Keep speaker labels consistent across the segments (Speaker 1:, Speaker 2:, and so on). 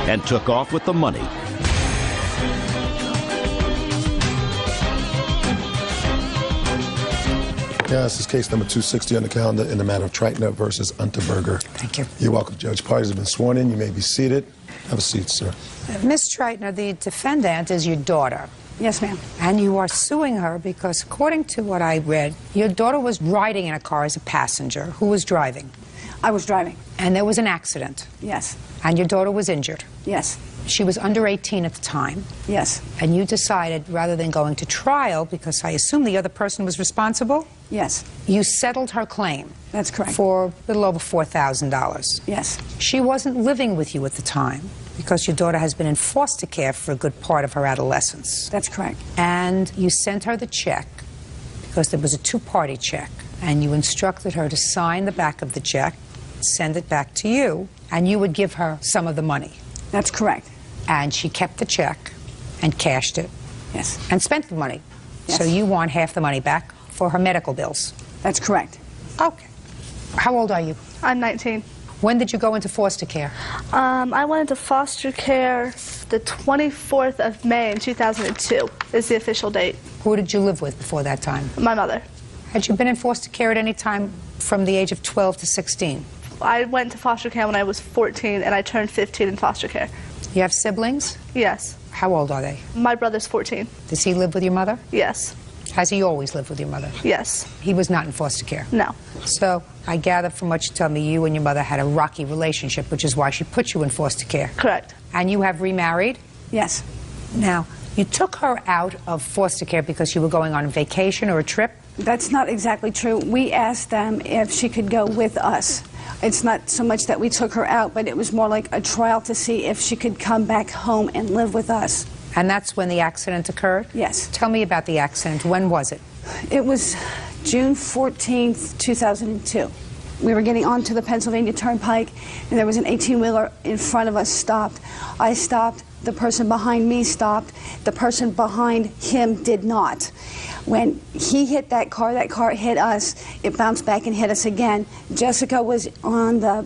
Speaker 1: and took off with the money.
Speaker 2: Yeah, this is case number 260 on the calendar in the matter of Treitner versus Unterberger.
Speaker 3: Thank you.
Speaker 2: You're welcome, Judge. Parties have been sworn in. You may be seated. Have a seat, sir.
Speaker 3: Ms. Treitner, the defendant is your daughter.
Speaker 4: Yes, ma'am.
Speaker 3: And you are suing her because, according to what I read, your daughter was riding in a car as a passenger. Who was driving?
Speaker 4: I was driving.
Speaker 3: And there was an accident.
Speaker 4: Yes.
Speaker 3: And your daughter was injured.
Speaker 4: Yes.
Speaker 3: She was under 18 at the time.
Speaker 4: Yes.
Speaker 3: And you decided, rather than going to trial, because I assume the other person was responsible?
Speaker 4: Yes.
Speaker 3: You settled her claim.
Speaker 4: That's correct.
Speaker 3: For a little over $4,000.
Speaker 4: Yes.
Speaker 3: She wasn't living with you at the time because your daughter has been in foster care for a good part of her adolescence.
Speaker 4: That's correct.
Speaker 3: And you sent her the check because there was a two-party check, and you instructed her to sign the back of the check, send it back to you, and you would give her some of the money.
Speaker 4: That's correct.
Speaker 3: And she kept the check and cashed it.
Speaker 4: Yes.
Speaker 3: And spent the money.
Speaker 4: Yes.
Speaker 3: So you want half the money back for her medical bills.
Speaker 4: That's correct.
Speaker 3: Okay. How old are you?
Speaker 5: I'm 19.
Speaker 3: When did you go into foster care?
Speaker 5: I went into foster care the 24th of May in 2002 is the official date.
Speaker 3: Who did you live with before that time?
Speaker 5: My mother.
Speaker 3: Had you been in foster care at any time from the age of 12 to 16?
Speaker 5: I went to foster care when I was 14 and I turned 15 in foster care.
Speaker 3: You have siblings?
Speaker 5: Yes.
Speaker 3: How old are they?
Speaker 5: My brother's 14.
Speaker 3: Does he live with your mother?
Speaker 5: Yes.
Speaker 3: Has he always lived with your mother?
Speaker 5: Yes.
Speaker 3: He was not in foster care?
Speaker 5: No.
Speaker 3: So I gather from what you tell me, you and your mother had a rocky relationship, which is why she put you in foster care.
Speaker 5: Correct.
Speaker 3: And you have remarried?
Speaker 4: Yes.
Speaker 3: Now, you took her out of foster care because you were going on a vacation or a trip?
Speaker 4: That's not exactly true. We asked them if she could go with us. It's not so much that we took her out, but it was more like a trial to see if she could come back home and live with us.
Speaker 3: And that's when the accident occurred?
Speaker 4: Yes.
Speaker 3: Tell me about the accident. When was it?
Speaker 4: It was June 14th, 2002. We were getting onto the Pennsylvania Turnpike, and there was an 18-wheeler in front of us stopped. I stopped. The person behind me stopped. The person behind him did not. When he hit that car hit us. It bounced back and hit us again. Jessica was on the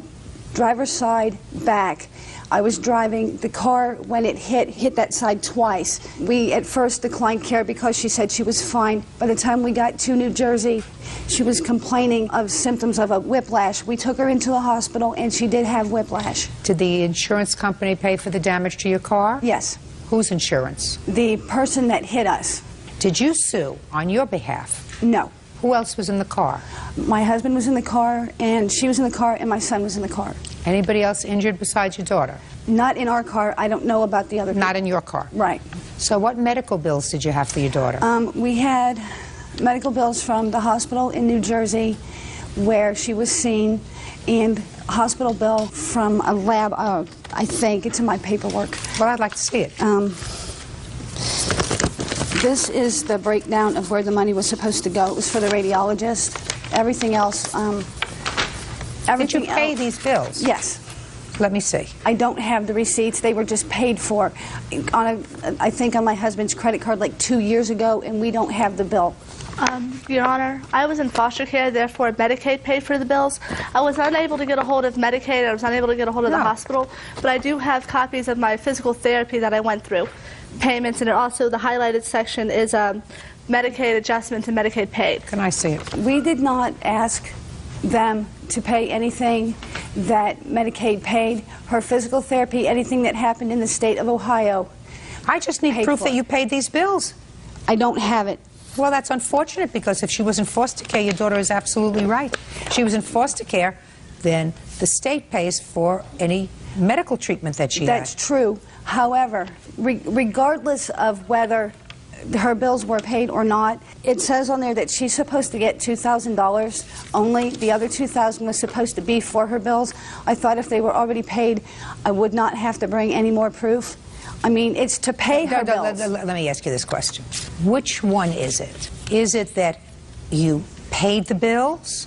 Speaker 4: driver's side back. I was driving. The car, when it hit that side twice. We at first declined care because she said she was fine. By the time we got to New Jersey, she was complaining of symptoms of a whiplash. We took her into the hospital, and she did have whiplash.
Speaker 3: Did the insurance company pay for the damage to your car?
Speaker 4: Yes.
Speaker 3: Whose insurance?
Speaker 4: The person that hit us.
Speaker 3: Did you sue on your behalf?
Speaker 4: No.
Speaker 3: Who else was in the car?
Speaker 4: My husband was in the car, and she was in the car, and my son was in the car.
Speaker 3: Anybody else injured besides your daughter?
Speaker 4: Not in our car. I don't know about the other people.
Speaker 3: Not in your car?
Speaker 4: Right.
Speaker 3: So what medical bills did you have for your daughter?
Speaker 4: We had medical bills from the hospital in New Jersey where she was seen, and a hospital bill from a lab, I think. It's in my paperwork.
Speaker 3: Well, I'd like to see it.
Speaker 4: This is the breakdown of where the money was supposed to go. It was for the radiologist. Everything else,
Speaker 3: Did you pay these bills?
Speaker 4: Yes.
Speaker 3: Let me see.
Speaker 4: I don't have the receipts. They were just paid for I think on my husband's credit card like 2 years ago, and we don't have the bill.
Speaker 5: Your Honor, I was in foster care, therefore Medicaid paid for the bills. I was unable to get a hold of Medicaid. I was unable to get a hold of the hospital, but I do have copies of my physical therapy that I went through. Payments, and also the highlighted section is Medicaid adjustment and Medicaid paid.
Speaker 3: Can I see it?
Speaker 4: We did not ask them to pay anything that Medicaid paid. Her physical therapy, anything that happened in the state of Ohio.
Speaker 3: I just need proof that you paid these bills.
Speaker 4: I don't have it.
Speaker 3: Well, that's unfortunate, because if she was in foster care, your daughter is absolutely right. If she was in foster care, then the state pays for any medical treatment that she had.
Speaker 4: That's true. However, regardless of whether her bills were paid or not, it says on there that she's supposed to get $2,000 only. The other $2,000 was supposed to be for her bills. I thought if they were already paid, I would not have to bring any more proof. I mean, it's to pay her bills.
Speaker 3: Let me ask you this question. Which one is it? Is it that you paid the bills,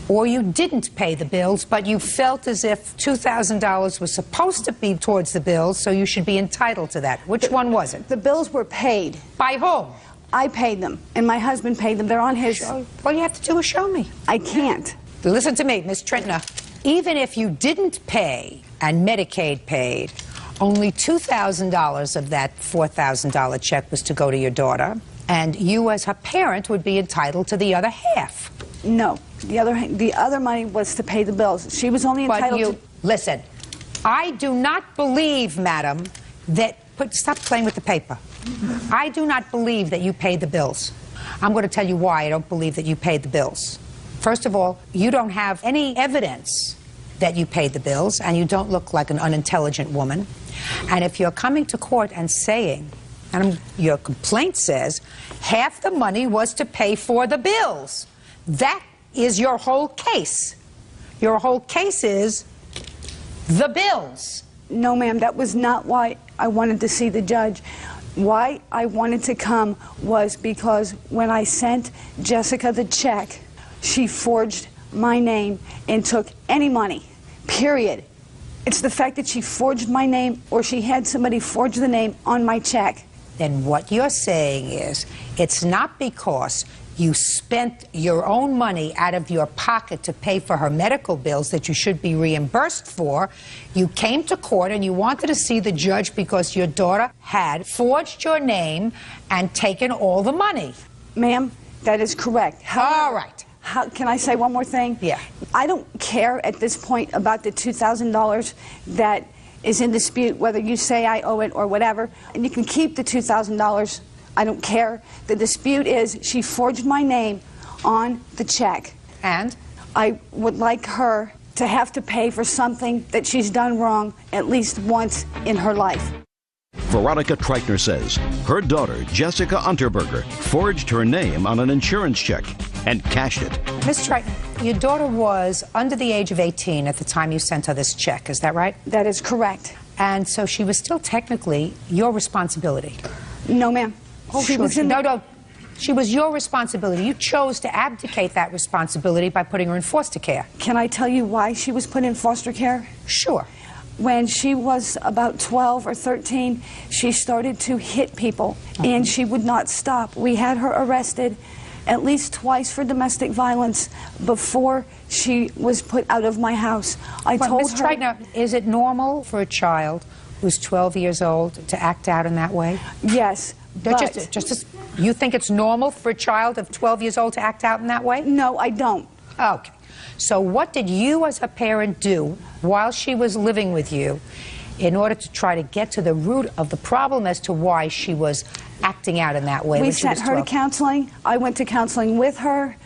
Speaker 3: or you didn't pay the bills, but you felt as if $2,000 was supposed to be towards the bills, so you should be entitled to that? Which one was it?
Speaker 4: The bills were paid.
Speaker 3: By whom?
Speaker 4: I paid them, and my husband paid them. They're on his...
Speaker 3: All you have to do is show me.
Speaker 4: I can't.
Speaker 3: Listen to me, Miss Trentner. Even if you didn't pay and Medicaid paid, Only $2,000 of that $4,000 check was to go to your daughter, and you as her parent would be entitled to the other half.
Speaker 4: No, the other money was to pay the bills. She was only entitled to...
Speaker 3: Listen, I do not believe, madam, that... Stop playing with the paper. I do not believe that you paid the bills. I'm going to tell you why I don't believe that you paid the bills. First of all, you don't have any evidence that you paid the bills, and you don't look like an unintelligent woman. And if you're coming to court and saying, and your complaint says, half the money was to pay for the bills, that is your whole case. Your whole case is the bills.
Speaker 4: No, ma'am, that was not why I wanted to see the judge. Why I wanted to come was because when I sent Jessica the check, she forged my name and took any money, period. It's the fact that she forged my name or she had somebody forge the name on my check.
Speaker 3: Then what you're saying is it's not because you spent your own money out of your pocket to pay for her medical bills that you should be reimbursed for. You came to court and you wanted to see the judge because your daughter had forged your name and taken all the money.
Speaker 4: Ma'am, that is correct. However,
Speaker 3: all right.
Speaker 4: Can I say one more thing?
Speaker 3: Yeah.
Speaker 4: I don't care at this point about the $2,000 that is in dispute, whether you say I owe it or whatever. And you can keep the $2,000. I don't care. The dispute is she forged my name on the check.
Speaker 3: And?
Speaker 4: I would like her to have to pay for something that she's done wrong at least once in her life.
Speaker 1: Veronica Treichner says her daughter, Jessica Unterberger, forged her name on an insurance check and cashed it.
Speaker 3: Ms. Treichner, your daughter was under the age of 18 at the time you sent her this check, is that right?
Speaker 4: That is correct.
Speaker 3: And so she was still technically your responsibility?
Speaker 4: No, ma'am.
Speaker 3: Oh, she was She was your responsibility. You chose to abdicate that responsibility by putting her in foster care.
Speaker 4: Can I tell you why she was put in foster care?
Speaker 3: Sure.
Speaker 4: When she was about 12 or 13, she started to hit people, and she would not stop. We had her arrested at least twice for domestic violence before she was put out of my house. I told
Speaker 3: Ms. Treichner, is it normal for a child who's 12 years old to act out in that way?
Speaker 4: Yes. But
Speaker 3: You think it's normal for a child of 12 years old to act out in that way?
Speaker 4: No, I don't.
Speaker 3: Okay. So what did you as a parent do while she was living with you in order to try to get to the root of the problem as to why she was acting out in that way?
Speaker 4: We sent her to counseling. I went to counseling with her.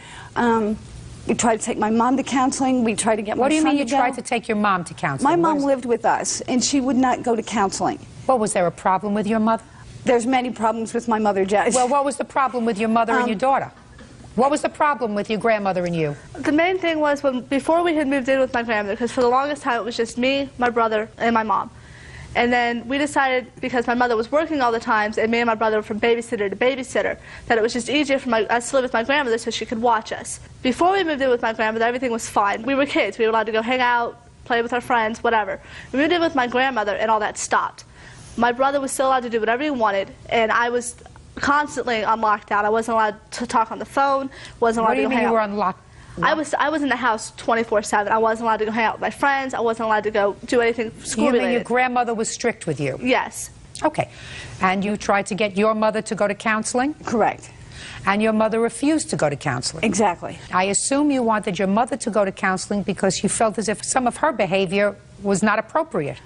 Speaker 4: We tried to take my mom to counseling. We tried to get my son to go.
Speaker 3: What do you mean you tried to take your mom to counseling?
Speaker 4: My mom lived with us, and she would not go to counseling.
Speaker 3: Well, was there a problem with your mother?
Speaker 4: There's many problems with my mother, Judge.
Speaker 3: Well, what was the problem with your mother and your daughter? What was the problem with your grandmother and you?
Speaker 5: The main thing was before we had moved in with my grandmother, because for the longest time it was just me, my brother, and my mom. And then we decided, because my mother was working all the times, and me and my brother were from babysitter to babysitter, that it was just easier for us to live with my grandmother so she could watch us. Before we moved in with my grandmother, everything was fine. We were kids. We were allowed to go hang out, play with our friends, whatever. We moved in with my grandmother, and all that stopped. My brother was still allowed to do whatever he wanted, and I was constantly on lockdown. I wasn't allowed to talk on the phone, wasn't allowed to go hang out.
Speaker 3: What do you mean you were on lockdown?
Speaker 5: I was in the house 24/7. I wasn't allowed to go hang out with my friends. I wasn't allowed to go do anything school-related.
Speaker 3: You mean your grandmother was strict with you?
Speaker 5: Yes.
Speaker 3: Okay. And you tried to get your mother to go to counseling?
Speaker 4: Correct.
Speaker 3: And your mother refused to go to counseling?
Speaker 4: Exactly.
Speaker 3: I assume you wanted your mother to go to counseling because you felt as if some of her behavior was not appropriate.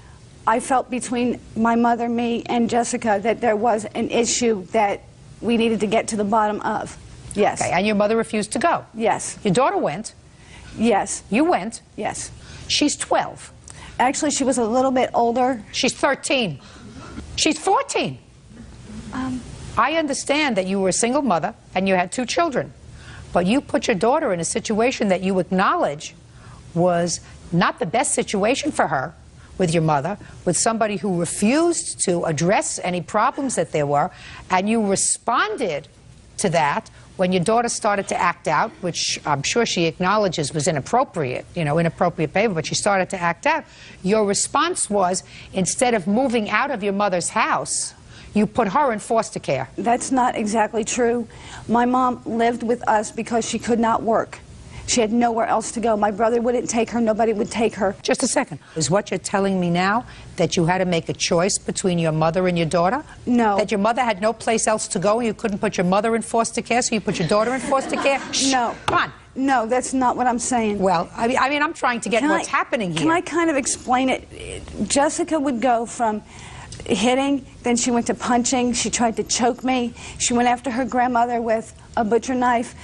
Speaker 4: I felt between my mother, me, and Jessica that there was an issue that we needed to get to the bottom of. Yes.
Speaker 3: Okay, and your mother refused to go?
Speaker 4: Yes.
Speaker 3: Your daughter went?
Speaker 4: Yes.
Speaker 3: You went?
Speaker 4: Yes.
Speaker 3: She's 12.
Speaker 4: Actually, she was a little bit older.
Speaker 3: She's 13. She's 14. I understand that you were a single mother and you had 2 children, but you put your daughter in a situation that you acknowledge was not the best situation for her with your mother, with somebody who refused to address any problems that there were, and you responded to that when your daughter started to act out, which I'm sure she acknowledges was inappropriate, inappropriate behavior, but she started to act out. Your response was, instead of moving out of your mother's house, you put her in foster care.
Speaker 4: That's not exactly true. My mom lived with us because she could not work. She had nowhere else to go. My brother wouldn't take her. Nobody would take her.
Speaker 3: Just a second. Is what you're telling me now that you had to make a choice between your mother and your daughter?
Speaker 4: No.
Speaker 3: That your mother had no place else to go and you couldn't put your mother in foster care, so you put your daughter in foster care? Shh.
Speaker 4: No.
Speaker 3: Come on.
Speaker 4: No, that's not what I'm saying.
Speaker 3: Well, I mean, I'm trying to get what's happening here.
Speaker 4: Can I kind of explain it? Jessica would go from hitting, then she went to punching, she tried to choke me, she went after her grandmother with a butcher knife.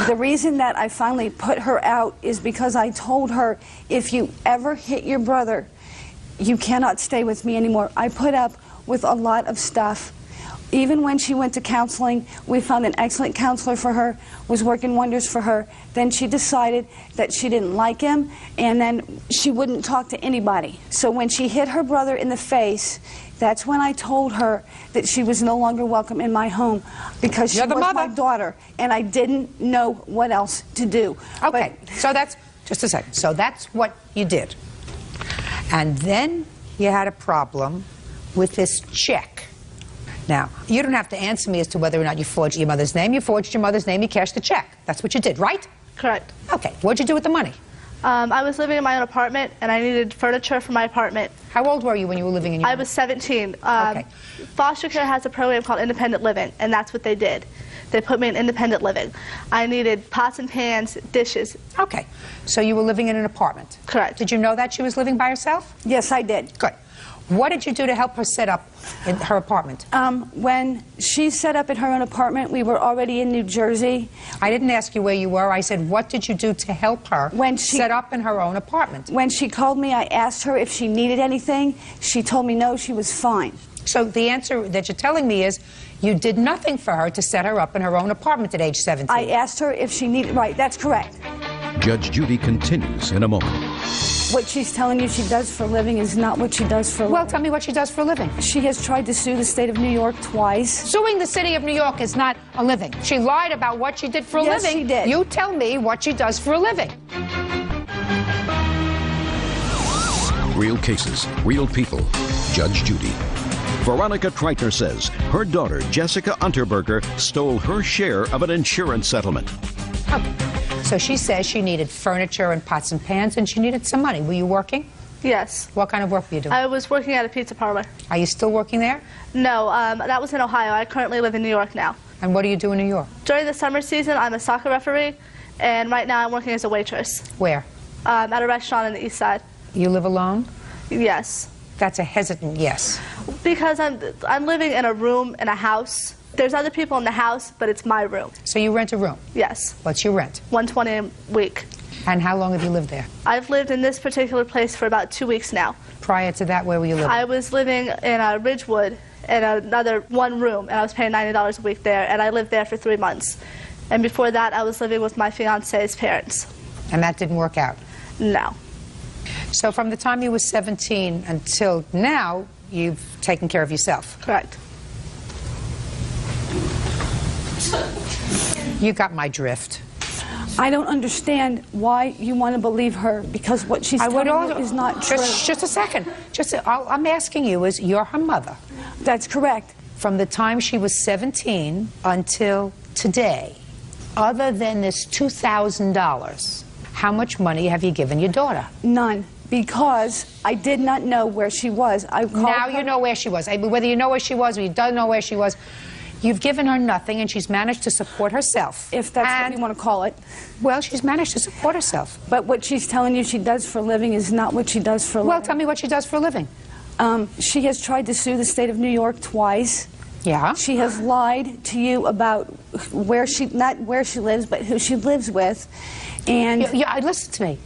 Speaker 4: The reason that I finally put her out is because I told her, if you ever hit your brother, you cannot stay with me anymore. I put up with a lot of stuff. Even when she went to counseling, we found an excellent counselor for her, was working wonders for her. Then she decided that she didn't like him, and then she wouldn't talk to anybody. So when she hit her brother in the face, that's when I told her that she was no longer welcome in my home because she was my daughter, and I didn't know what else to do.
Speaker 3: Okay, so that's, just a second, so that's what you did. And then you had a problem with this check. Now, you don't have to answer me as to whether or not you forged your mother's name. You forged your mother's name, you cashed the check. That's what you did, right?
Speaker 5: Correct.
Speaker 3: Okay, what'd you do with the money?
Speaker 5: I was living in my own apartment, and I needed furniture for my apartment.
Speaker 3: How old were you when you were living in your
Speaker 5: I was 17.
Speaker 3: Okay.
Speaker 5: Foster care has a program called independent living, and that's what they did. They put me in independent living. I needed pots and pans, dishes.
Speaker 3: Okay, so you were living in an apartment.
Speaker 5: Correct.
Speaker 3: Did you know that she was living by herself?
Speaker 4: Yes, I did.
Speaker 3: Good. What did you do to help her set up in her apartment?
Speaker 4: When she set up in her own apartment, we were already in New Jersey.
Speaker 3: I didn't ask you where you were. I said, what did you do to help her set up in her own apartment?
Speaker 4: When she called me, I asked her if she needed anything. She told me no, she was fine.
Speaker 3: So the answer that you're telling me is you did nothing for her to set her up in her own apartment at age 17.
Speaker 4: I asked her if she needed... Right, that's correct.
Speaker 1: Judge Judy continues in a moment.
Speaker 4: What she's telling you she does for a living is not what she does for a living.
Speaker 3: Well, tell me what she does for a living.
Speaker 4: She has tried to sue the state of New York twice.
Speaker 3: Suing the city of New York is not a living. She lied about what she did for a living.
Speaker 4: Yes, she did.
Speaker 3: You tell me what she does for a living.
Speaker 1: Real cases, real people. Judge Judy. Veronica Treitner says her daughter, Jessica Unterberger, stole her share of an insurance settlement.
Speaker 3: Okay. So she says she needed furniture and pots and pans, and she needed some money. Were you working?
Speaker 5: Yes.
Speaker 3: What kind of work were you doing?
Speaker 5: I was working at a pizza parlor.
Speaker 3: Are you still working there?
Speaker 5: No, that was in Ohio. I currently live in New York now.
Speaker 3: And what do you do in New York?
Speaker 5: During the summer season, I'm a soccer referee, and right now I'm working as a waitress.
Speaker 3: Where?
Speaker 5: At a restaurant on the east side.
Speaker 3: You live alone?
Speaker 5: Yes.
Speaker 3: That's a hesitant yes.
Speaker 5: Because I'm living in a room in a house. There's other people in the house, but it's my room.
Speaker 3: So you rent a room?
Speaker 5: Yes.
Speaker 3: What's your rent?
Speaker 5: $120 a week.
Speaker 3: And how long have you lived there?
Speaker 5: I've lived in this particular place for about 2 weeks now.
Speaker 3: Prior to that, where were you living?
Speaker 5: I was living in Ridgewood in another one room, and I was paying $90 a week there, and I lived there for 3 months. And before that, I was living with my fiance's parents.
Speaker 3: And that didn't work out?
Speaker 5: No.
Speaker 3: So from the time you were 17 until now, you've taken care of yourself?
Speaker 5: Correct.
Speaker 3: You got my drift.
Speaker 4: I don't understand why you want to believe her, because what she's telling you is not true.
Speaker 3: Just a second. I'm asking you, is you're her mother?
Speaker 4: That's correct.
Speaker 3: From the time she was 17 until today, other than this $2,000, how much money have you given your daughter?
Speaker 4: None, because I did not know where she was.
Speaker 3: Now you know where she was. Whether you know where she was or you don't know where she was, you've given her nothing, and she's managed to support herself.
Speaker 4: If that's what you want to call it.
Speaker 3: Well, she's managed to support herself.
Speaker 4: But what she's telling you she does for a living is not what she does for a living.
Speaker 3: Well, tell me what she does for a living.
Speaker 4: She has tried to sue the state of New York twice.
Speaker 3: Yeah?
Speaker 4: She has lied to you about not where she lives, but who she lives with. And
Speaker 3: listen to me.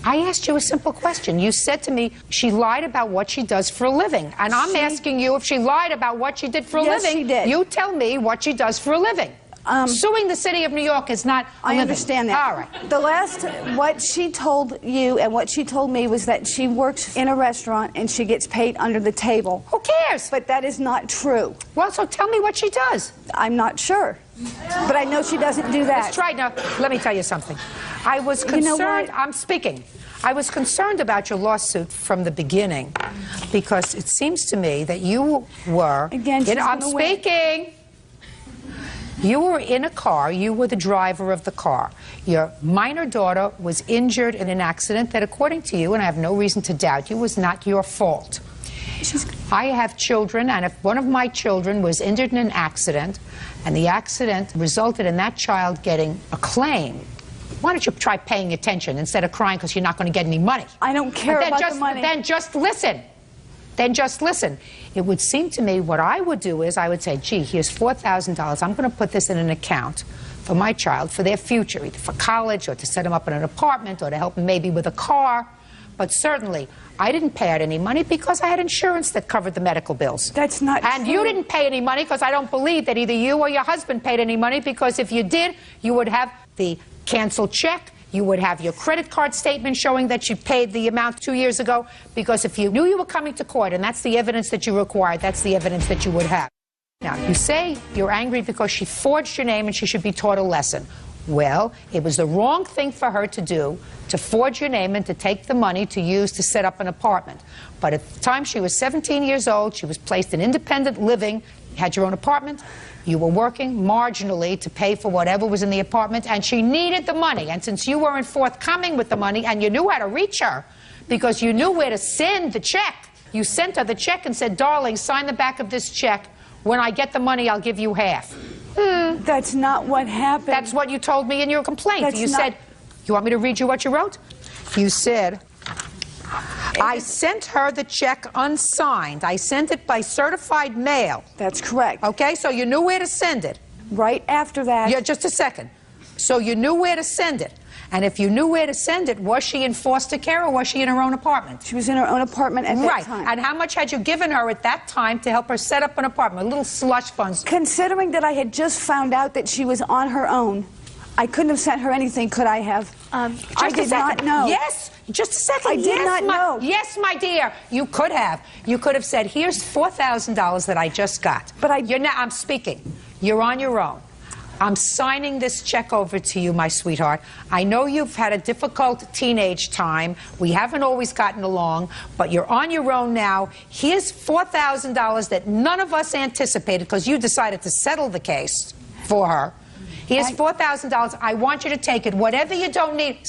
Speaker 3: I asked you a simple question. You said to me she lied about what she does for a living. And I'm asking you if she lied about what she did for a living.
Speaker 4: Yes, she did.
Speaker 3: You tell me what she does for a living. Suing the city of New York is not a living.
Speaker 4: I understand that.
Speaker 3: All right.
Speaker 4: What she told you and what she told me was that she works in a restaurant and she gets paid under the table.
Speaker 3: Who cares?
Speaker 4: But that is not true.
Speaker 3: Well, so tell me what she does.
Speaker 4: I'm not sure. But I know she doesn't do that.
Speaker 3: Let's try. Now, let me tell you something. I was concerned.
Speaker 4: You know what?
Speaker 3: I'm speaking. I was concerned about your lawsuit from the beginning because it seems to me that you were...
Speaker 4: Again, she's
Speaker 3: I'm
Speaker 4: gonna win.
Speaker 3: speaking. You were in a car. You were the driver of the car. Your minor daughter was injured in an accident that, according to you, and I have no reason to doubt you, was not your fault. I have children, and if one of my children was injured in an accident, and the accident resulted in that child getting a claim, why don't you try paying attention instead of crying because you're not going to get any money?
Speaker 4: I don't care about the money.
Speaker 3: Then just listen. Then just listen. It would seem to me what I would do is I would say, gee, here's $4,000. I'm going to put this in an account for my child, for their future, either for college or to set them up in an apartment or to help them maybe with a car. But certainly, I didn't pay out any money because I had insurance that covered the medical bills.
Speaker 4: That's not true.
Speaker 3: And you didn't pay any money because I don't believe that either you or your husband paid any money, because if you did, you would have the canceled check. You would have your credit card statement showing that you paid the amount 2 years ago, because if you knew you were coming to court and that's the evidence that you required, that's the evidence that you would have. Now, you say you're angry because she forged your name and she should be taught a lesson. Well, it was the wrong thing for her to do, to forge your name and to take the money to use to set up an apartment. But at the time she was 17 years old, she was placed in independent living, had your own apartment. You were working marginally to pay for whatever was in the apartment, and she needed the money. And since you weren't forthcoming with the money and you knew how to reach her because you knew where to send the check, you sent her the check and said, darling, sign the back of this check. When I get the money, I'll give you half.
Speaker 4: That's not what happened.
Speaker 3: That's what you told me in your complaint. You said, you want me to read you what you wrote? You said, I sent her the check unsigned. I sent it by certified mail.
Speaker 4: That's correct.
Speaker 3: Okay, so you knew where to send it.
Speaker 4: Right after that.
Speaker 3: Yeah, just a second. So you knew where to send it. And if you knew where to send it, was she in foster care or was she in her own apartment?
Speaker 4: She was in her own apartment at that time.
Speaker 3: Right. And how much had you given her at that time to help her set up an apartment? A little slush funds.
Speaker 4: Considering that I had just found out that she was on her own, I couldn't have sent her anything, could I have? I did not know.
Speaker 3: Yes, just a second.
Speaker 4: I did not know.
Speaker 3: Yes, my dear, you could have. You could have said, here's $4,000 that I just got.
Speaker 4: But
Speaker 3: I'm speaking. You're on your own. I'm signing this check over to you, my sweetheart. I know you've had a difficult teenage time. We haven't always gotten along, but you're on your own now. Here's $4,000 that none of us anticipated because you decided to settle the case for her. Here's $4,000. I want you to take it. Whatever you don't need,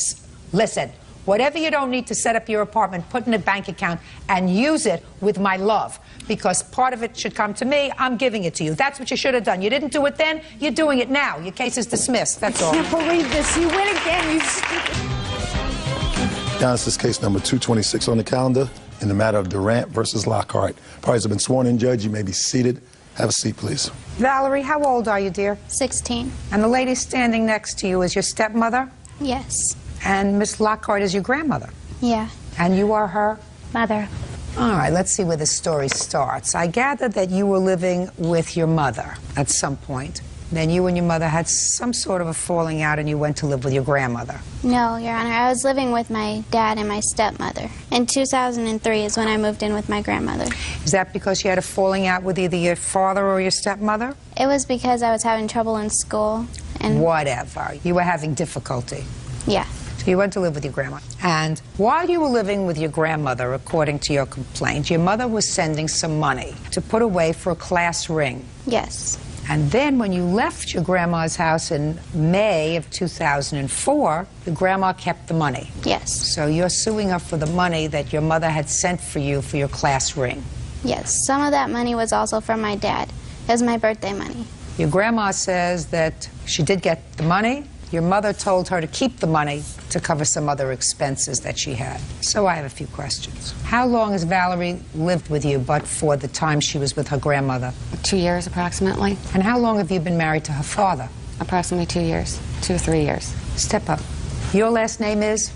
Speaker 3: listen, whatever you don't need to set up your apartment, put in a bank account and use it with my love. Because part of it should come to me, I'm giving it to you. That's what you should have done. You didn't do it then, you're doing it now. Your case is dismissed, that's all.
Speaker 4: I can't believe this. You win again, you stupid.
Speaker 2: Now, this is case number 226 on the calendar in the matter of Durant versus Lockhart. Parties have been sworn in, Judge. You may be seated. Have a seat, please.
Speaker 3: Valerie, how old are you, dear?
Speaker 6: 16.
Speaker 3: And the lady standing next to you is your stepmother?
Speaker 6: Yes.
Speaker 3: And Miss Lockhart is your grandmother?
Speaker 6: Yeah.
Speaker 3: And you are her?
Speaker 6: Mother.
Speaker 3: All right, let's see where the story starts. I gather that you were living with your mother at some point. Then you and your mother had some sort of a falling out and you went to live with your grandmother.
Speaker 6: No, Your Honor. I was living with my dad and my stepmother. In 2003 is when I moved in with my grandmother.
Speaker 3: Is that because you had a falling out with either your father or your stepmother?
Speaker 6: It was because I was having trouble in school. And
Speaker 3: whatever. You were having difficulty.
Speaker 6: Yeah.
Speaker 3: So you went to live with your grandma. And while you were living with your grandmother, according to your complaint, your mother was sending some money to put away for a class ring.
Speaker 6: Yes.
Speaker 3: And then when you left your grandma's house in May of 2004, your grandma kept the money.
Speaker 6: Yes.
Speaker 3: So you're suing her for the money that your mother had sent for you for your class ring.
Speaker 6: Yes. Some of that money was also from my dad. It was my birthday money.
Speaker 3: Your grandma says that she did get the money. Your mother told her to keep the money to cover some other expenses that she had. So I have a few questions. How long has Valerie lived with you but for the time she was with her grandmother?
Speaker 7: 2 years, approximately.
Speaker 3: And how long have you been married to her father?
Speaker 7: Approximately 2 years, 2 or 3 years.
Speaker 3: Step up. Your last name is?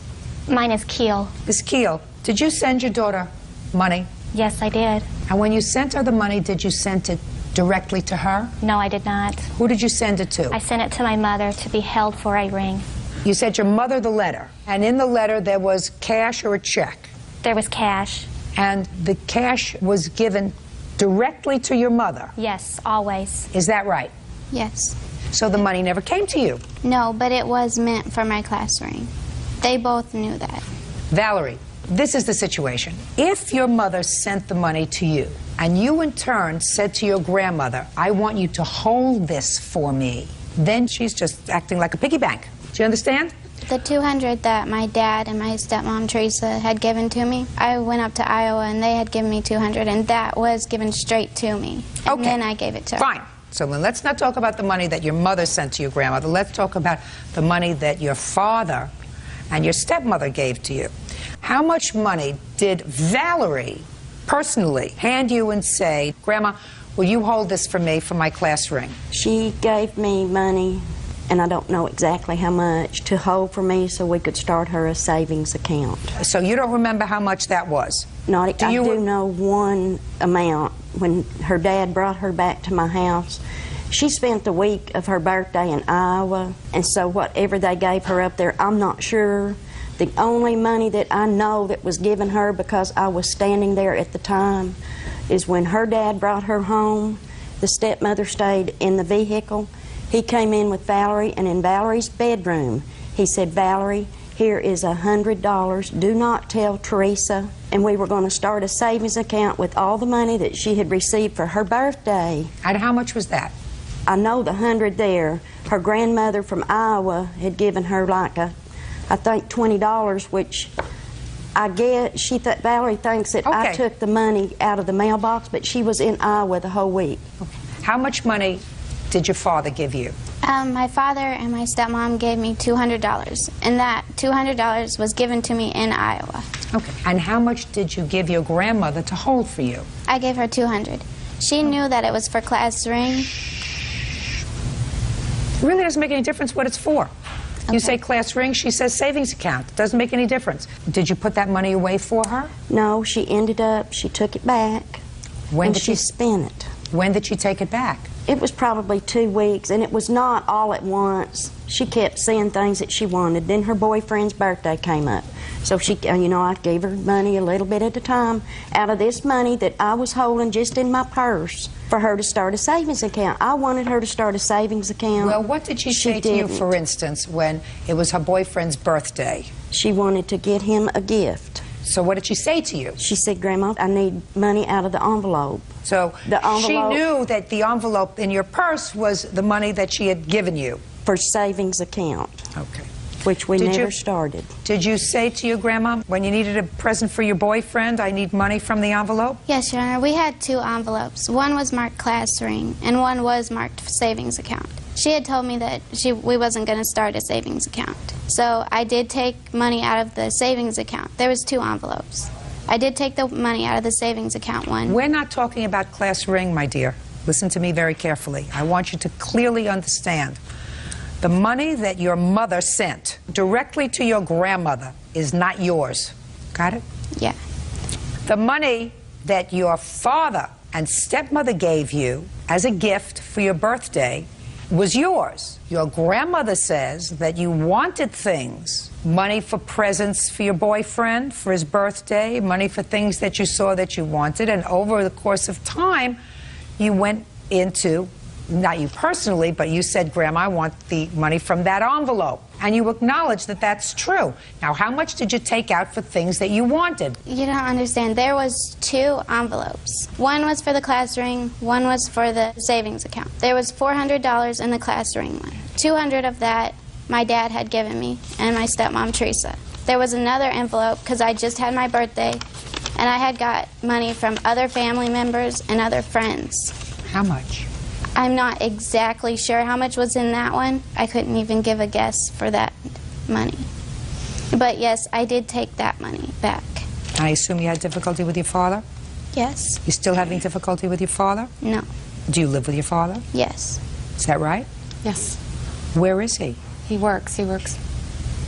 Speaker 8: Mine is Keel.
Speaker 3: Miss Keel, did you send your daughter money?
Speaker 8: Yes, I did.
Speaker 3: And when you sent her the money, did you send it directly to her?
Speaker 8: No, I did not.
Speaker 3: Who did you send it to?
Speaker 8: I sent it to my mother to be held for a ring.
Speaker 3: You sent your mother the letter, and in the letter there was cash or a check?
Speaker 8: There was cash.
Speaker 3: And the cash was given directly to your mother?
Speaker 8: Yes, always.
Speaker 3: Is that right?
Speaker 6: Yes.
Speaker 3: So the money never came to you?
Speaker 6: No, but it was meant for my class ring. They both knew that.
Speaker 3: Valerie, this is the situation. If your mother sent the money to you, and you in turn said to your grandmother, I want you to hold this for me, then she's just acting like a piggy bank. Do you understand?
Speaker 6: The $200 that my dad and my stepmom Teresa had given to me, I went up to Iowa and they had given me $200, and that was given straight to me. And
Speaker 3: Okay.
Speaker 6: then I gave it to her.
Speaker 3: Fine. So then let's not talk about the money that your mother sent to your grandmother. Let's talk about the money that your father and your stepmother gave to you. How much money did Valerie personally hand you and say, Grandma, will you hold this for me for my class ring?
Speaker 9: She gave me money, and I don't know exactly how much, to hold for me so we could start her a savings account.
Speaker 3: So you don't remember how much that was?
Speaker 9: I do know one amount. When her dad brought her back to my house, she spent the week of her birthday in Iowa, and so whatever they gave her up there, I'm not sure. The only money that I know that was given her, because I was standing there at the time, is when her dad brought her home. The stepmother stayed in the vehicle. He came in with Valerie, and in Valerie's bedroom, he said, Valerie, here is $100. Do not tell Teresa. And we were going to start a savings account with all the money that she had received for her birthday.
Speaker 3: And how much was that?
Speaker 9: I know the $100 there. Her grandmother from Iowa had given her like I think $20, which I guess Valerie thinks that I took the money out of the mailbox, but she was in Iowa the whole week.
Speaker 3: How much money did your father give you?
Speaker 6: My father and my stepmom gave me $200, and that $200 was given to me in Iowa.
Speaker 3: Okay. And how much did you give your grandmother to hold for you?
Speaker 6: I gave her $200. She knew that it was for class ring.
Speaker 3: It really doesn't make any difference what it's for. You say class ring, she says savings account. It doesn't make any difference. Did you put that money away for her?
Speaker 9: No, she took it back.
Speaker 3: When
Speaker 9: and
Speaker 3: did
Speaker 9: she spent it.
Speaker 3: When did she take it back?
Speaker 9: It was probably 2 weeks, and it was not all at once. She kept saying things that she wanted. Then her boyfriend's birthday came up. So she, I gave her money a little bit at a time out of this money that I was holding just in my purse for her to start a savings account. I wanted her to start a savings account.
Speaker 3: Well, what did she say to you, for instance, when it was her boyfriend's birthday?
Speaker 9: She wanted to get him a gift.
Speaker 3: So what did she say to you?
Speaker 9: She said, Grandma, I need money out of the envelope.
Speaker 3: So she knew that the envelope in your purse was the money that she had given you?
Speaker 9: For savings account.
Speaker 3: Okay.
Speaker 9: Which we never started.
Speaker 3: Did you say to your grandma, when you needed a present for your boyfriend, I need money from the envelope?
Speaker 6: Yes, Your Honor. We had 2 envelopes. One was marked class ring, and one was marked savings account. She had told me that we wasn't going to start a savings account. So I did take money out of the savings account. There was 2 envelopes. I did take the money out of the savings account one.
Speaker 3: We're not talking about class ring, my dear. Listen to me very carefully. I want you to clearly understand. The money that your mother sent directly to your grandmother is not yours. Got it?
Speaker 6: Yeah.
Speaker 3: The money that your father and stepmother gave you as a gift for your birthday was yours. Your grandmother says that you wanted things, money for presents for your boyfriend for his birthday, money for things that you saw that you wanted, and over the course of time, you went into, not you personally, but you said, Grandma, I want the money from that envelope. And you acknowledge that that's true. Now, how much did you take out for things that you wanted?
Speaker 6: You don't understand. There was 2 envelopes. One was for the class ring, one was for the savings account. There was $400 in the class ring one. 200 of that my dad had given me, and my stepmom Teresa. There was another envelope because I just had my birthday, and I had got money from other family members and other friends.
Speaker 3: How much?
Speaker 6: I'm not exactly sure how much was in that one. I couldn't even give a guess for that money. But yes, I did take that money back.
Speaker 3: I assume you had difficulty with your father?
Speaker 6: Yes.
Speaker 3: You still having difficulty with your father?
Speaker 6: No.
Speaker 3: Do you live with your father?
Speaker 6: Yes.
Speaker 3: Is that right?
Speaker 7: Yes.
Speaker 3: Where is he?
Speaker 7: He works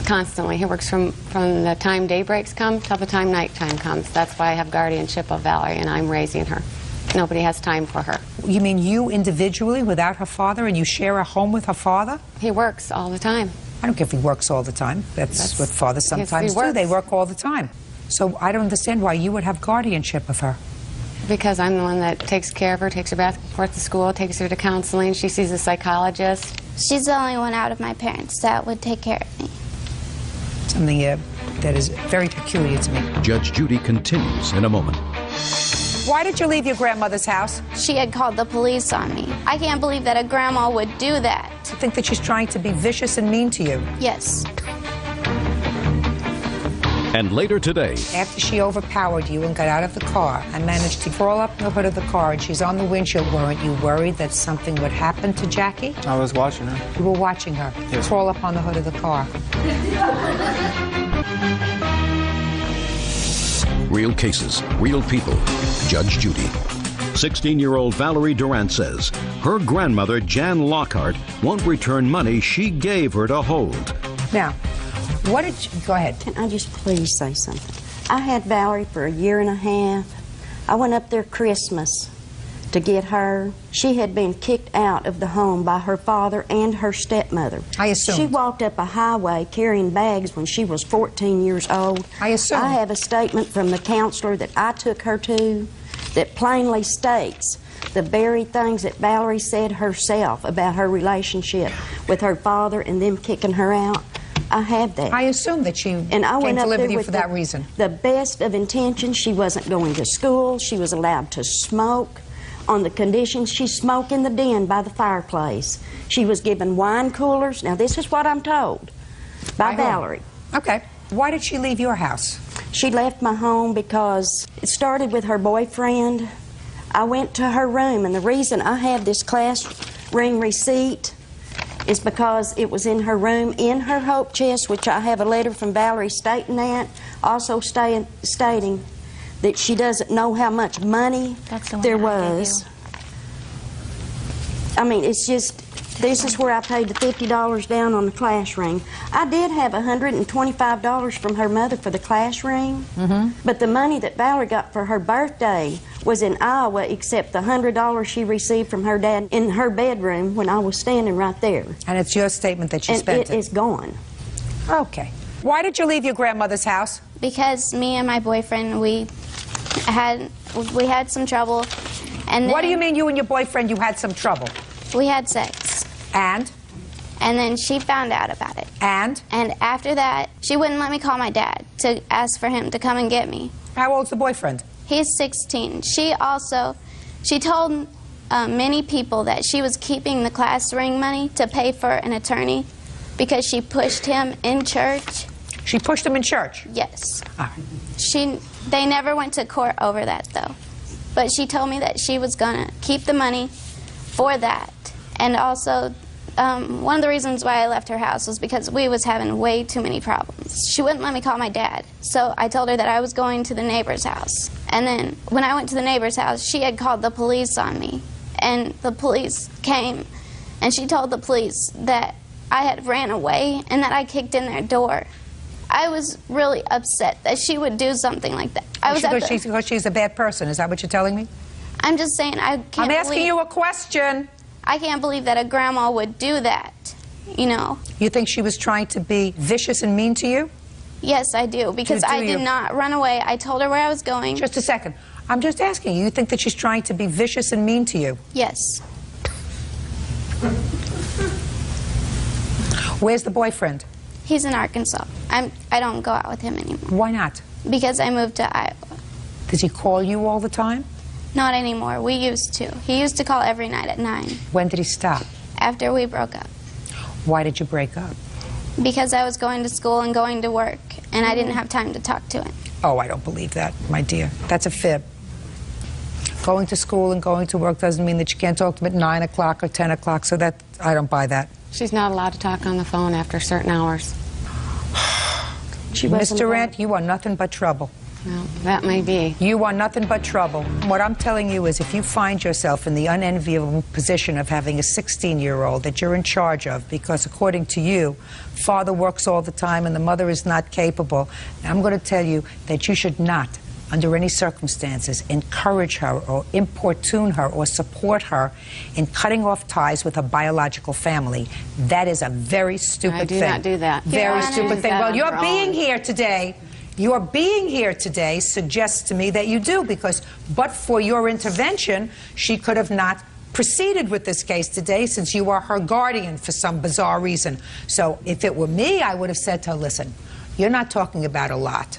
Speaker 7: constantly. He works from the time daybreaks come till the time nighttime comes. That's why I have guardianship of Valerie, and I'm raising her. Nobody has time for her.
Speaker 3: You mean you individually without her father, and you share a home with her father?
Speaker 7: He works all the time.
Speaker 3: I don't care if he works all the time. That's what fathers sometimes do. They work all the time. So I don't understand why you would have guardianship of her.
Speaker 7: Because I'm the one that takes care of her, takes her back and forth to school, takes her to counseling. She sees a psychologist.
Speaker 6: She's the only one out of my parents that would take care of me.
Speaker 3: Something that is very peculiar to me.
Speaker 1: Judge Judy continues in a moment.
Speaker 3: Why did you leave your grandmother's house?
Speaker 6: She had called the police on me. I can't believe that a grandma would do that.
Speaker 3: You think that she's trying to be vicious and mean to you?
Speaker 6: Yes.
Speaker 1: And later today,
Speaker 3: After she overpowered you and got out of the car and managed to crawl up the hood of the car and she's on the windshield, weren't you worried that something would happen to Jackie?
Speaker 10: I was watching her.
Speaker 3: You were watching her crawl up on the hood of the car.
Speaker 1: real cases, real people. Judge Judy. 16-year-old Valerie Durant says her grandmother, Jan Lockhart, won't return money she gave her to hold.
Speaker 3: Now, what did you... Go ahead.
Speaker 9: Can I just please say something? I had Valerie for a year and a half. I went up there Christmas to get her. She had been kicked out of the home by her father and her stepmother.
Speaker 3: I assume.
Speaker 9: She walked up a highway carrying bags when she was 14 years old.
Speaker 3: I assume.
Speaker 9: I have a statement from the counselor that I took her to that plainly states the very things that Valerie said herself about her relationship with her father and them kicking her out. I have that.
Speaker 3: I assume that she
Speaker 9: and I
Speaker 3: came
Speaker 9: went
Speaker 3: to
Speaker 9: up
Speaker 3: live
Speaker 9: there
Speaker 3: with you
Speaker 9: with
Speaker 3: for that reason.
Speaker 9: The best of intentions. She wasn't going to school. She was allowed to smoke on the conditions she smoked in the den by the fireplace. She was given wine coolers. Now, this is what I'm told by Valerie.
Speaker 3: Okay. Why did she leave your house?
Speaker 9: She left my home because it started with her boyfriend. I went to her room, and the reason I have this class ring receipt is because it was in her room, in her hope chest, which I have a letter from Valerie stating that, also stating that she doesn't know how much money there was. I mean, it's just, this is where I paid the $50 down on the class ring. I did have $125 from her mother for the class ring, but the money that Valerie got for her birthday was in Iowa, except the $100 she received from her dad in her bedroom when I was standing right there.
Speaker 3: And it's your statement that she spent it.
Speaker 9: And it is gone.
Speaker 3: Okay. Why did you leave your grandmother's house?
Speaker 6: Because me and my boyfriend, we had some trouble. And
Speaker 3: what do you mean you and your boyfriend, you had some trouble?
Speaker 6: We had sex.
Speaker 3: And?
Speaker 6: And then she found out about it.
Speaker 3: And?
Speaker 6: And after that, she wouldn't let me call my dad to ask for him to come and get me.
Speaker 3: How old's the boyfriend?
Speaker 6: He's 16. She told many people that she was keeping the class ring money to pay for an attorney because she pushed him in church.
Speaker 3: She pushed him in church?
Speaker 6: Yes.
Speaker 3: All right.
Speaker 6: They never went to court over that, though. But she told me that she was going to keep the money for that. And also, one of the reasons why I left her house was because we was having way too many problems. She wouldn't let me call my dad. So I told her that I was going to the neighbor's house. And then when I went to the neighbor's house, she had called the police on me. And the police came, and she told the police that I had ran away and that I kicked in their door. I was really upset that she would do something like that.
Speaker 3: Because she's a bad person. Is that what you're telling me?
Speaker 6: I'm just saying I can't
Speaker 3: I'm asking you a question.
Speaker 6: I can't believe that a grandma would do that, you know.
Speaker 3: You think she was trying to be vicious and mean to you?
Speaker 6: Yes, I do, because I did not run away. I told her where I was going.
Speaker 3: Just a second. I'm just asking you. You think that she's trying to be vicious and mean to you?
Speaker 6: Yes.
Speaker 3: Where's the boyfriend?
Speaker 6: He's in Arkansas. I don't go out with him anymore.
Speaker 3: Why not?
Speaker 6: Because I moved to Iowa.
Speaker 3: Does he call you all the time?
Speaker 6: Not anymore. We used to. He used to call every night at 9.
Speaker 3: When did he stop?
Speaker 6: After we broke up.
Speaker 3: Why did you break up?
Speaker 6: Because I was going to school and going to work, and I didn't have time to talk to him.
Speaker 3: Oh, I don't believe that, my dear. That's a fib. Going to school and going to work doesn't mean that you can't talk to him at 9 o'clock or 10 o'clock, so that, I don't buy that.
Speaker 7: She's not allowed to talk on the phone after certain hours.
Speaker 3: Miss Durant, you are nothing but trouble.
Speaker 7: Well, that may be.
Speaker 3: You are nothing but trouble. What I'm telling you is if you find yourself in the unenviable position of having a 16-year-old that you're in charge of, because according to you, father works all the time and the mother is not capable, I'm going to tell you that you should not, under any circumstances, encourage her or importune her or support her in cutting off ties with her biological family. That is a very stupid thing.
Speaker 7: I do not do that.
Speaker 3: Very
Speaker 6: Your
Speaker 3: stupid
Speaker 6: Honor.
Speaker 3: thing. Well, you're being here today. Your being here today suggests to me that you do, because but for your intervention, she could have not proceeded with this case today since you are her guardian for some bizarre reason. So if it were me, I would have said to her, listen, you're not talking about a lot.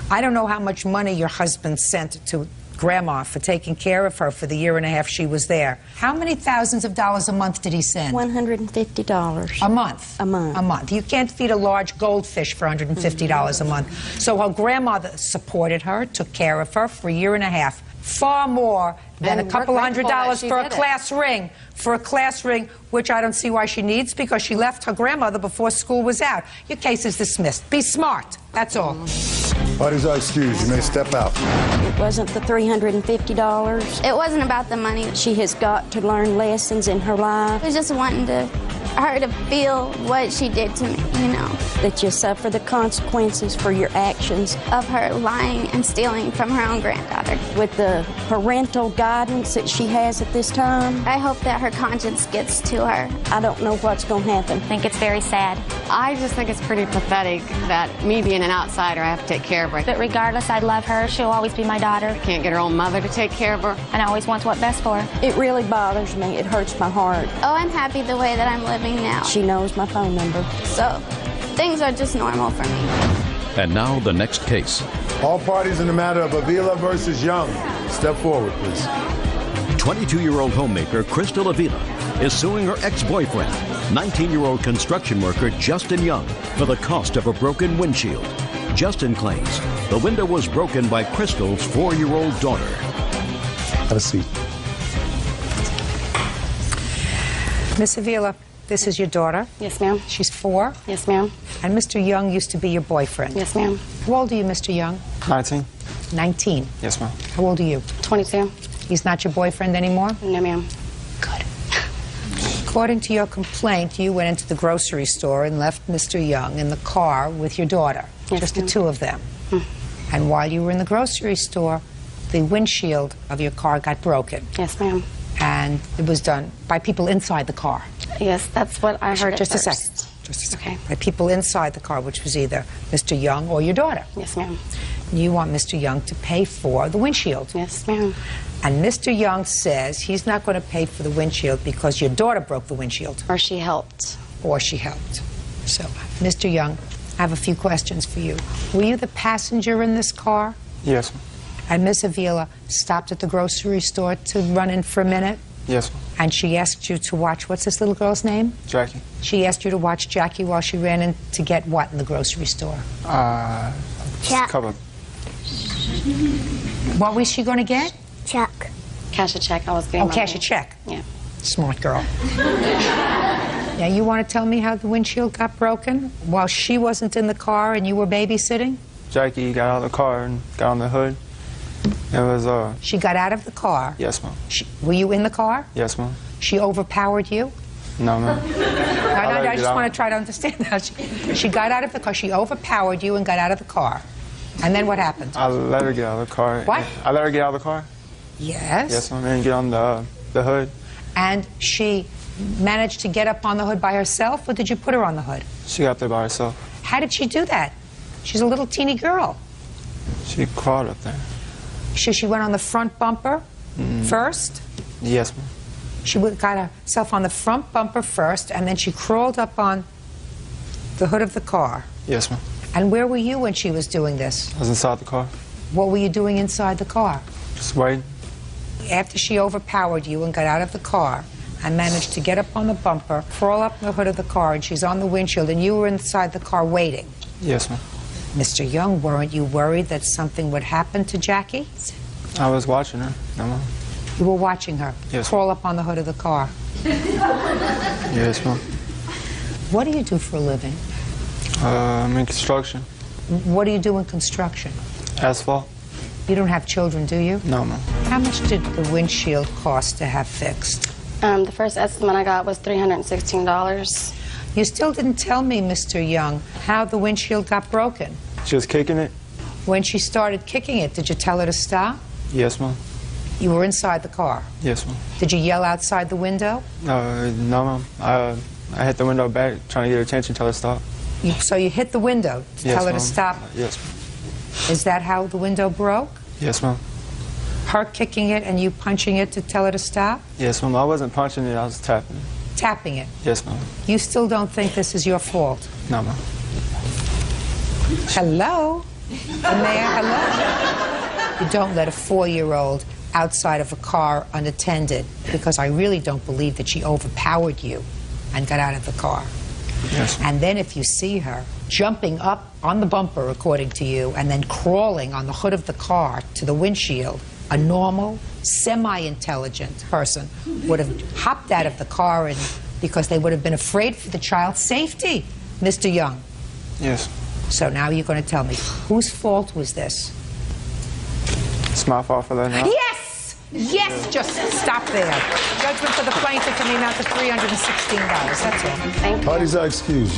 Speaker 3: I don't know how much money your husband sent to Grandma for taking care of her for the year and a half she was there. How many thousands of dollars a month did he send?
Speaker 9: $150.
Speaker 3: A month?
Speaker 9: A month.
Speaker 3: A month. You can't feed a large goldfish for $150 a month. So her grandmother supported her, took care of her for a year and a half. Far more than
Speaker 7: And
Speaker 3: a couple
Speaker 7: we're
Speaker 3: $100
Speaker 7: grateful
Speaker 3: for a
Speaker 7: that she did it.
Speaker 3: class ring. For a class ring, which I don't see why she needs, because she left her grandmother before school was out. Your case is dismissed. Be smart. That's all.
Speaker 2: Parties are excused. You may step out.
Speaker 9: It wasn't the $350.
Speaker 6: It wasn't about the money.
Speaker 9: She has got to learn lessons in her life.
Speaker 6: I was just wanting her to feel what she did to me, you know,
Speaker 9: That you suffer the consequences for your actions.
Speaker 6: of her lying and stealing from her own granddaughter.
Speaker 9: With the parental guidance that she has at this time,
Speaker 6: I hope that her conscience gets to her.
Speaker 9: I don't know what's going to happen.
Speaker 8: I think it's very sad.
Speaker 7: I just think it's pretty pathetic that me being an outsider, I have to take care of her.
Speaker 8: But regardless, I love her. She'll always be my daughter.
Speaker 7: Can't get her own mother to take care of her.
Speaker 8: And I always want what's best for her.
Speaker 9: It really bothers me. It hurts my heart.
Speaker 6: Oh, I'm happy the way that I'm living now.
Speaker 9: She knows my phone number.
Speaker 6: So, things are just normal for me.
Speaker 1: And now the next case.
Speaker 2: All parties in the matter of Avila versus Young. Step forward, please.
Speaker 1: 22-year-old homemaker Crystal Avila is suing her ex-boyfriend, 19-year-old construction worker Justin Young, for the cost of a broken windshield. Justin claims the window was broken by Crystal's 4-year-old daughter.
Speaker 2: Have a seat.
Speaker 3: Miss Avila, this is your daughter.
Speaker 7: Yes, ma'am.
Speaker 3: She's 4.
Speaker 7: Yes, ma'am.
Speaker 3: And Mr. Young used to be your boyfriend.
Speaker 7: Yes, ma'am.
Speaker 3: How old are you, Mr. Young?
Speaker 10: 19.
Speaker 3: 19.
Speaker 10: Yes, ma'am.
Speaker 3: How old are you?
Speaker 7: 22.
Speaker 3: He's not your boyfriend anymore?
Speaker 7: No, ma'am.
Speaker 3: Good. According to your complaint, you went into the grocery store and left Mr. Young in the car with your daughter,
Speaker 7: Yes,
Speaker 3: just the
Speaker 7: ma'am.
Speaker 3: two of them. And while you were in the grocery store, the windshield of your car got broken.
Speaker 7: Yes, ma'am.
Speaker 3: And it was done by people inside the car.
Speaker 7: Yes, that's what I heard
Speaker 3: Just
Speaker 7: at
Speaker 3: a
Speaker 7: first.
Speaker 3: second. Just a second.
Speaker 7: Okay.
Speaker 3: By people inside the car, which was either Mr. Young or your daughter.
Speaker 7: Yes, ma'am.
Speaker 3: You want Mr. Young to pay for the windshield.
Speaker 7: Yes, ma'am.
Speaker 3: And Mr. Young says he's not going to pay for the windshield because your daughter broke the windshield.
Speaker 7: Or she helped.
Speaker 3: Or she helped. So, Mr. Young, I have a few questions for you. Were you the passenger in this car?
Speaker 10: Yes, ma'am.
Speaker 3: And Miss Avila stopped at the grocery store to run in for a minute?
Speaker 10: Yes, ma'am.
Speaker 3: And she asked you to watch, what's this little girl's name?
Speaker 10: Jackie.
Speaker 3: She asked you to watch Jackie while she ran in to get what in the grocery store?
Speaker 10: Just a couple.
Speaker 3: What was she going to get?
Speaker 8: Chuck.
Speaker 7: Cash a check. I was getting
Speaker 3: Oh,
Speaker 7: my
Speaker 3: cash a
Speaker 7: money.
Speaker 3: check.
Speaker 7: Yeah.
Speaker 3: Smart girl. Now, you want to tell me how the windshield got broken while she wasn't in the car and you were babysitting?
Speaker 10: Jackie got out of the car and got on the hood. It was,
Speaker 3: She got out of the car.
Speaker 10: yes, ma'am.
Speaker 3: Were you in the car?
Speaker 10: Yes, ma'am.
Speaker 3: She overpowered you?
Speaker 10: No, ma'am.
Speaker 3: I just want to try to understand that. She got out of the car. She overpowered you and got out of the car. And then what happened?
Speaker 10: I let her get out of the car.
Speaker 3: What?
Speaker 10: I let her get out of the car.
Speaker 3: Yes.
Speaker 10: Yes, ma'am. And get on the hood.
Speaker 3: And she managed to get up on the hood by herself, or did you put her on the hood?
Speaker 10: She got there by herself.
Speaker 3: How did she do that? She's a little teeny girl.
Speaker 10: She crawled up there.
Speaker 3: She went on the front bumper first.
Speaker 10: Yes, ma'am.
Speaker 3: She got herself on the front bumper first, and then she crawled up on the hood of the car.
Speaker 10: Yes, ma'am.
Speaker 3: And where were you when she was doing this?
Speaker 10: I was inside the car.
Speaker 3: What were you doing inside the car?
Speaker 10: Just waiting.
Speaker 3: After she overpowered you and got out of the car and managed to get up on the bumper, crawl up the hood of the car, and she's on the windshield, and you were inside the car waiting.
Speaker 10: Yes, ma'am.
Speaker 3: Mr. Young, weren't you worried that something would happen to Jackie?
Speaker 10: I was watching her. No, ma'am.
Speaker 3: You were watching her
Speaker 10: Yes.
Speaker 3: crawl up on the hood of the car.
Speaker 10: Yes, ma'am.
Speaker 3: What do you do for a living?
Speaker 10: I'm in construction.
Speaker 3: What do you do in construction?
Speaker 10: Asphalt.
Speaker 3: You don't have children, do you?
Speaker 10: No, ma'am.
Speaker 3: How much did the windshield cost to have fixed?
Speaker 7: The first estimate I got was $316.
Speaker 3: You still didn't tell me, Mr. Young, how the windshield got broken.
Speaker 10: She was kicking it.
Speaker 3: When she started kicking it, did you tell her to stop?
Speaker 10: Yes, ma'am.
Speaker 3: You were inside the car.
Speaker 10: Yes, ma'am.
Speaker 3: Did you yell outside the window?
Speaker 10: No, ma'am. I hit the window back, trying to get her attention, tell her to stop.
Speaker 3: So you hit the window to
Speaker 10: Yes,
Speaker 3: tell her to
Speaker 10: ma'am.
Speaker 3: stop.
Speaker 10: Yes, ma'am.
Speaker 3: Is that how the window broke?
Speaker 10: Yes, ma'am.
Speaker 3: Her kicking it and you punching it to tell her to stop?
Speaker 10: Yes, ma'am. I wasn't punching it, I was tapping it.
Speaker 3: Tapping it.
Speaker 10: Yes, ma'am.
Speaker 3: You still don't think this is your fault?
Speaker 10: No, ma'am.
Speaker 3: Hello? The mayor, hello? you don't let a 4-year-old outside of a car unattended, because I really don't believe that she overpowered you and got out of the car.
Speaker 10: Yes.
Speaker 3: And then if you see her jumping up on the bumper, according to you, and then crawling on the hood of the car to the windshield, a normal, semi-intelligent person would have hopped out of the car, and because they would have been afraid for the child's safety, Mr. Young.
Speaker 10: Yes.
Speaker 3: So now you're going to tell me, whose fault was this?
Speaker 10: It's my fault for that now.
Speaker 3: Yes! Yes! Just stop there. Judgment for the plaintiff in the amount of $316. That's all.
Speaker 7: Thank you.
Speaker 2: Parties are excused.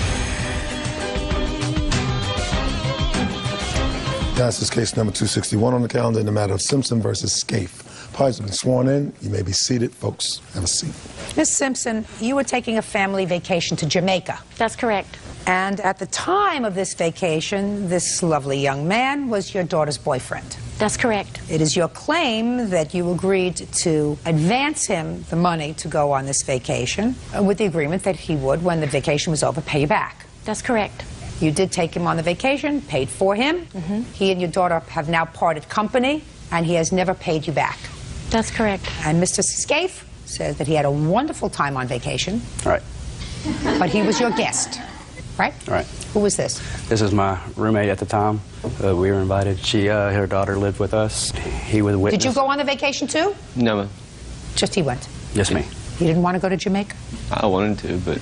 Speaker 2: That's this case number 261 on the calendar in the matter of Simpson versus Scaife. Parties have been sworn in. You may be seated. Folks, have a seat.
Speaker 3: Miss Simpson, you were taking a family vacation to Jamaica.
Speaker 8: That's correct.
Speaker 3: And at the time of this vacation, this lovely young man was your daughter's boyfriend.
Speaker 8: That's correct.
Speaker 3: It is your claim that you agreed to advance him the money to go on this vacation with the agreement that he would, when the vacation was over, pay you back.
Speaker 8: That's correct.
Speaker 3: You did take him on the vacation, paid for him. He and your daughter have now parted company, and he has never paid you back.
Speaker 8: That's correct.
Speaker 3: And Mr. Scaife says that he had a wonderful time on vacation,
Speaker 11: Right.
Speaker 3: but he was your guest, right?
Speaker 11: Right.
Speaker 3: Who was this?
Speaker 11: This is my roommate at the time. We were invited. Her daughter lived with us. He was a witness.
Speaker 3: Did you go on the vacation too?
Speaker 12: No, ma'am.
Speaker 3: Just he went.
Speaker 11: Yes, me.
Speaker 3: You didn't want to go to Jamaica?
Speaker 12: I wanted to, but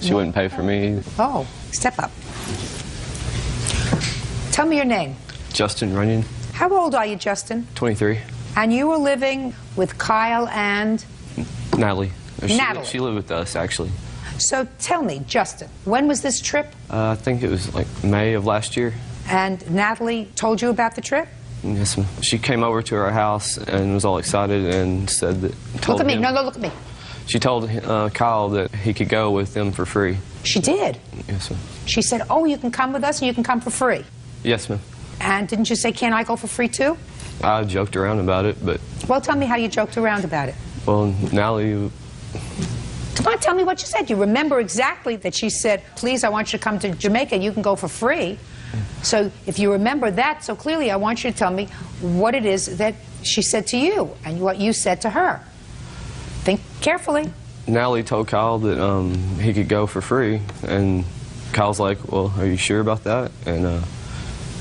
Speaker 12: she wouldn't pay for me.
Speaker 3: Oh, step up. Tell me your name.
Speaker 12: Justin Runyon,
Speaker 3: How old are you, Justin?
Speaker 12: 23.
Speaker 3: And you were living with Kyle and...
Speaker 12: Natalie.
Speaker 3: Natalie.
Speaker 12: She lived with us, actually.
Speaker 3: So tell me, Justin, when was this trip?
Speaker 12: I think it was like May of last year.
Speaker 3: And Natalie told you about the trip?
Speaker 12: Yes, ma'am. She came over to our house and was all excited and said that...
Speaker 3: Look at me.
Speaker 12: him-
Speaker 3: No, look at me.
Speaker 12: She told Kyle that he could go with them for free.
Speaker 3: She did.
Speaker 12: Yes, ma'am.
Speaker 3: She said, oh, you can come with us and you can come for free.
Speaker 12: Yes, ma'am.
Speaker 3: And didn't you say, can't I go for free too?
Speaker 12: I joked around about it, but,
Speaker 3: Well, tell me how you joked around about it.
Speaker 12: well, Natalie...
Speaker 3: Come on, tell me what you said. You remember exactly that she said, please, I want you to come to Jamaica. You can go for free. So if you remember that so clearly, I want you to tell me what it is that she said to you and what you said to her. Think carefully.
Speaker 12: Natalie told Kyle that he could go for free, and Kyle's like, well, are you sure about that? And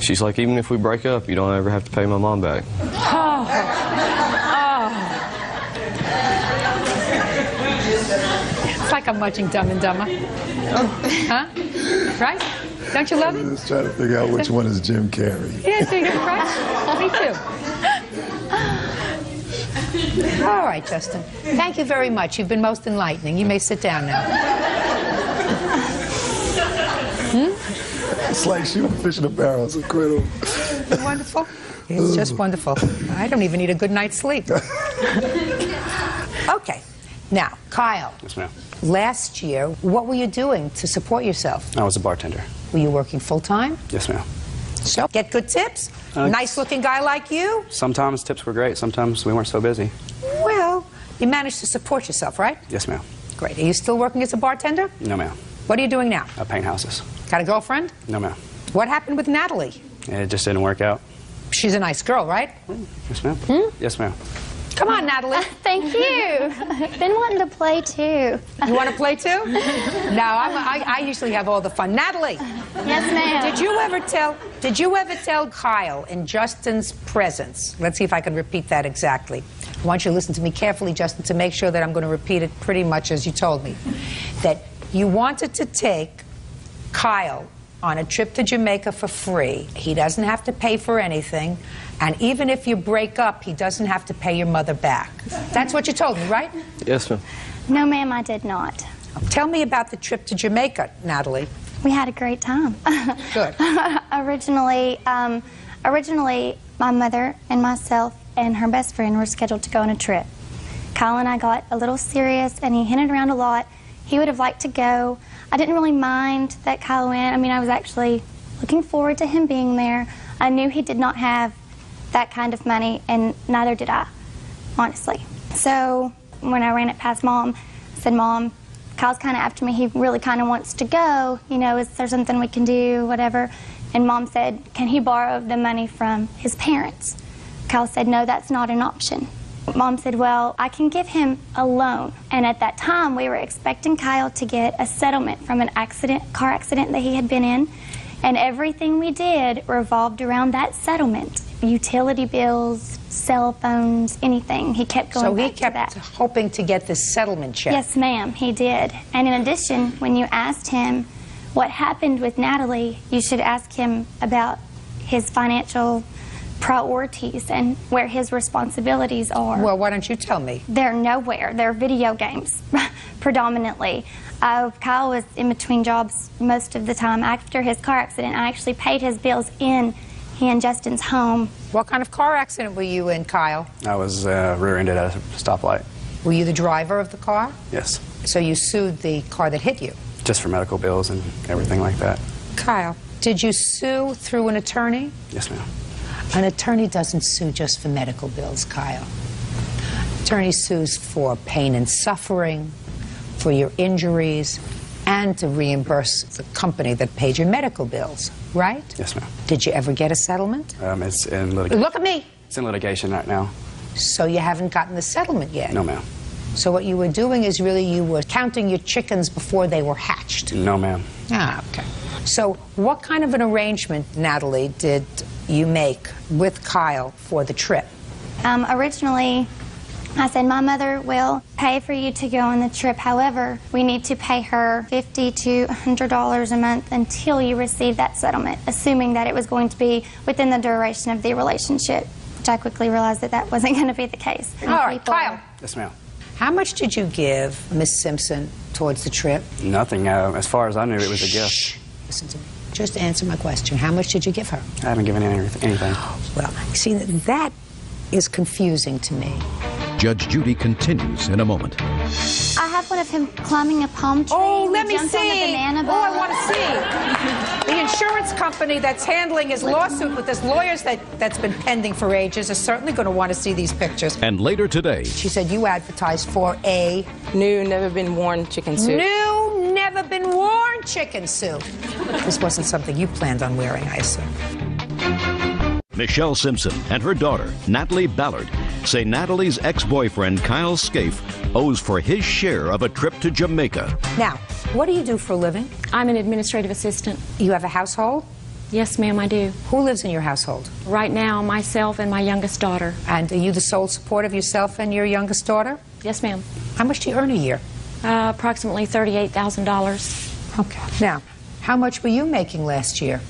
Speaker 12: she's like, even if we break up, you don't ever have to pay my mom back.
Speaker 3: It's like I'm watching Dumb and Dumber. Huh? Right? Don't you love it?
Speaker 2: Let's try to figure out which one is Jim Carrey.
Speaker 3: Yeah, so you're right. Me too. All right, Justin. Thank you very much. You've been most enlightening. You may sit down now.
Speaker 2: It's like shooting fish in a barrel. It's incredible.
Speaker 3: Wonderful. It's just wonderful. I don't even need a good night's sleep. Okay. Now, Kyle.
Speaker 11: Yes, ma'am.
Speaker 3: Last year, what were you doing to support yourself?
Speaker 11: I was a bartender.
Speaker 3: Were you working full-time?
Speaker 11: Yes, ma'am.
Speaker 3: So, get good tips? Nice-looking guy like you?
Speaker 11: Sometimes tips were great. Sometimes we weren't so busy.
Speaker 3: Well, you managed to support yourself, right?
Speaker 11: Yes, ma'am.
Speaker 3: Great. Are you still working as a bartender?
Speaker 11: No, ma'am.
Speaker 3: What are you doing now?
Speaker 11: I paint houses.
Speaker 3: Got a girlfriend?
Speaker 11: No, ma'am.
Speaker 3: What happened with Natalie?
Speaker 11: It just didn't work out.
Speaker 3: She's a nice girl, right?
Speaker 11: Yes, ma'am. Yes, ma'am.
Speaker 3: Come on, Natalie.
Speaker 8: Thank you. Been wanting to play too.
Speaker 3: You want to play too? No, I usually have all the fun. Natalie.
Speaker 8: Yes, ma'am.
Speaker 3: Did you ever tell Kyle in Justin's presence? Let's see if I can repeat that exactly. I want you to listen to me carefully, Justin, to make sure that I'm going to repeat it pretty much as you told me. That you wanted to take Kyle on a trip to Jamaica for free. He doesn't have to pay for anything. And even if you break up, he doesn't have to pay your mother back. That's what you told me, right?
Speaker 12: Yes, ma'am.
Speaker 8: No, ma'am, I did not.
Speaker 3: Tell me about the trip to Jamaica, Natalie.
Speaker 8: We had a great time.
Speaker 3: Good.
Speaker 8: Originally, my mother and myself and her best friend were scheduled to go on a trip. Kyle and I got a little serious, and he hinted around a lot. He would have liked to go. I didn't really mind that Kyle went. I mean, I was actually looking forward to him being there. I knew he did not have that kind of money, and neither did I, honestly. So when I ran it past Mom, I said, Mom, Kyle's kind of after me. He really kind of wants to go. You know, is there something we can do, whatever? And Mom said, can he borrow the money from his parents? Kyle said, no, that's not an option. Mom said, well, I can give him a loan. And at that time, we were expecting Kyle to get a settlement from an car accident that he had been in. And everything we did revolved around that settlement. Utility bills, cell phones, anything. He kept going back to that.
Speaker 3: So he kept hoping to get this settlement check.
Speaker 8: Yes, ma'am, he did. And in addition, when you asked him what happened with Natalie, you should ask him about his financial priorities and where his responsibilities are.
Speaker 3: Well, why don't you tell me?
Speaker 8: They're nowhere. They're video games, predominantly. Kyle was in between jobs most of the time. After his car accident, I actually paid his bills in he and Justin's home.
Speaker 3: What kind of car accident were you in, Kyle?
Speaker 11: I was rear-ended at a stoplight.
Speaker 3: Were you the driver of the car?
Speaker 11: Yes.
Speaker 3: So you sued the car that hit you?
Speaker 11: Just for medical bills and everything like that.
Speaker 3: Kyle, did you sue through an attorney?
Speaker 11: Yes, ma'am.
Speaker 3: An attorney doesn't sue just for medical bills, Kyle. Attorney sues for pain and suffering, for your injuries, and to reimburse the company that paid your medical bills, right?
Speaker 11: Yes, ma'am.
Speaker 3: Did you ever get a settlement?
Speaker 11: It's in litigation.
Speaker 3: Look at me!
Speaker 11: It's in litigation right now.
Speaker 3: So you haven't gotten the settlement yet?
Speaker 11: No, ma'am.
Speaker 3: So what you were doing is really you were counting your chickens before they were hatched?
Speaker 11: No, ma'am.
Speaker 3: Ah, okay. So what kind of an arrangement, Natalie, did you make with Kyle for the trip?
Speaker 8: Originally, I said, my mother will pay for you to go on the trip. However, we need to pay her $50 to $100 a month until you receive that settlement, assuming that it was going to be within the duration of the relationship, which I quickly realized that that wasn't going to be the case.
Speaker 3: All right, Kyle.
Speaker 11: Yes, ma'am.
Speaker 3: How much did you give Miss Simpson towards the trip?
Speaker 11: Nothing. As far as I knew, it was a gift.
Speaker 3: Listen to me. Just answer my question. How much did you give her?
Speaker 11: I haven't given anything.
Speaker 3: Well, see, that is confusing to me.
Speaker 1: Judge Judy continues in a moment.
Speaker 8: I have one of him climbing a palm tree.
Speaker 3: Oh, let me
Speaker 8: jumped
Speaker 3: see.
Speaker 8: on the banana boat.
Speaker 3: Oh, I want to see. The insurance company that's handling his lawsuit with his lawyers that's been pending for ages is certainly going to want to see these pictures.
Speaker 1: And later today,
Speaker 3: she said you advertised for a
Speaker 13: new, never been worn chicken suit.
Speaker 3: New, never been worn chicken suit. This wasn't something you planned on wearing, I assume.
Speaker 1: Michelle Simpson and her daughter, Natalie Ballard, say Natalie's ex-boyfriend, Kyle Scaife, owes for his share of a trip to Jamaica.
Speaker 3: Now, what do you do for a living?
Speaker 14: I'm an administrative assistant.
Speaker 3: You have a household?
Speaker 14: Yes, ma'am, I do.
Speaker 3: Who lives in your household?
Speaker 14: Right now, myself and my youngest daughter.
Speaker 3: And are you the sole support of yourself and your youngest daughter?
Speaker 14: Yes, ma'am.
Speaker 3: How much do you earn a year?
Speaker 14: Approximately $38,000.
Speaker 3: Okay. Now, how much were you making last year?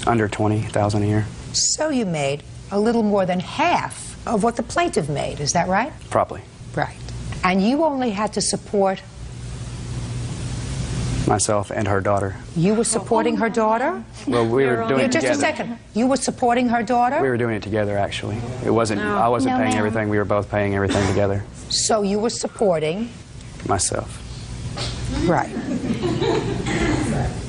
Speaker 11: Under $20,000 a year.
Speaker 3: So you made a little more than half of what the plaintiff made, is that right?
Speaker 11: Probably.
Speaker 3: Right. And you only had to support
Speaker 11: myself and her daughter.
Speaker 3: You were supporting her daughter?
Speaker 11: Well, we were doing it
Speaker 3: together. Just a second. You were supporting her daughter?
Speaker 11: We were doing it together, actually. It wasn't. I wasn't paying everything. We were both paying everything together.
Speaker 3: So you were supporting
Speaker 11: myself.
Speaker 3: Right.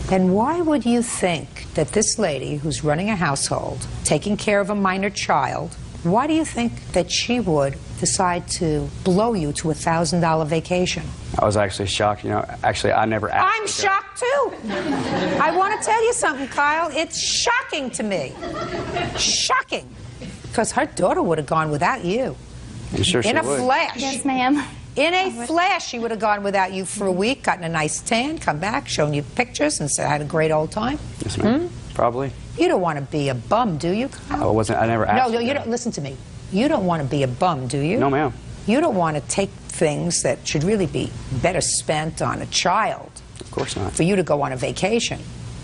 Speaker 3: Then why would you think that this lady who's running a household, taking care of a minor child, why do you think that she would decide to blow you to a $1,000 vacation?
Speaker 11: I was actually shocked. You know, actually, I never asked.
Speaker 3: I'm shocked, too. I want to tell you something, Kyle. It's shocking to me. Shocking. Because her daughter would have gone without you.
Speaker 11: I'm sure
Speaker 3: In a flash.
Speaker 8: Yes, ma'am.
Speaker 3: In a flash, she would have gone without you for a week, gotten a nice tan, come back, shown you pictures, and said, I had a great old time.
Speaker 11: Yes, ma'am. Probably.
Speaker 3: You don't want to be a bum, do you, Kyle?
Speaker 11: I wasn't. I never asked.
Speaker 3: No, you don't. Listen to me. You don't want to be a bum, do you?
Speaker 11: No, ma'am.
Speaker 3: You don't want to take things that should really be better spent on a child.
Speaker 11: Of course not.
Speaker 3: For you to go on a vacation,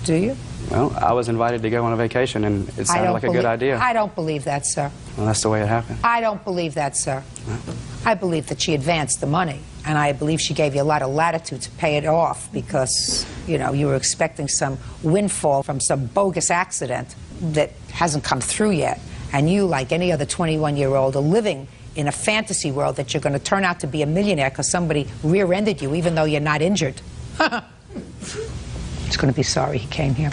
Speaker 3: do you?
Speaker 11: Well, I was invited to go on a vacation, and it sounded like a good idea.
Speaker 3: I don't believe that, sir.
Speaker 11: Well, that's the way it happened.
Speaker 3: I don't believe that, sir. I believe that she advanced the money, and I believe she gave you a lot of latitude to pay it off because, you know, you were expecting some windfall from some bogus accident that hasn't come through yet. And you, like any other 21-year-old, are living in a fantasy world that you're going to turn out to be a millionaire because somebody rear-ended you even though you're not injured. He's going to be sorry he came here.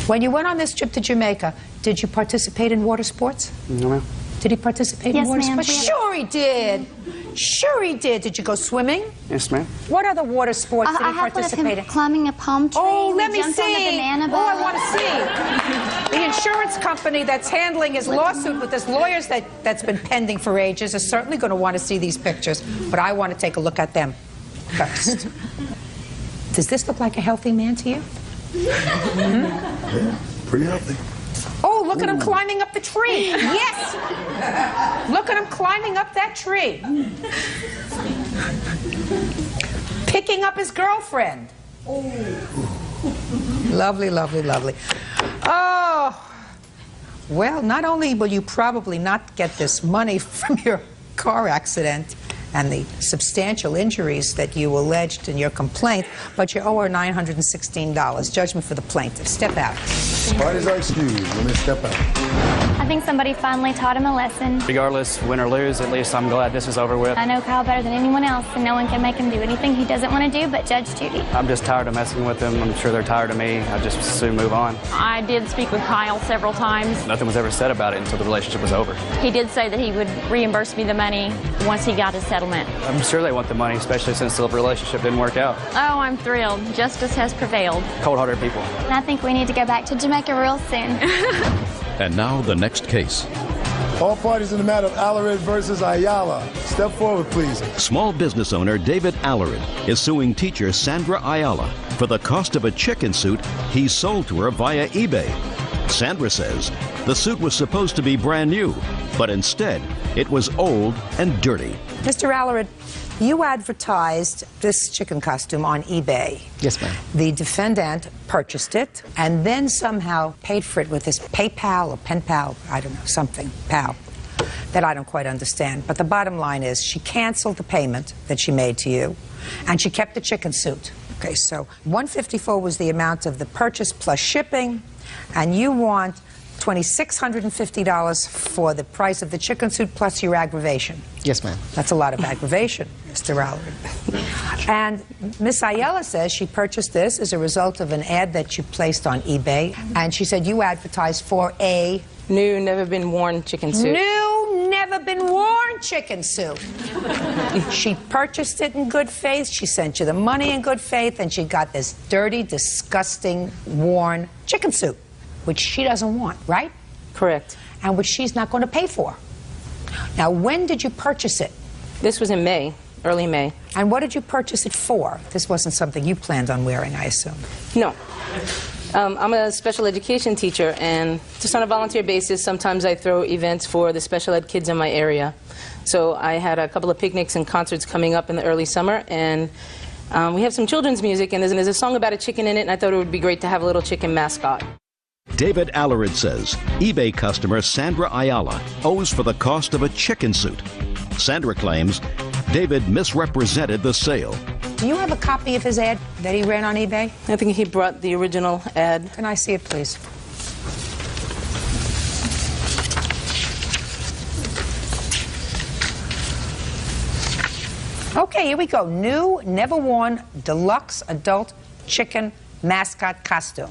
Speaker 3: When you went on this trip to Jamaica, did you participate in water sports?
Speaker 11: No, ma'am.
Speaker 3: Did he participate
Speaker 8: Yes,
Speaker 3: in water
Speaker 8: ma'am.
Speaker 3: sports? Sure he did. Sure he did. Did you go swimming?
Speaker 11: Yes, ma'am.
Speaker 3: What other water sports did
Speaker 8: I
Speaker 3: he
Speaker 8: have one of
Speaker 3: participate
Speaker 8: him
Speaker 3: in?
Speaker 8: climbing a palm tree.
Speaker 3: Oh,
Speaker 8: We
Speaker 3: let me
Speaker 8: jumped on the
Speaker 3: see.
Speaker 8: banana
Speaker 3: Oh, I
Speaker 8: boat.
Speaker 3: want to see. The insurance company that's handling his lawsuit with his lawyers that's been pending for ages is certainly going to want to see these pictures, but I want to take a look at them first. Does this look like a healthy man to you?
Speaker 2: Yeah, pretty healthy.
Speaker 3: Oh, look at him climbing up the tree. Yes. Look at him climbing up that tree. Picking up his girlfriend. Lovely, lovely, lovely. Oh, well, not only will you probably not get this money from your car accident and the substantial injuries that you alleged in your complaint, but you owe her $916. Judgment for the plaintiff. Step out.
Speaker 2: Parties are excused. Let me step out.
Speaker 8: I think somebody finally taught him a lesson.
Speaker 11: Regardless, win or lose, at least I'm glad this is over with.
Speaker 8: I know Kyle better than anyone else, and no one can make him do anything he doesn't want to do but Judge Judy.
Speaker 11: I'm just tired of messing with them. I'm sure they're tired of me. I just soon move on.
Speaker 14: I did speak with Kyle several times.
Speaker 11: Nothing was ever said about it until the relationship was over.
Speaker 14: He did say that he would reimburse me the money once he got his settlement.
Speaker 11: I'm sure they want the money, especially since the relationship didn't work out.
Speaker 14: Oh, I'm thrilled. Justice has prevailed.
Speaker 11: Cold-hearted people.
Speaker 8: And I think we need to go back to Jamaica real soon.
Speaker 1: And now the next case.
Speaker 2: All parties in the matter of Alarid versus Ayala. Step forward, please.
Speaker 1: Small business owner David Alarid is suing teacher Sandra Ayala for the cost of a chicken suit he sold to her via eBay. Sandra says the suit was supposed to be brand new, but instead it was old and dirty.
Speaker 3: Mr. Alarid, you advertised this chicken costume on eBay.
Speaker 15: Yes, ma'am.
Speaker 3: The defendant purchased it and then somehow paid for it with his PayPal or pen pal, I don't know, something, pal, that I don't quite understand. But the bottom line is she canceled the payment that she made to you and she kept the chicken suit. Okay, so $154 was the amount of the purchase plus shipping, and you want $2,650 for the price of the chicken suit plus your aggravation.
Speaker 15: Yes, ma'am.
Speaker 3: That's a lot of aggravation, Mr. Alarid. And Miss Ayala says she purchased this as a result of an ad that you placed on eBay, and she said you advertised for a
Speaker 13: new, never been worn chicken suit.
Speaker 3: New, never been worn chicken suit. She purchased it in good faith, she sent you the money in good faith, and she got this dirty, disgusting, worn chicken suit, which she doesn't want, right?
Speaker 13: Correct.
Speaker 3: And which she's not going to pay for. Now, when did you purchase it?
Speaker 13: This was in May, early May.
Speaker 3: And what did you purchase it for? This wasn't something you planned on wearing, I assume.
Speaker 13: No. I'm a special education teacher, and just on a volunteer basis, sometimes I throw events for the special ed kids in my area. So I had a couple of picnics and concerts coming up in the early summer, and we have some children's music, and there's a song about a chicken in it, and I thought it would be great to have a little chicken mascot.
Speaker 1: David Alarid says eBay customer Sandra Ayala owes for the cost of a chicken suit. Sandra claims David misrepresented the sale.
Speaker 3: Do you have a copy of his ad that he ran on eBay?
Speaker 13: I think he brought the original ad.
Speaker 3: Can I see it, please? Okay, here we go. New, never worn, deluxe adult chicken mascot costume.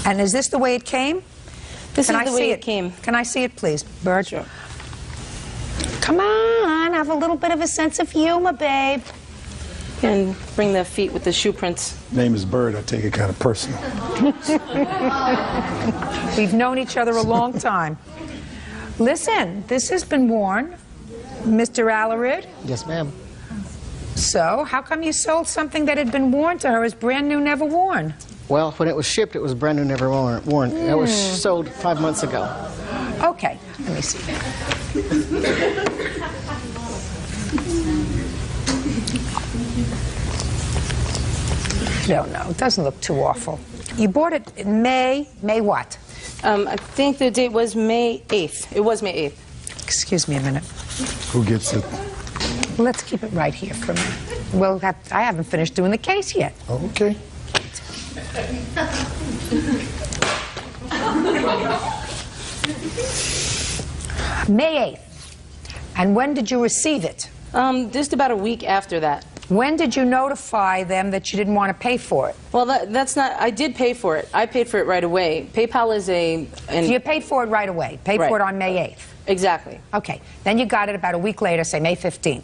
Speaker 3: And is this the way it came?
Speaker 13: This is the way it came.
Speaker 3: Can I see it, please, Bird?
Speaker 13: Sure.
Speaker 3: Come on, have a little bit of a sense of humor, babe.
Speaker 13: And bring the feet with the shoe prints.
Speaker 2: Name is Bird. I take it kind of personal.
Speaker 3: We've known each other a long time. Listen, this has been worn, Mr. Alarid.
Speaker 15: Yes, ma'am.
Speaker 3: So, how come you sold something that had been worn to her as brand new, never worn?
Speaker 15: Well, when it was shipped, it was brand new, never worn. It was sold 5 months ago.
Speaker 3: Okay, let me see. I don't know. It doesn't look too awful. You bought it in May what?
Speaker 13: I think the date was May 8th. It was May 8th.
Speaker 3: Excuse me a minute.
Speaker 2: Who gets it?
Speaker 3: Let's keep it right here for a minute. Well, I haven't finished doing the case yet.
Speaker 2: Okay.
Speaker 3: May 8th. And when did you receive it?
Speaker 13: Just about a week after that.
Speaker 3: When did you notify them that you didn't want to pay for it?
Speaker 13: Well, that's not, I did pay for it. I paid for it right away. PayPal is a...
Speaker 3: So you paid for it right away. Paid for it on May 8th.
Speaker 13: Exactly.
Speaker 3: Okay. Then you got it about a week later, say May 15th.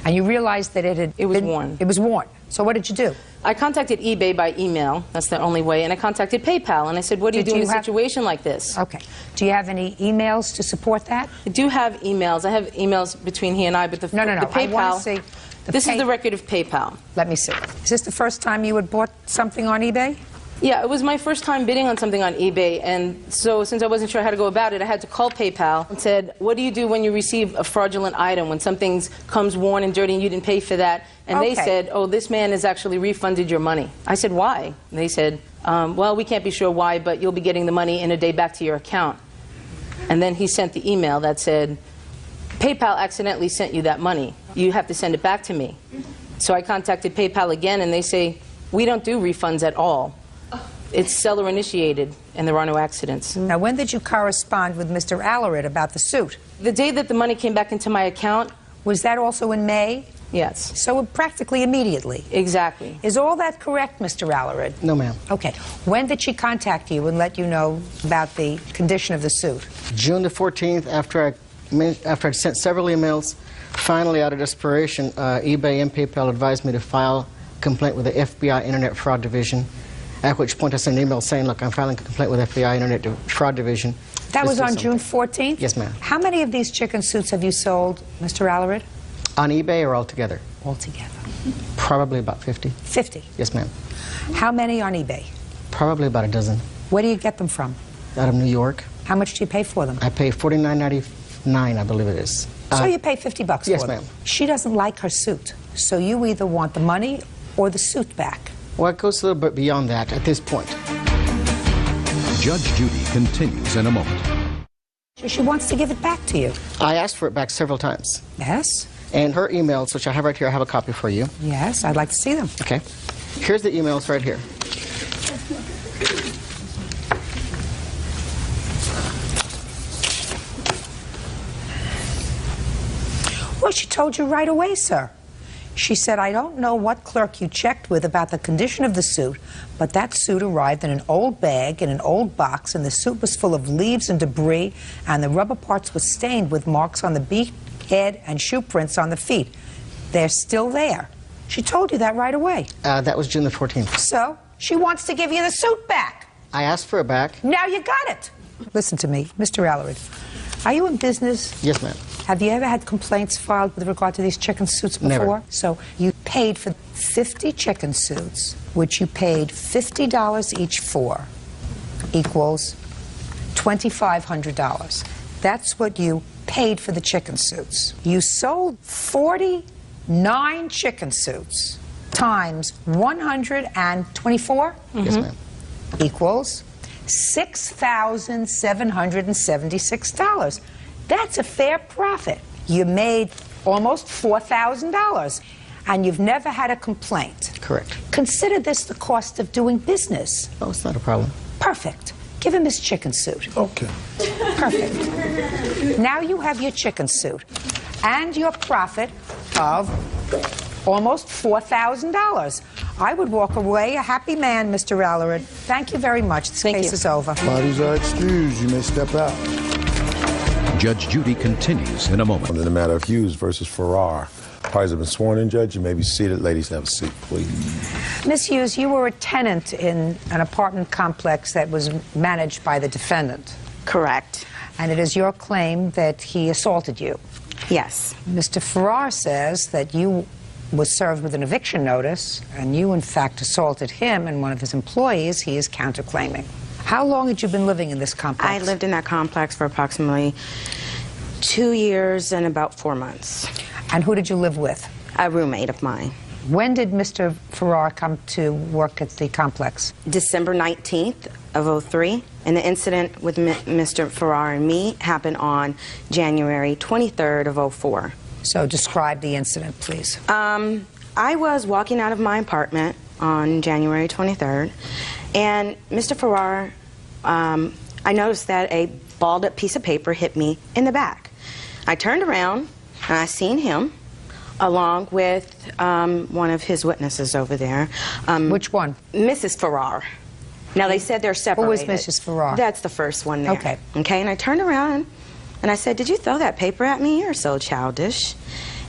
Speaker 3: And you realized that it was
Speaker 13: worn.
Speaker 3: It was worn. So what did you do?
Speaker 13: I contacted eBay by email. That's the only way. And I contacted PayPal. And I said, what do you do in a situation like this?
Speaker 3: Okay. Do you have any emails to support that?
Speaker 13: I do have emails. I have emails between he and I, but the
Speaker 3: No.
Speaker 13: the PayPal...
Speaker 3: I want to see...
Speaker 13: This is the record of PayPal.
Speaker 3: Let me see. Is this the first time you had bought something on eBay?
Speaker 13: Yeah, it was my first time bidding on something on eBay, and so since I wasn't sure how to go about it, I had to call PayPal and said, what do you do when you receive a fraudulent item, when something comes worn and dirty and you didn't pay for that? And they said, oh, this man has actually refunded your money. I said, why? And they said, well, we can't be sure why, but you'll be getting the money in a day back to your account. And then he sent the email that said, PayPal accidentally sent you that money. You have to send it back to me. So I contacted PayPal again, and they say, we don't do refunds at all. It's seller initiated, and there are no accidents.
Speaker 3: Now, when did you correspond with Mr. Alarid about the suit?
Speaker 13: The day that the money came back into my account.
Speaker 3: Was that also in May?
Speaker 13: Yes.
Speaker 3: So practically immediately?
Speaker 13: Exactly.
Speaker 3: Is all that correct, Mr. Alarid?
Speaker 15: No, ma'am.
Speaker 3: Okay. When did she contact you and let you know about the condition of the suit?
Speaker 15: June the 14th, after I'd sent several emails, finally, out of desperation, eBay and PayPal advised me to file a complaint with the FBI Internet Fraud Division, at which point I sent an email saying, look, I'm filing a complaint with FBI Internet Fraud Division.
Speaker 3: That was on June 14th?
Speaker 15: Yes, ma'am.
Speaker 3: How many of these chicken suits have you sold, Mr. Alarid?
Speaker 15: On eBay or altogether?
Speaker 3: Altogether.
Speaker 15: Probably about 50. 50? Yes, ma'am.
Speaker 3: How many on eBay?
Speaker 15: Probably about a dozen.
Speaker 3: Where do you get them from?
Speaker 15: Out of New York.
Speaker 3: How much do you pay for them?
Speaker 15: I pay $49.99, I believe it is.
Speaker 3: So you pay $50 for them?
Speaker 15: Yes, ma'am.
Speaker 3: She doesn't like her suit, so you either want the money or the suit back.
Speaker 15: Well, it goes a little bit beyond that at this point.
Speaker 1: Judge Judy continues in a moment.
Speaker 3: She wants to give it back to you.
Speaker 15: I asked for it back several times.
Speaker 3: Yes?
Speaker 15: And her emails, which I have right here, I have a copy for you.
Speaker 3: Yes, I'd like to see them.
Speaker 15: Okay. Here's the emails right here.
Speaker 3: Well, she told you right away, sir. She said, I don't know what clerk you checked with about the condition of the suit, but that suit arrived in an old bag, in an old box, and the suit was full of leaves and debris, and the rubber parts were stained with marks on the beak, head, and shoe prints on the feet. They're still there. She told you that right away.
Speaker 15: That was June the 14th.
Speaker 3: So, she wants to give you the suit back.
Speaker 15: I asked for it back.
Speaker 3: Now you got it. Listen to me, Mr. Alarid. Are you in business?
Speaker 15: Yes, ma'am.
Speaker 3: Have you ever had complaints filed with regard to these chicken suits before?
Speaker 15: Never.
Speaker 3: So you paid for 50 chicken suits, which you paid $50 each for, equals $2,500. That's what you paid for the chicken suits. You sold 49 chicken suits times 124?
Speaker 15: Yes, ma'am.
Speaker 3: Equals $6,776. That's a fair profit. You made almost $4,000, and you've never had a complaint.
Speaker 15: Correct.
Speaker 3: Consider this the cost of doing business.
Speaker 15: Oh, it's not a problem.
Speaker 3: Perfect. Give him his chicken suit.
Speaker 2: Okay.
Speaker 3: Perfect. Now you have your chicken suit and your profit of almost $4,000. I would walk away a happy man, Mr. Alarid. Thank you very much. This case is over.
Speaker 2: Bodies are excused. You may step out.
Speaker 1: Judge Judy continues in a moment.
Speaker 2: In the matter of Hughes versus Farrar. Parties have been sworn in, Judge. You may be seated. Ladies, have a seat, please.
Speaker 3: Miss Hughes, you were a tenant in an apartment complex that was managed by the defendant.
Speaker 16: Correct.
Speaker 3: And it is your claim that he assaulted you.
Speaker 16: Yes.
Speaker 3: Mr. Farrar says that you was served with an eviction notice, and you, in fact, assaulted him and one of his employees. He is counterclaiming. How long had you been living in this complex?
Speaker 16: I lived in that complex for approximately 2 years and about 4 months.
Speaker 3: And who did you live with?
Speaker 16: A roommate of mine.
Speaker 3: When did Mr. Farrar come to work at the complex?
Speaker 16: December 19th of 2003. And the incident with Mr. Farrar and me happened on January 23rd of 2004.
Speaker 3: So describe the incident, please.
Speaker 16: I was walking out of my apartment on January 23rd, and Mr. Farrar, I noticed that a balled up piece of paper hit me in the back. I turned around, and I seen him along with one of his witnesses over there.
Speaker 3: Which one?
Speaker 16: Mrs. Farrar. Now, they said they're separated.
Speaker 3: Who was Mrs. Farrar?
Speaker 16: That's the first one there.
Speaker 3: Okay.
Speaker 16: Okay, and I turned around and I said, "Did you throw that paper at me? You're so childish."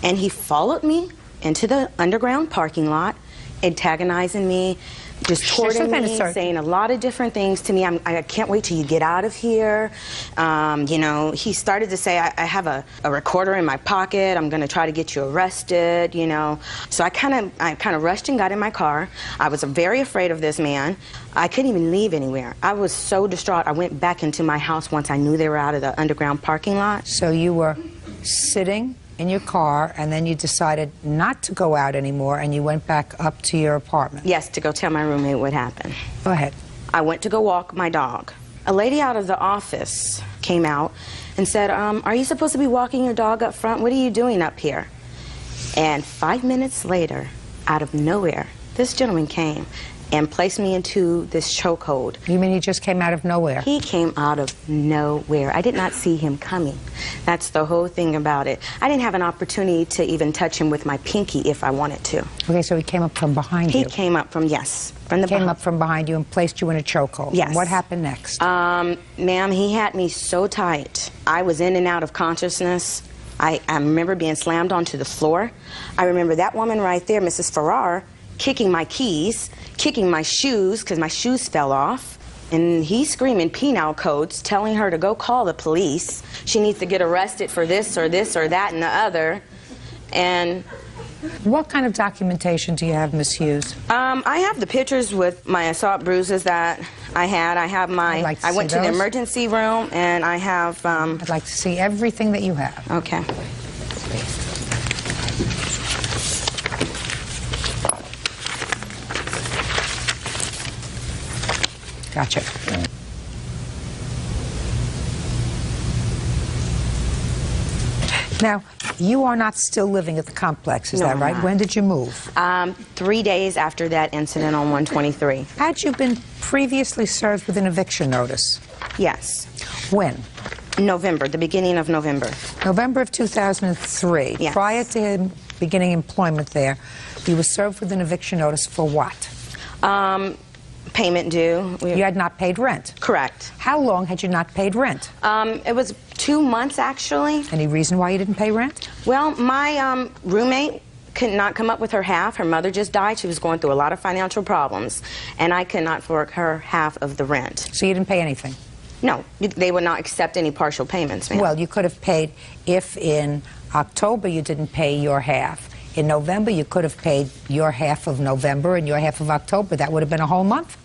Speaker 16: And he followed me into the underground parking lot, antagonizing me, just taunting me, saying a lot of different things to me. I can't wait till you get out of here. You know, he started to say, I have a recorder in my pocket. I'm going to try to get you arrested, you know. So I kind of rushed and got in my car. I was very afraid of this man. I couldn't even leave anywhere. I was so distraught. I went back into my house once I knew they were out of the underground parking lot.
Speaker 3: So you were sitting in your car, and then you decided not to go out anymore, and you went back up to your apartment.
Speaker 16: Yes, to go tell my roommate what happened.
Speaker 3: Go ahead.
Speaker 16: I went to go walk my dog. A lady out of the office came out and said, "Are you supposed to be walking your dog up front? What are you doing up here?" And 5 minutes later, out of nowhere, this gentleman came and placed me into this chokehold.
Speaker 3: You mean he just came out of nowhere?
Speaker 16: He came out of nowhere. I did not see him coming. That's the whole thing about it. I didn't have an opportunity to even touch him with my pinky if I wanted to.
Speaker 3: Okay, so he came up from behind you.
Speaker 16: He came up from, yes, from the
Speaker 3: came up from behind you and placed you in a chokehold.
Speaker 16: Yes.
Speaker 3: What happened next?
Speaker 16: Ma'am, he had me so tight. I was in and out of consciousness. I remember being slammed onto the floor. I remember that woman right there, Mrs. Farrar, kicking my keys, kicking my shoes because my shoes fell off, and he's screaming penal codes, telling her to go call the police. She needs to get arrested for this or that and the other. And
Speaker 3: what kind of documentation do you have, Miss Hughes?
Speaker 16: I have the pictures with my assault bruises that I had. I have my. I went to the emergency room, and I have.
Speaker 3: I'd like to see everything that you have.
Speaker 16: Okay.
Speaker 3: Gotcha. Now, you are not still living at the complex, is that right? When did you move?
Speaker 16: 3 days after that incident on 123.
Speaker 3: Had you been previously served with an eviction notice?
Speaker 16: Yes.
Speaker 3: When?
Speaker 16: November, the beginning of November.
Speaker 3: November of 2003.
Speaker 16: Yes.
Speaker 3: Prior to him beginning employment there, you were served with an eviction notice for what?
Speaker 16: Payment due.
Speaker 3: You had not paid rent?
Speaker 16: Correct.
Speaker 3: How long had you not paid rent?
Speaker 16: It was 2 months, actually.
Speaker 3: Any reason why you didn't pay rent?
Speaker 16: Well, my roommate could not come up with her half. Her mother just died. She was going through a lot of financial problems, and I could not fork her half of the rent.
Speaker 3: So you didn't pay anything?
Speaker 16: No, they would not accept any partial payments, ma'am.
Speaker 3: Well, you could have paid if in October you didn't pay your half. In November, you could have paid your half of November and your half of October. That would have been a whole month.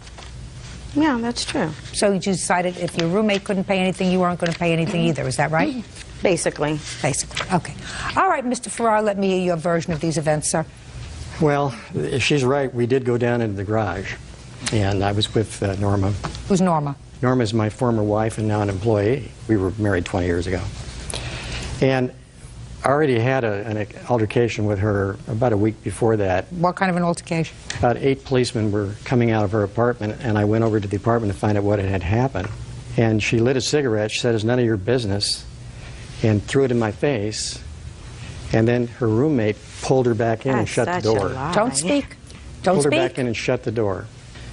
Speaker 16: Yeah, that's true.
Speaker 3: So you decided if your roommate couldn't pay anything, you weren't going to pay anything either. Is that right?
Speaker 16: Basically.
Speaker 3: Basically. Okay. All right, Mr. Farrar, let me hear your version of these events, sir.
Speaker 17: Well, she's right. We did go down into the garage, and I was with Norma.
Speaker 3: Who's Norma?
Speaker 17: Norma is my former wife and now an employee. We were married 20 years ago. And I already had an altercation with her about a week before that.
Speaker 3: What kind of an altercation?
Speaker 17: About 8 policemen were coming out of her apartment, and I went over to the apartment to find out what had happened. And she lit a cigarette. She said, "It's none of your business," and threw it in my face. And then her roommate pulled her back in and shut the door.
Speaker 3: Don't speak. Don't
Speaker 17: pulled
Speaker 3: speak.
Speaker 17: her back in and shut the door.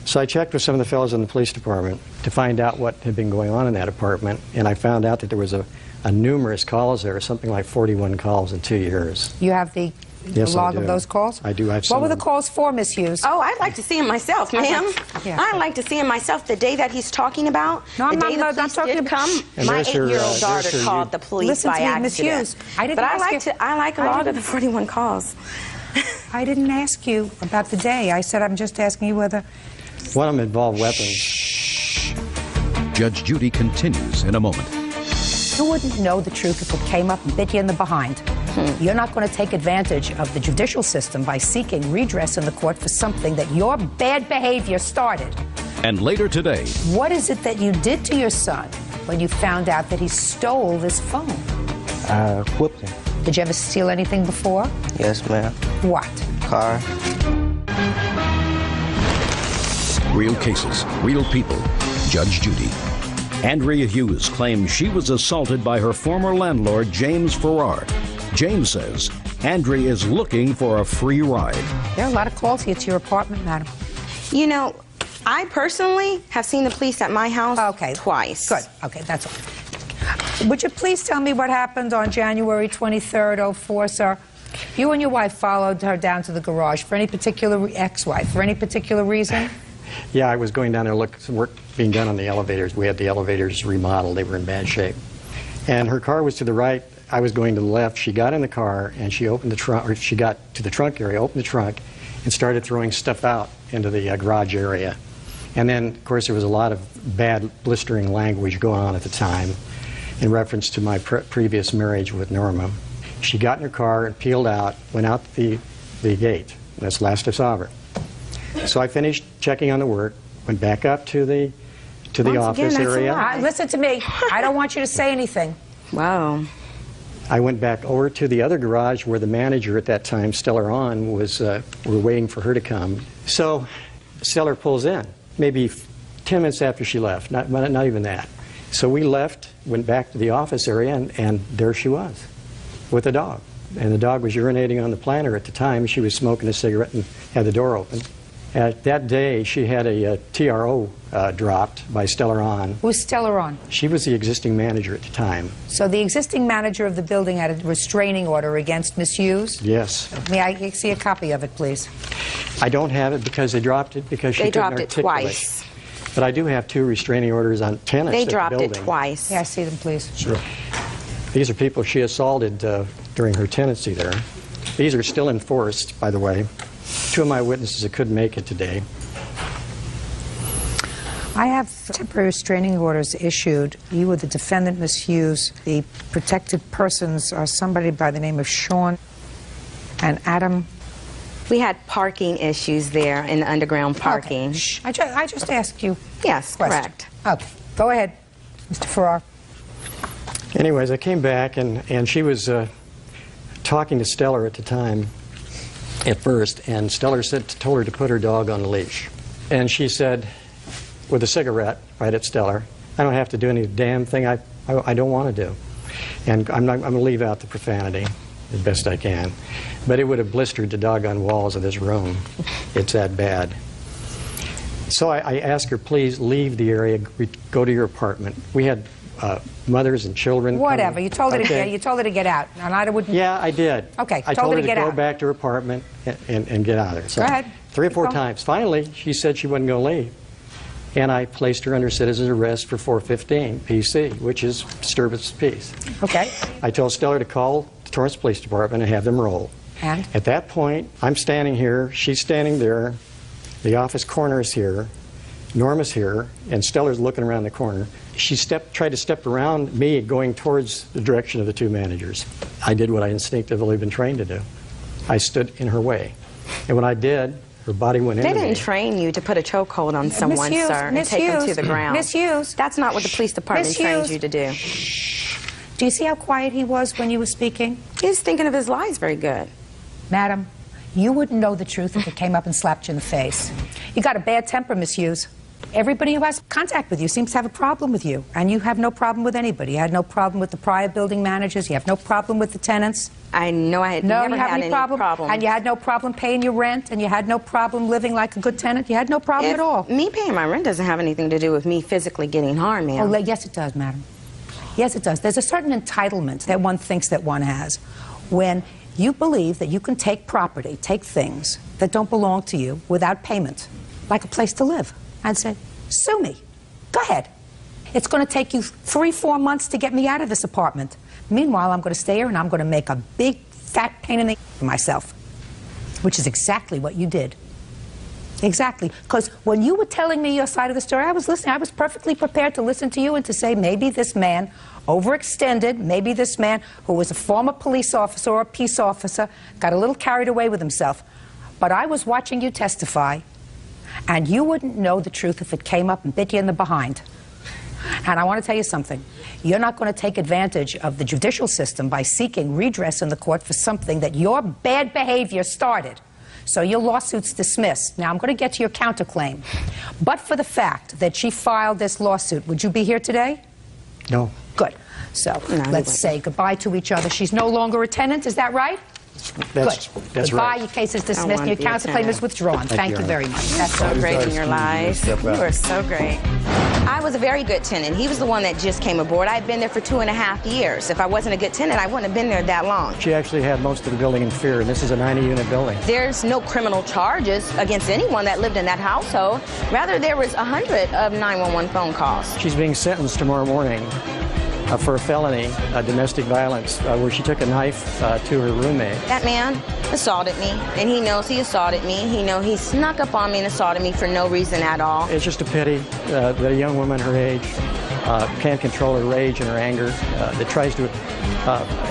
Speaker 17: So I checked with some of the fellows in the police department to find out what had been going on in that apartment, and I found out that there was a numerous calls there, something like 41 calls in 2 years.
Speaker 3: You have the log of those calls?
Speaker 17: I do. I have
Speaker 3: what were the calls for, Miss Hughes?
Speaker 16: Oh, I'd like to see him myself, ma'am.
Speaker 3: Yeah.
Speaker 16: I'd like to see him myself the day that he's talking about.
Speaker 3: No, I'm
Speaker 16: the day
Speaker 3: not
Speaker 16: the police
Speaker 3: talking
Speaker 16: did come.
Speaker 17: And
Speaker 16: My
Speaker 17: there's her,
Speaker 16: 8-year-old daughter
Speaker 17: there's her
Speaker 16: called the police
Speaker 3: Listen
Speaker 16: by
Speaker 3: to me,
Speaker 16: accident.
Speaker 3: Miss Hughes. I didn't
Speaker 16: but
Speaker 3: ask
Speaker 16: I like a lot of the 41 calls.
Speaker 3: I didn't ask you about the day. I said I'm just asking you whether...
Speaker 17: One of them involved weapons.
Speaker 1: Shh. Judge Judy continues in a moment.
Speaker 3: Who wouldn't know the truth if it came up and bit you in the behind? You're not going to take advantage of the judicial system by seeking redress in the court for something that your bad behavior started.
Speaker 1: And later today...
Speaker 3: What is it that you did to your son when you found out that he stole this phone?
Speaker 18: I whipped him.
Speaker 3: Did you ever steal anything before?
Speaker 18: Yes, ma'am.
Speaker 3: What?
Speaker 18: Car.
Speaker 1: Real cases, real people. Judge Judy. Andrea Hughes claims she was assaulted by her former landlord, James Farrar. James says Andrea is looking for a free ride.
Speaker 3: There are a lot of calls here to your apartment, madam.
Speaker 16: You know, I personally have seen the police at my house twice.
Speaker 3: Good. Okay, that's all. Would you please tell me what happened on January 23rd, 04, sir? You and your wife followed her down to the garage for any particular ex-wife, for any particular reason?
Speaker 17: Yeah, I was going down there to look at some work being done on the elevators. We had the elevators remodeled. They were in bad shape. And her car was to the right. I was going to the left. She got in the car and she opened the trunk, or she got to the trunk area, opened the trunk, and started throwing stuff out into the garage area. And then, of course, there was a lot of bad, blistering language going on at the time in reference to my previous marriage with Norma. She got in her car and peeled out, went out the gate. That's the last I saw of her. So I finished checking on the work, went back up to the office area.
Speaker 3: Listen to me. I don't want you to say anything.
Speaker 16: Wow.
Speaker 17: I went back over to the other garage where the manager at that time, Stellar On, was. We're waiting for her to come. So Stellar pulls in, maybe 10 minutes after she left, not even that. So we left, went back to the office area, and there she was with a dog. And the dog was urinating on the planter at the time. She was smoking a cigarette and had the door open. That day, she had a TRO dropped by Stellar On.
Speaker 3: Who's Stellar On?
Speaker 17: She was the existing manager at the time.
Speaker 3: So the existing manager of the building had a restraining order against Miss Hughes?
Speaker 17: Yes.
Speaker 3: May I see a copy of it, please?
Speaker 17: I don't have it because they dropped it because she couldn't articulate.
Speaker 16: They dropped it twice.
Speaker 17: But I do have 2 restraining orders on tenants at the building.
Speaker 16: They dropped it twice.
Speaker 3: Yeah, I see them, please.
Speaker 17: Sure. These are people she assaulted during her tenancy there. These are still enforced, by the way. 2 of my witnesses that couldn't make it today.
Speaker 3: I have temporary restraining orders issued. You were the defendant, Miss Hughes. The protected persons are somebody by the name of Sean and Adam.
Speaker 16: We had parking issues there in the underground parking.
Speaker 3: Okay. Shh. I just asked you.
Speaker 16: Yes, correct.
Speaker 3: Okay, go ahead, Mr. Farrar.
Speaker 17: Anyways, I came back and she was talking to Stellar at the time, at first, and Stellar told her to put her dog on a leash. And she said, with a cigarette right at Stellar, I don't have to do any damn thing I don't want to do. And I'm going to leave out the profanity as best I can. But it would have blistered the doggone walls of this room. It's that bad. So I asked her, please leave the area, go to your apartment. We had mothers and children.
Speaker 3: Whatever. You told her to get out. And I wouldn't.
Speaker 17: Yeah, I did.
Speaker 3: Okay.
Speaker 17: I told her to go
Speaker 3: out.
Speaker 17: back to her apartment and get out of there. So
Speaker 3: go ahead.
Speaker 17: 3 or 4 times. Finally, she said she wasn't going to leave. And I placed her under citizen's arrest for 415 PC, which is disturbance of peace.
Speaker 3: Okay.
Speaker 17: I told Stellar to call the Torrance Police Department and have them roll.
Speaker 3: And?
Speaker 17: At that point, I'm standing here, she's standing there, the office corner is here, Norma's here, and Stellar's looking around the corner. She tried to step around me going towards the direction of the 2 managers. I did what I instinctively been trained to do. I stood in her way. And when I did, her body went into me.
Speaker 16: They didn't train you to put a chokehold on someone, sir, and take them to the ground.
Speaker 3: Miss Hughes.
Speaker 16: That's not what the police department trained you to do.
Speaker 3: Do you see how quiet he was when you were speaking?
Speaker 16: He was thinking of his lies very good.
Speaker 3: Madam, you wouldn't know the truth if it came up and slapped you in the face. You got a bad temper, Miss Hughes. Everybody who has contact with you seems to have a problem with you, and you have no problem with anybody. You had no problem with the prior building managers. You have no problem with the tenants.
Speaker 16: I know I had never had any problem.
Speaker 3: And you had no problem paying your rent, and you had no problem living like a good tenant. You had no problem at all.
Speaker 16: Me paying my rent doesn't have anything to do with me physically getting harmed, ma'am.
Speaker 3: Oh, yes, it does, madam. Yes, it does. There's a certain entitlement that one thinks that one has when you believe that you can take property, take things that don't belong to you without payment, like a place to live, and say, sue me. Go ahead. It's going to take you 3-4 months to get me out of this apartment. Meanwhile, I'm going to stay here and I'm going to make a big, fat pain in the for myself, which is exactly what you did. Exactly. Because when you were telling me your side of the story, I was listening. I was perfectly prepared to listen to you and to say maybe this man overextended, maybe this man who was a former police officer or a peace officer got a little carried away with himself. But I was watching you testify, and you wouldn't know the truth if it came up and bit you in the behind. And I want to tell you something. You're not going to take advantage of the judicial system by seeking redress in the court for something that your bad behavior started. So your lawsuit's dismissed. Now, I'm going to get to your counterclaim. But for the fact that she filed this lawsuit, would you be here today?
Speaker 17: No.
Speaker 3: Good. So let's say goodbye to each other. She's no longer a tenant, is that right?
Speaker 17: That's
Speaker 3: Goodbye.
Speaker 17: right.
Speaker 3: Your case is
Speaker 16: I
Speaker 3: dismissed and your
Speaker 16: wanna be a
Speaker 3: counsel claim is
Speaker 16: tenant.
Speaker 3: withdrawn. Thank you
Speaker 17: Your
Speaker 3: very
Speaker 17: Honor.
Speaker 3: much.
Speaker 16: That's so great in your life.
Speaker 2: Step
Speaker 16: You
Speaker 2: out.
Speaker 16: are so great. I was a very good tenant. He was the one that just came aboard. I had been there for 2.5 years. If I wasn't a good tenant, I wouldn't have been there that long.
Speaker 17: She actually had most of the building in fear, and this is a 90-unit building.
Speaker 16: There's no criminal charges against anyone that lived in that household. Rather, there was 100 of 911 phone calls.
Speaker 17: She's being sentenced tomorrow morning for a felony, domestic violence, where she took a knife to her roommate.
Speaker 16: That man assaulted me, and he knows he assaulted me. He knows he snuck up on me and assaulted me for no reason at all.
Speaker 17: It's just a pity that a young woman her age can't control her rage and her anger, that tries to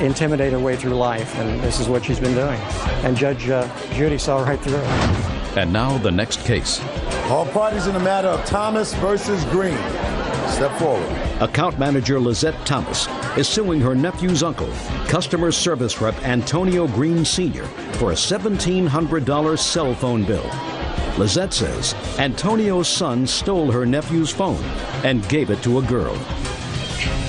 Speaker 17: intimidate her way through life, and this is what she's been doing. And Judge Judy saw right through it.
Speaker 1: And now the next case.
Speaker 2: All parties in the matter of Thomas versus Green. Step forward.
Speaker 1: Account manager Lizette Thomas is suing her nephew's uncle, customer service rep Antonio Green Sr., for a $1,700 cell phone bill. Lizette says Antonio's son stole her nephew's phone and gave it to a girl.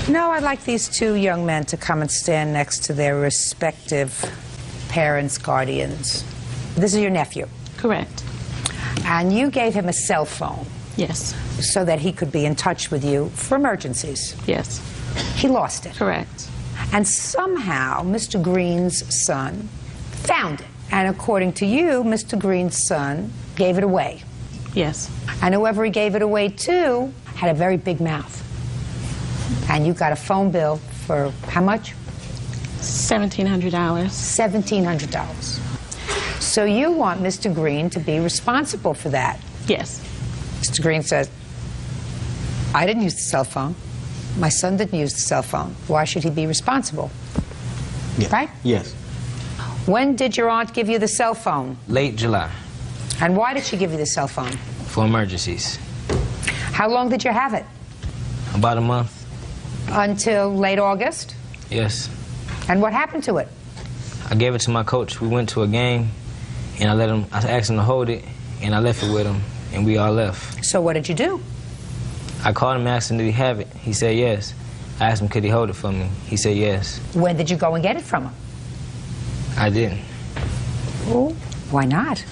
Speaker 3: Now I'd like these two young men to come and stand next to their respective parents, guardians. This is your nephew.
Speaker 19: Correct.
Speaker 3: And you gave him a cell phone.
Speaker 19: Yes.
Speaker 3: So that he could be in touch with you for emergencies.
Speaker 19: Yes.
Speaker 3: He lost it.
Speaker 19: Correct.
Speaker 3: And somehow Mr. Green's son found it. And according to you, Mr. Green's son gave it away.
Speaker 19: Yes.
Speaker 3: And whoever he gave it away to had a very big mouth. And you got a phone bill for how much?
Speaker 19: $1,700.
Speaker 3: $1,700. So you want Mr. Green to be responsible for that.
Speaker 19: Yes.
Speaker 3: Mr. Green says, I didn't use the cell phone. My son didn't use the cell phone. Why should he be responsible?
Speaker 20: Yeah.
Speaker 3: Right?
Speaker 20: Yes.
Speaker 3: When did your aunt give you the cell phone?
Speaker 20: Late July.
Speaker 3: And why did she give you the cell phone?
Speaker 20: For emergencies.
Speaker 3: How long did you have it?
Speaker 20: About a month.
Speaker 3: Until late August?
Speaker 20: Yes.
Speaker 3: And what happened to it?
Speaker 20: I gave it to my coach. We went to a game, and I asked him to hold it, and I left it with him, and we all left.
Speaker 3: So what did you do?
Speaker 20: I called him and asked him, did he have it? He said yes. I asked him, could he hold it for me? He said yes.
Speaker 3: When did you go and get it from him?
Speaker 20: I didn't.
Speaker 3: Oh, why not?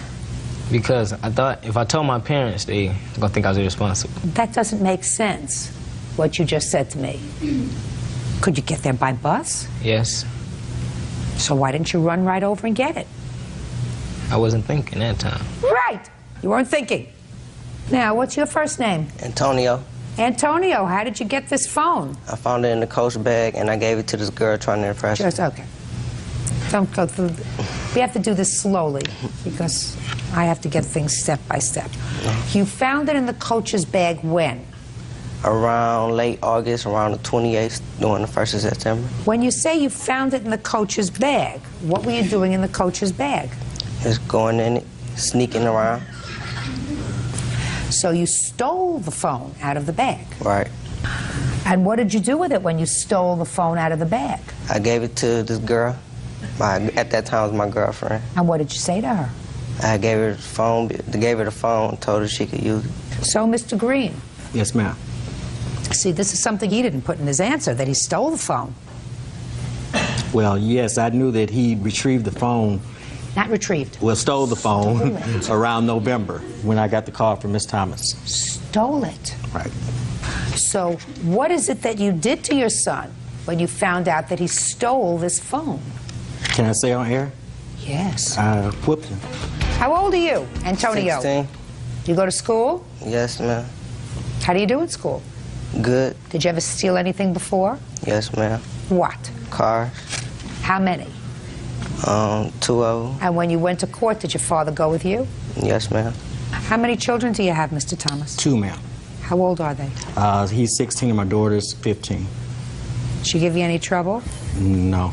Speaker 20: Because I thought if I told my parents, they were going to think I was irresponsible.
Speaker 3: That doesn't make sense, what you just said to me. Could you get there by bus?
Speaker 20: Yes.
Speaker 3: So why didn't you run right over and get it?
Speaker 20: I wasn't thinking that time.
Speaker 3: Right. You weren't thinking. Now, what's your first name?
Speaker 21: Antonio.
Speaker 3: Antonio, how did you get this phone?
Speaker 21: I found it in the coach bag, and I gave it to this girl trying to impress her.
Speaker 3: Just, okay. Don't go through. We have to do this slowly because I have to get things step by step. You found it in the coach's bag when?
Speaker 21: Around late August, around the 28th, during the 1st of September.
Speaker 3: When you say you found it in the coach's bag, what were you doing in the coach's bag?
Speaker 21: Just going in it, sneaking around.
Speaker 3: So you stole the phone out of the bag.
Speaker 21: Right.
Speaker 3: And what did you do with it when you stole the phone out of the bag?
Speaker 21: I gave it to this girl. At that time, it was my girlfriend.
Speaker 3: And what did you say to her?
Speaker 21: I gave her the phone, told her she could use it.
Speaker 3: So, Mr. Green.
Speaker 20: Yes, ma'am.
Speaker 3: See, this is something he didn't put in his answer, that he stole the phone.
Speaker 20: Well, yes, I knew that he retrieved the phone.
Speaker 3: Not retrieved.
Speaker 20: Well, stole the phone around November when I got the call from Miss Thomas.
Speaker 3: Stole it.
Speaker 20: Right.
Speaker 3: So what is it that you did to your son when you found out that he stole this phone?
Speaker 20: Can I say on air?
Speaker 3: Yes.
Speaker 20: I whooped him.
Speaker 3: How old are you, Antonio?
Speaker 21: 16.
Speaker 3: You go to school?
Speaker 21: Yes, ma'am.
Speaker 3: How do you do in school?
Speaker 21: Good.
Speaker 3: Did you ever steal anything before?
Speaker 21: Yes, ma'am.
Speaker 3: What?
Speaker 21: Cars.
Speaker 3: How many?
Speaker 21: 2 of them.
Speaker 3: And when you went to court, did your father go with you?
Speaker 21: Yes, ma'am.
Speaker 3: How many children do you have, Mr. Thomas?
Speaker 20: 2, ma'am.
Speaker 3: How old are they?
Speaker 20: He's 16 and my daughter's 15.
Speaker 3: Did she give you any trouble?
Speaker 20: No.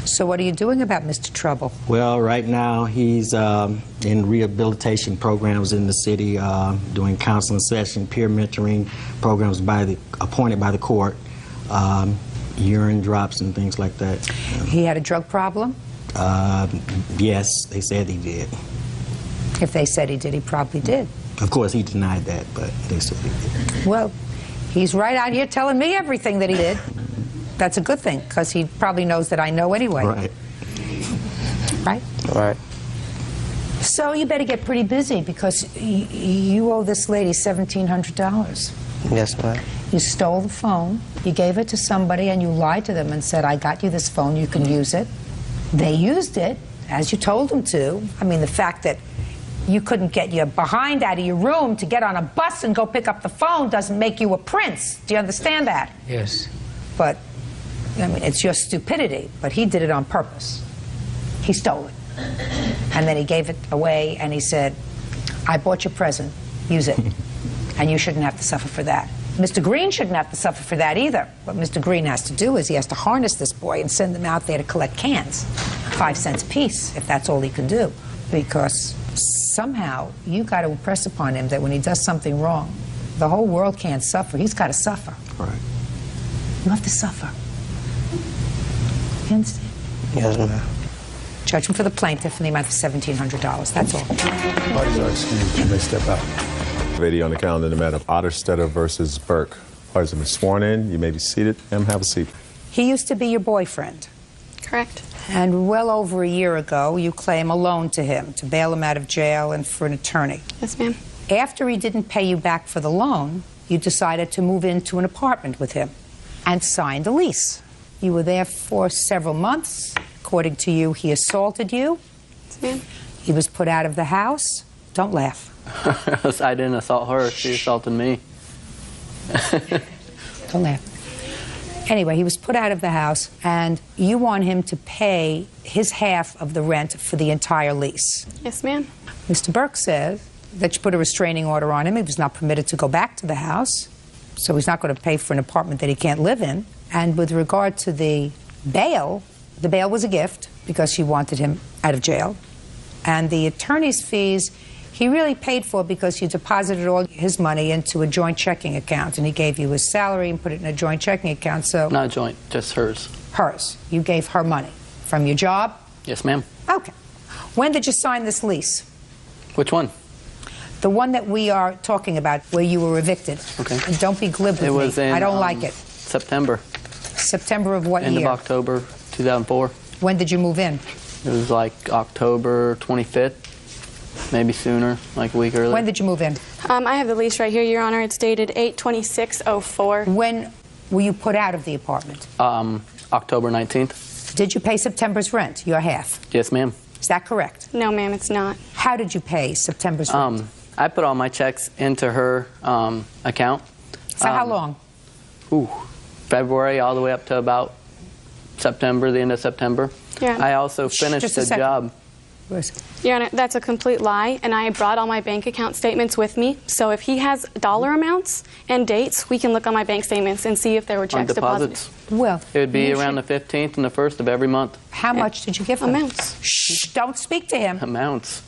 Speaker 3: So what are you doing about Mr. Trouble?
Speaker 20: Well, right now he's in rehabilitation programs in the city, doing counseling session, peer mentoring programs appointed by the court, urine drops and things like that.
Speaker 3: He had a drug problem?
Speaker 20: Yes, they said he did.
Speaker 3: If they said he did, he probably did.
Speaker 20: Of course, he denied that, but they said he did.
Speaker 3: Well, he's right out here telling me everything that he did. That's a good thing, because he probably knows that I know anyway.
Speaker 20: Right.
Speaker 3: right?
Speaker 21: Right.
Speaker 3: So you better get pretty busy because you owe this lady $1,700.
Speaker 21: Yes, ma'am.
Speaker 3: You stole the phone, you gave it to somebody, and you lied to them and said, I got you this phone, you can use it. They used it, as you told them to. I mean, the fact that you couldn't get your behind out of your room to get on a bus and go pick up the phone doesn't make you a prince. Do you understand that?
Speaker 21: Yes.
Speaker 3: But, I mean, it's your stupidity, but he did it on purpose. He stole it. And then he gave it away, and he said, I bought your present, use it. And you shouldn't have to suffer for that. Mr. Green shouldn't have to suffer for that either. What Mr. Green has to do is he has to harness this boy and send him out there to collect cans, 5 cents a piece, if that's all he can do. Because somehow you got to impress upon him that when he does something wrong, the whole world can't suffer. He's got to suffer.
Speaker 21: Right.
Speaker 3: You have to suffer. You understand?
Speaker 21: Yes, ma'am.
Speaker 3: Judgment for the plaintiff in the amount of $1,700. That's all.
Speaker 2: Parties are excused. You may step out.
Speaker 5: Video on the calendar in the matter of Otterstetter versus Burke. Parties have been sworn in. You may be seated. Ma'am, have a seat.
Speaker 3: He used to be your boyfriend.
Speaker 6: Correct.
Speaker 3: And well over a year ago, you claim a loan to him to bail him out of jail and for an attorney.
Speaker 6: Yes, ma'am.
Speaker 3: After he didn't pay you back for the loan, you decided to move into an apartment with him and signed a lease. You were there for several months. According to you, he assaulted you.
Speaker 6: Yes, ma'am.
Speaker 3: He was put out of the house. Don't laugh.
Speaker 17: I didn't assault her. She assaulted me.
Speaker 3: Don't laugh. Anyway, he was put out of the house, and you want him to pay his half of the rent for the entire lease.
Speaker 6: Yes, ma'am.
Speaker 3: Mr. Burke says that you put a restraining order on him. He was not permitted to go back to the house, so he's not going to pay for an apartment that he can't live in. And with regard to the bail was a gift because you wanted him out of jail. And the attorney's fees, he really paid for because you deposited all his money into a joint checking account, and he gave you his salary and put it in a joint checking account. So
Speaker 17: Not joint, just hers.
Speaker 3: Hers. You gave her money from your job?
Speaker 17: Yes, ma'am.
Speaker 3: Okay. When did you sign this lease?
Speaker 17: Which one?
Speaker 3: The one that we are talking about, where you were evicted.
Speaker 17: Okay.
Speaker 3: And don't be glib with
Speaker 17: It was
Speaker 3: me.
Speaker 17: in,
Speaker 3: I don't like it.
Speaker 17: September.
Speaker 3: September of what
Speaker 17: End
Speaker 3: year?
Speaker 17: of October 2004.
Speaker 3: When did you move in?
Speaker 17: It was like October 25th, maybe sooner, like a week earlier.
Speaker 3: When did you move in?
Speaker 6: I have the lease right here, Your Honor. It's dated 8/26/04.
Speaker 3: When were you put out of the apartment?
Speaker 17: October 19th.
Speaker 3: Did you pay September's rent, your half?
Speaker 17: Yes, ma'am.
Speaker 3: Is that correct?
Speaker 6: No, ma'am, it's not.
Speaker 3: How did you pay September's rent?
Speaker 17: I put all my checks into her account.
Speaker 3: For how long?
Speaker 17: February all the way up to about September, the end of September.
Speaker 6: Yeah.
Speaker 17: I also finished
Speaker 6: Just a
Speaker 17: the
Speaker 6: second.
Speaker 17: job.
Speaker 6: Your Honor, that's a complete lie, and I brought all my bank account statements with me. So if he has dollar amounts and dates, we can look on my bank statements and see if there were
Speaker 17: On
Speaker 6: checks deposited.
Speaker 17: deposits.
Speaker 3: Well,
Speaker 17: It would be
Speaker 3: you
Speaker 17: around the 15th and the 1st of every month.
Speaker 3: How much did you give him?
Speaker 6: Amounts.
Speaker 3: Shh, don't speak to him.
Speaker 17: Amounts.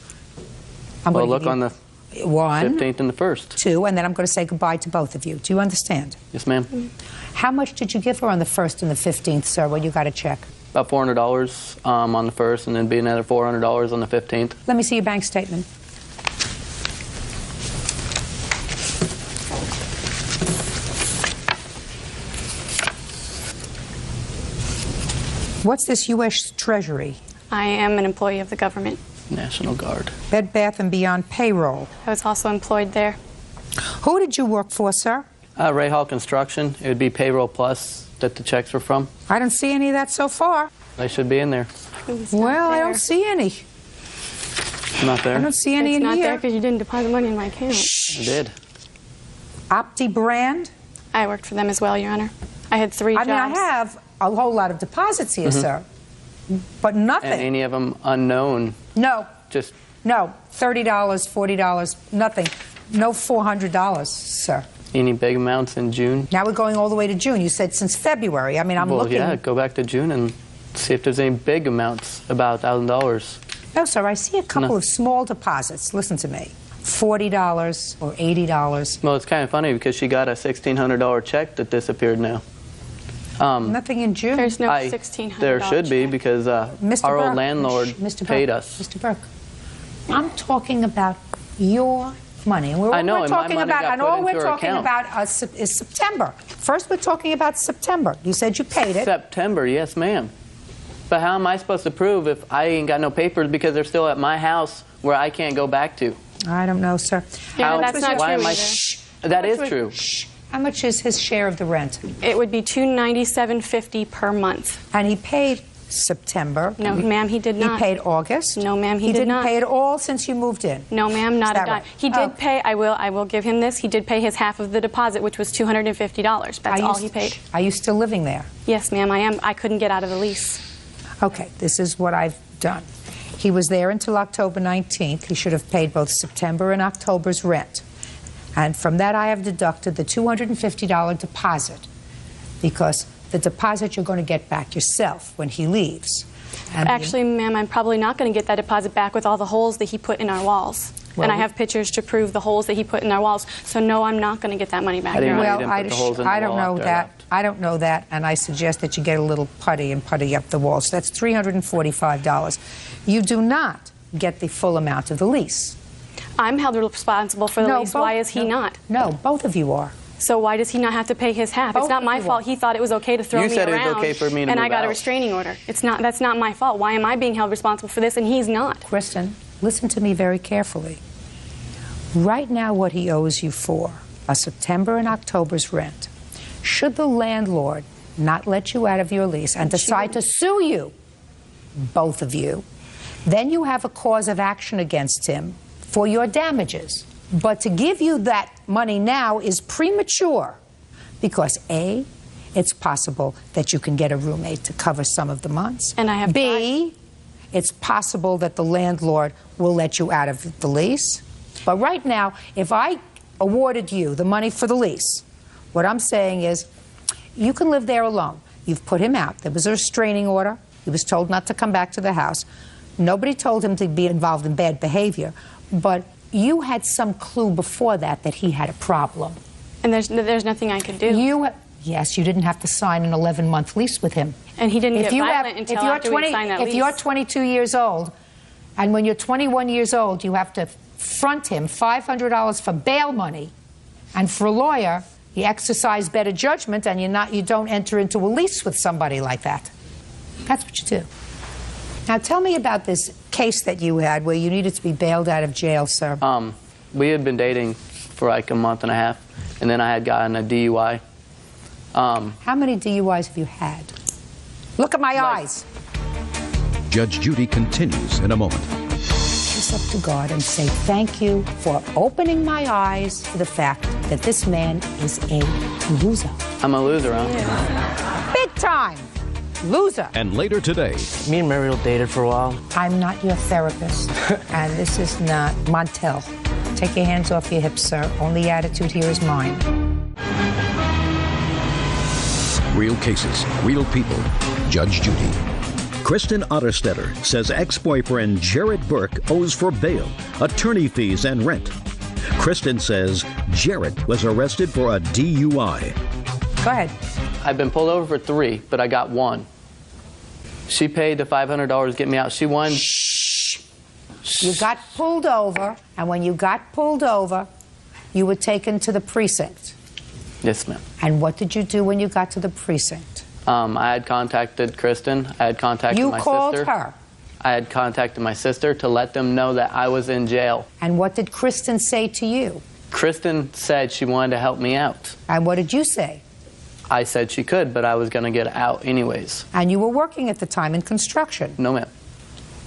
Speaker 3: I'm
Speaker 17: Well,
Speaker 3: gonna
Speaker 17: look
Speaker 3: give
Speaker 17: on
Speaker 3: you
Speaker 17: the
Speaker 3: 1,
Speaker 17: 15th and the 1st.
Speaker 3: 2, and then I'm going to say goodbye to both of you. Do you understand?
Speaker 17: Yes, ma'am.
Speaker 3: How much did you give her on the 1st and the 15th, sir, when you got a check?
Speaker 17: About $400 on the 1st, and then be another $400 on the 15th.
Speaker 3: Let me see your bank statement. What's this U.S. Treasury?
Speaker 6: I am an employee of the government.
Speaker 17: National Guard.
Speaker 3: Bed Bath & Beyond payroll.
Speaker 6: I was also employed there.
Speaker 3: Who did you work for, sir?
Speaker 17: Ray Hall Construction. It would be Payroll Plus that the checks were from.
Speaker 3: I don't see any of that so far.
Speaker 17: They should be in there.
Speaker 3: Well, I don't see any.
Speaker 17: Not there.
Speaker 3: I don't see any
Speaker 6: It's
Speaker 3: in
Speaker 6: not
Speaker 3: here.
Speaker 6: there because you didn't deposit money in my account.
Speaker 17: I did.
Speaker 3: Opti Brand?
Speaker 6: I worked for them as well, Your Honor. I had 3 jobs.
Speaker 3: I mean, I have a whole lot of deposits here, sir, but nothing.
Speaker 17: And any of them unknown?
Speaker 3: No.
Speaker 17: Just
Speaker 3: No. $30, $40, nothing. No $400, sir.
Speaker 17: any big amounts in June?
Speaker 3: Now we're going all the way to June. You said since February. I mean, I'm
Speaker 17: well,
Speaker 3: looking.
Speaker 17: yeah, go back to June and see if there's any big amounts, about $1,000.
Speaker 3: No, sir, I see a couple
Speaker 17: No.
Speaker 3: of small deposits. Listen to me. $40 or $80.
Speaker 17: Well, it's kind of funny because she got a $1,600 check that disappeared now.
Speaker 3: Nothing in June.
Speaker 6: There's no $1,600
Speaker 17: There should be because
Speaker 3: Mr.
Speaker 17: our
Speaker 3: Burke,
Speaker 17: old landlord
Speaker 3: Mr. Burke,
Speaker 17: paid us.
Speaker 3: Mr. Burke, I'm talking about your money. And
Speaker 17: I know,
Speaker 3: we're
Speaker 17: and my
Speaker 3: talking
Speaker 17: money
Speaker 3: about,
Speaker 17: got
Speaker 3: and
Speaker 17: put
Speaker 3: all
Speaker 17: into
Speaker 3: we're
Speaker 17: her
Speaker 3: talking
Speaker 17: account.
Speaker 3: about is September. First, we're talking about September. You said you paid it.
Speaker 17: September, yes, ma'am.
Speaker 4: But how am I supposed to prove if I ain't got no papers because they're still at my house where I can't go back to?
Speaker 3: I don't know, sir.
Speaker 14: Yeah, that's not
Speaker 4: why
Speaker 14: true
Speaker 4: am I?
Speaker 14: either.
Speaker 4: That is true.
Speaker 3: How much is his share of the rent?
Speaker 14: It would be $297.50 per month.
Speaker 3: And he paid September.
Speaker 14: No, ma'am, he did not.
Speaker 3: He paid August.
Speaker 14: No, ma'am, he
Speaker 3: did
Speaker 14: did
Speaker 3: not.
Speaker 14: not.
Speaker 3: He didn't pay it all since you moved in.
Speaker 14: No, ma'am, not
Speaker 3: Is
Speaker 14: a
Speaker 3: that
Speaker 14: dime.
Speaker 3: right?
Speaker 14: He did pay. I will give him this. He did pay his half of the deposit, which was $250. That's all he paid.
Speaker 3: Are you still living there?
Speaker 14: Yes, ma'am, I am. I couldn't get out of the lease.
Speaker 3: Okay, this is what I've done. He was there until October 19th. He should have paid both September and October's rent. And from that, I have deducted the $250 deposit, because the deposit you're going to get back yourself when he leaves. And
Speaker 14: Actually, ma'am, I'm probably not going to get that deposit back with all the holes that he put in our walls.
Speaker 3: Well,
Speaker 14: and I have pictures to prove the holes that he put in our walls. So no, I'm not going to get that money back.
Speaker 3: Well, I don't know that. I don't know that, and I suggest that you get a little putty and putty up the walls. That's $345. You do not get the full amount of the lease.
Speaker 14: I'm held responsible for the lease. Why is he not?
Speaker 3: No, both of you are.
Speaker 14: So why does he not have to pay his half?
Speaker 3: Both
Speaker 14: it's not my
Speaker 3: of you
Speaker 14: fault.
Speaker 3: are.
Speaker 14: He thought it was okay to throw
Speaker 4: You
Speaker 14: me
Speaker 4: said
Speaker 14: around,
Speaker 4: it was okay for me to
Speaker 14: and
Speaker 4: move
Speaker 14: I got a
Speaker 4: out.
Speaker 14: restraining order. That's not my fault. Why am I being held responsible for this and he's not?
Speaker 3: Kristen, listen to me very carefully. Right now, what he owes you for are September and October's rent. Should the landlord not let you out of your lease and decide to sue you, both of you, then you have a cause of action against him for your damages. But to give you that money now is premature, because A, it's possible that you can get a roommate to cover some of the months.
Speaker 14: And I have
Speaker 3: B, it's possible that the landlord will let you out of the lease. But right now, if I awarded you the money for the lease, what I'm saying is you can live there alone. You've put him out. There was a restraining order. He was told not to come back to the house. Nobody told him to be involved in bad behavior. But you had some clue before that he had a problem.
Speaker 14: And there's nothing I could do.
Speaker 3: Yes, you didn't have to sign an 11-month lease with him.
Speaker 14: And he didn't get violent until after we signed that lease.
Speaker 3: If you're 22 years old, and when you're 21 years old, you have to front him $500 for bail money, and for a lawyer, you exercise better judgment, and you don't enter into a lease with somebody like that. That's what you do. Now, tell me about this case that you had where you needed to be bailed out of jail, sir.
Speaker 4: We had been dating for like a month and a half, and then I had gotten a DUI.
Speaker 3: How many DUIs have you had? Look at my eyes.
Speaker 1: Judge Judy continues in a moment.
Speaker 3: Kiss up to God and say thank you for opening my eyes to the fact that this man is a loser.
Speaker 4: I'm a loser, huh?
Speaker 3: Big time. Loser.
Speaker 1: And later today,
Speaker 18: Me and Mariel dated for a while.
Speaker 3: I'm not your therapist, and this is not Montel. Take your hands off your hips, sir. Only attitude here is mine.
Speaker 1: real cases, real people. Judge Judy. Kristen Otterstetter says ex-boyfriend Jared Burke owes for bail, attorney fees, and rent. Kristen says Jared was arrested for a DUI.
Speaker 3: Go ahead.
Speaker 4: I've been pulled over for 3, but I got 1. She paid the $500 to get me out. She won.
Speaker 3: You got pulled over, and when you got pulled over, you were taken to the precinct.
Speaker 4: Yes, ma'am.
Speaker 3: And what did you do when you got to the precinct?
Speaker 4: I had contacted Kristen. I had contacted my sister.
Speaker 3: You called her?
Speaker 4: I had contacted my sister to let them know that I was in jail.
Speaker 3: And what did Kristen say to you?
Speaker 4: Kristen said she wanted to help me out.
Speaker 3: And what did you say?
Speaker 4: I said she could, but I was going to get out anyways.
Speaker 3: And you were working at the time in construction?
Speaker 4: No, ma'am.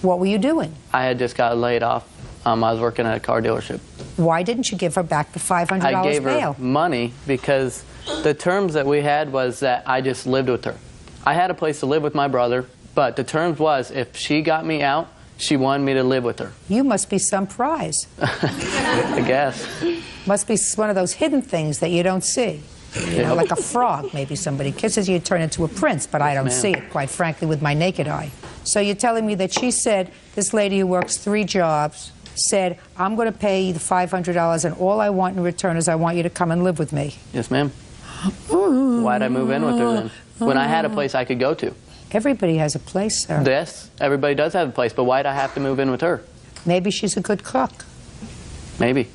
Speaker 3: What were you doing?
Speaker 4: I had just got laid off. I was working at a car dealership.
Speaker 3: Why didn't you give her back the $500
Speaker 4: I gave
Speaker 3: bail?
Speaker 4: her money because the terms that we had was that I just lived with her. I had a place to live with my brother, but the terms was if she got me out, she wanted me to live with her.
Speaker 3: You must be some prize.
Speaker 4: I guess.
Speaker 3: Must be one of those hidden things that you don't see. You know, like a frog. Maybe somebody kisses you, turn into a prince, but I don't see it, quite frankly, with my naked eye. So you're telling me that she said, this lady who works 3 jobs, said, I'm going to pay you the $500, and all I want in return is I want you to come and live with me.
Speaker 4: Yes, ma'am. Why'd I move in with her then? When I had a place I could go to.
Speaker 3: Everybody has a place, sir.
Speaker 4: Yes, everybody does have a place, but why'd I have to move in with her?
Speaker 3: Maybe she's a good cook.
Speaker 4: Maybe.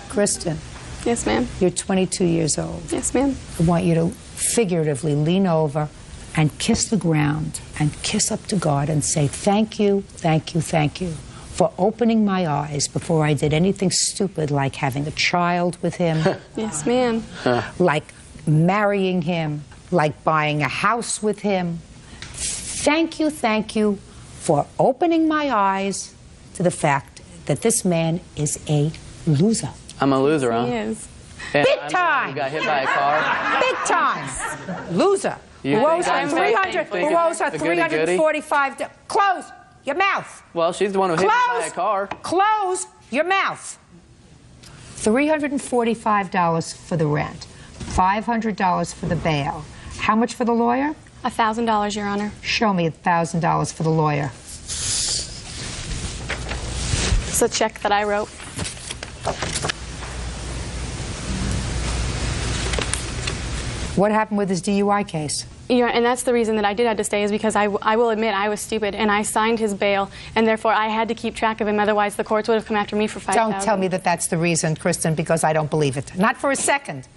Speaker 3: Kristen.
Speaker 14: Yes, ma'am.
Speaker 3: You're 22 years old.
Speaker 14: Yes, ma'am.
Speaker 3: I want you to figuratively lean over and kiss the ground and kiss up to God and say, thank you, thank you, thank you for opening my eyes before I did anything stupid like having a child with him.
Speaker 14: Yes, ma'am.
Speaker 3: Like marrying him, like buying a house with him. Thank you for opening my eyes to the fact that this man is a loser.
Speaker 4: I'm a loser, huh?
Speaker 14: He is.
Speaker 4: And
Speaker 3: Big
Speaker 4: I'm the one
Speaker 3: time.
Speaker 4: who got hit by a car.
Speaker 3: Big time. Loser.
Speaker 4: You
Speaker 3: Who
Speaker 4: think
Speaker 3: owes her
Speaker 4: I'm
Speaker 3: 300,
Speaker 4: thinking
Speaker 3: who owes her
Speaker 4: the goody-goody?
Speaker 3: $345. Close your mouth.
Speaker 4: Well, she's the one who hit me by a car.
Speaker 3: Close your mouth. $345 for the rent. $500 for the bail. How much for the lawyer?
Speaker 14: $1,000, Your Honor.
Speaker 3: Show me $1,000 for the lawyer.
Speaker 14: It's a check that I wrote.
Speaker 3: What happened with his DUI case?
Speaker 14: And that's the reason that I did have to stay, is because I will admit I was stupid, and I signed his bail, and therefore I had to keep track of him. Otherwise, the courts would have come after me for $5,000.
Speaker 3: Don't tell me that that's the reason, Kristen, because I don't believe it. Not for a second.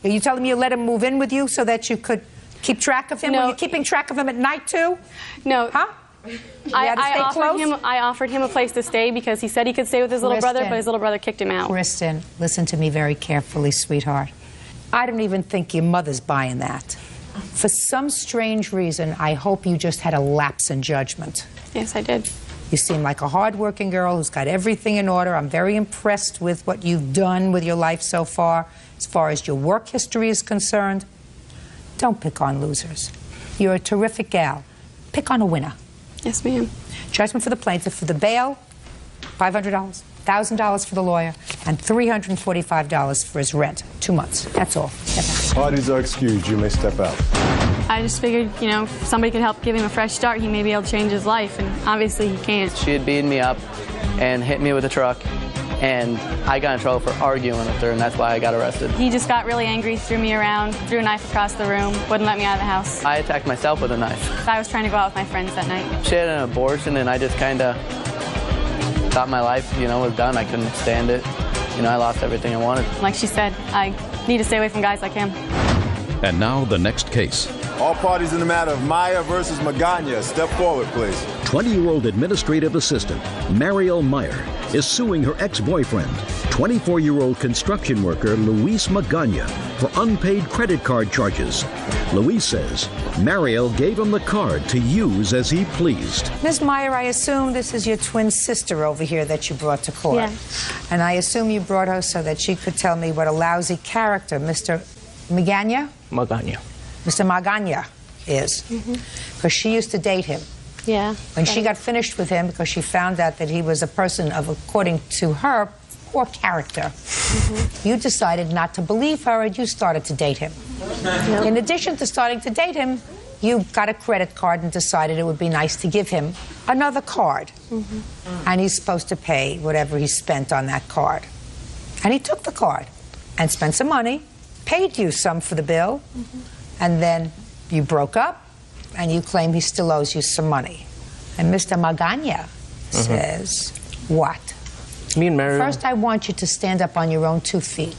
Speaker 3: Are you telling me you let him move in with you so that you could keep track of him?
Speaker 14: No.
Speaker 3: Were you keeping track of him at night, too?
Speaker 14: No.
Speaker 3: Huh?
Speaker 14: I offered him a place to stay because he said he could stay with his little brother, but his little brother kicked him out.
Speaker 3: Kristen, listen to me very carefully, sweetheart. I don't even think your mother's buying that. For some strange reason, I hope you just had a lapse in judgment.
Speaker 14: Yes, I did.
Speaker 3: You seem like a hard-working girl who's got everything in order. I'm very impressed with what you've done with your life so far as your work history is concerned. Don't pick on losers. You're a terrific gal. Pick on a winner.
Speaker 14: Yes, ma'am.
Speaker 3: Judgment for the plaintiff for the bail, $500, $1,000 for the lawyer, and $345 for his rent. 2 months. That's all.
Speaker 5: Parties are excused. You may step out.
Speaker 14: I just figured, you know, if somebody could help give him a fresh start, he may be able to change his life, and obviously he can't.
Speaker 4: She had beaten me up and hit me with a truck, and I got in trouble for arguing with her, and that's why I got arrested.
Speaker 14: He just got really angry, threw me around, threw a knife across the room, wouldn't let me out of the house.
Speaker 4: I attacked myself with a knife.
Speaker 14: I was trying to go out with my friends that night.
Speaker 4: She had an abortion, and I just kind of thought my life, was done. I couldn't stand it. I lost everything I wanted.
Speaker 14: Like she said, I need to stay away from guys like him.
Speaker 1: And now the next case.
Speaker 9: All parties in the matter of Maya versus Magana, step forward, please.
Speaker 1: 20-year-old administrative assistant Mariel Meyer is suing her ex-boyfriend, 24-year-old construction worker Luis Magana, for unpaid credit card charges. Luis says Mariel gave him the card to use as he pleased.
Speaker 3: Ms. Meyer, I assume this is your twin sister over here that you brought to court.
Speaker 14: Yeah.
Speaker 3: And I assume you brought her so that she could tell me what a lousy character Mr. Magana?
Speaker 18: Magana.
Speaker 3: Mr. Magana is. Because she used to date him.
Speaker 14: Yeah.
Speaker 3: When she got finished with him because she found out that he was a person of, according to her, poor character, you decided not to believe her and you started to date him.
Speaker 14: Yep.
Speaker 3: In addition to starting to date him, you got a credit card and decided it would be nice to give him another card. And he's supposed to pay whatever he spent on that card. And he took the card and spent some money, paid you some for the bill, and then you broke up and you claim he still owes you some money. And Mr. Magana says, what?
Speaker 18: Me and Mariel.
Speaker 3: First, I want you to stand up on your own 2 feet.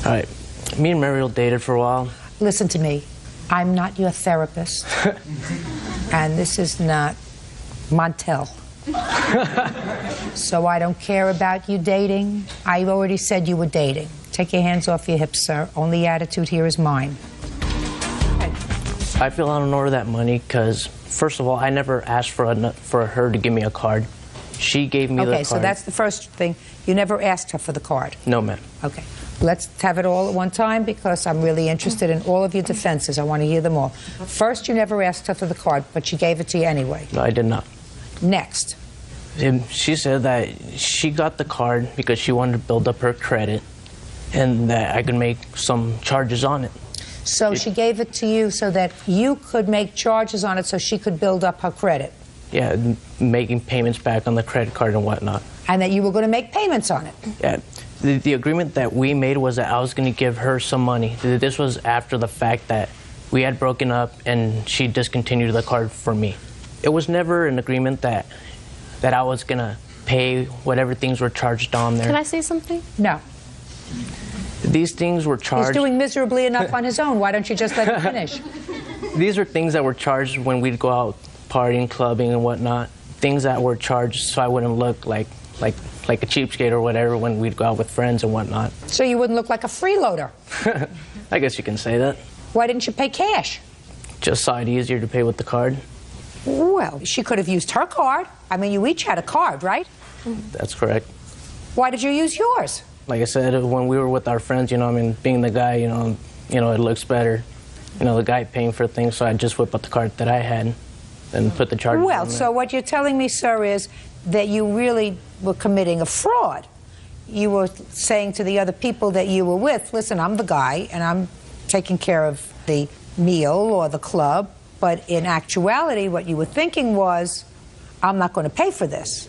Speaker 18: All right. Me and Mariel dated for a while.
Speaker 3: Listen to me. I'm not your therapist. And this is not Montel. So I don't care about you dating. I already said you were dating. Take your hands off your hips, sir. Only attitude here is mine.
Speaker 18: I feel I don't owe her that money because, first of all, I never asked for her to give me a card. She gave me the card.
Speaker 3: Okay, so that's the first thing. You never asked her for the card.
Speaker 18: No, ma'am.
Speaker 3: Okay. Let's have it all at one time because I'm really interested in all of your defenses. I want to hear them all. First, you never asked her for the card, but she gave it to you anyway.
Speaker 18: No, I did not.
Speaker 3: Next.
Speaker 18: She said that she got the card because she wanted to build up her credit and that I could make some charges on it.
Speaker 3: So she gave it to you so that you could make charges on it so she could build up her credit.
Speaker 18: Yeah, making payments back on the credit card and whatnot.
Speaker 3: And that you were going to make payments on it.
Speaker 18: Yeah. The agreement that we made was that I was going to give her some money. This was after the fact that we had broken up and she discontinued the card for me. It was never an agreement that I was going to pay whatever things were charged on there.
Speaker 14: Can I say something?
Speaker 3: No.
Speaker 18: These things were charged.
Speaker 3: He's doing miserably enough on his own. Why don't you just let him finish?
Speaker 18: These are things that were charged when we'd go out partying, clubbing, and whatnot. Things that were charged so I wouldn't look like a cheapskate or whatever when we'd go out with friends and whatnot.
Speaker 3: So you wouldn't look like a freeloader.
Speaker 18: I guess you can say that.
Speaker 3: Why didn't you pay cash?
Speaker 18: Just saw it easier to pay with the card.
Speaker 3: Well, she could have used her card. I mean, you each had a card, right?
Speaker 18: That's correct.
Speaker 3: Why did you use yours?
Speaker 18: Like I said, when we were with our friends, I mean, being the guy, it looks better. The guy paying for things, so I just whip out the card that I had and put the charges on
Speaker 3: Well,
Speaker 18: there.
Speaker 3: so what you're telling me, sir, is that you really were committing a fraud. You were saying to the other people that you were with, listen, I'm the guy, and I'm taking care of the meal or the club, but in actuality, what you were thinking was, I'm not going to pay for this.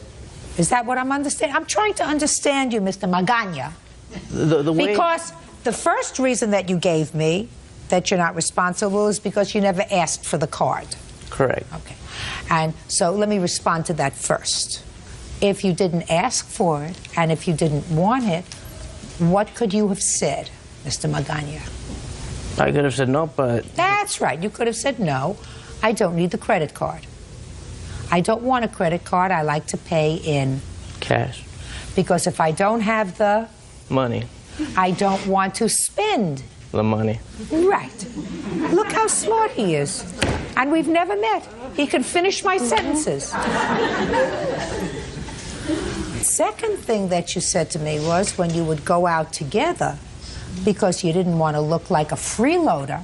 Speaker 3: Is that what I'm understanding? I'm trying to understand you, Mr. Magana. Because the first reason that you gave me that you're not responsible is because you never asked for the card.
Speaker 18: Correct.
Speaker 3: Okay. And so let me respond to that first. If you didn't ask for it, and if you didn't want it, what could you have said, Mr. Magana?
Speaker 18: I could have said no, but...
Speaker 3: That's right. You could have said no. I don't need the credit card. I don't want a credit card. I like to pay in...
Speaker 18: cash.
Speaker 3: Because if I don't have the...
Speaker 18: money.
Speaker 3: I don't want to spend...
Speaker 18: the money.
Speaker 3: Right. Look how smart he is. And we've never met. He can finish my sentences. Second thing that you said to me was when you would go out together, because you didn't want to look like a freeloader,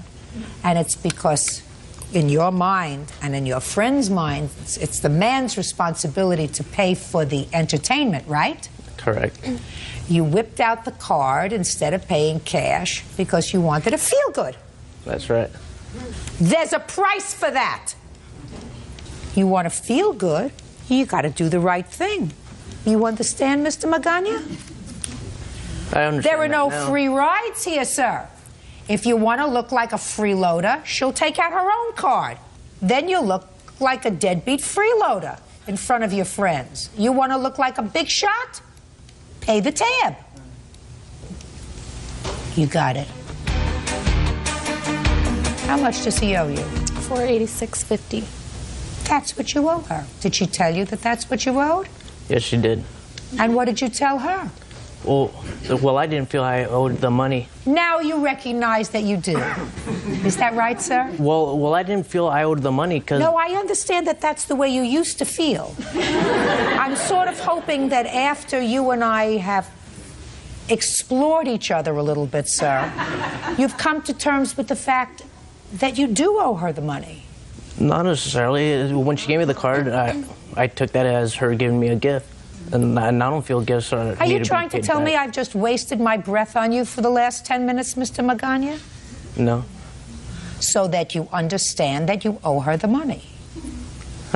Speaker 3: and it's because in your mind and in your friend's mind, it's the man's responsibility to pay for the entertainment, right?
Speaker 18: Correct.
Speaker 3: You whipped out the card instead of paying cash because you wanted to feel good.
Speaker 18: That's right.
Speaker 3: There's a price for that. You want to feel good, you got to do the right thing. You understand, Mr. Magana?
Speaker 18: I understand.
Speaker 3: There are no
Speaker 18: now.
Speaker 3: free rides here, sir. If you want to look like a freeloader, she'll take out her own card. Then you'll look like a deadbeat freeloader in front of your friends. You want to look like a big shot? Pay the tab. You got it. How much does he owe you?
Speaker 14: $486.50.
Speaker 3: That's what you owe her. Did she tell you that that's what you owed?
Speaker 18: Yes, she did.
Speaker 3: And what did you tell her?
Speaker 18: Well, I didn't feel I owed the money.
Speaker 3: Now you recognize that you do. Is that right, sir?
Speaker 18: Well, I didn't feel I owed the money because...
Speaker 3: No, I understand that that's the way you used to feel. I'm sort of hoping that after you and I have explored each other a little bit, sir, you've come to terms with the fact that you do owe her the money.
Speaker 18: Not necessarily. When she gave me the card, I took that as her giving me a gift. And I don't feel gifts are...
Speaker 3: Are you trying to tell me I've just wasted my breath on you for the last 10 minutes, Mr. Magana?
Speaker 18: No.
Speaker 3: So that you understand that you owe her the money.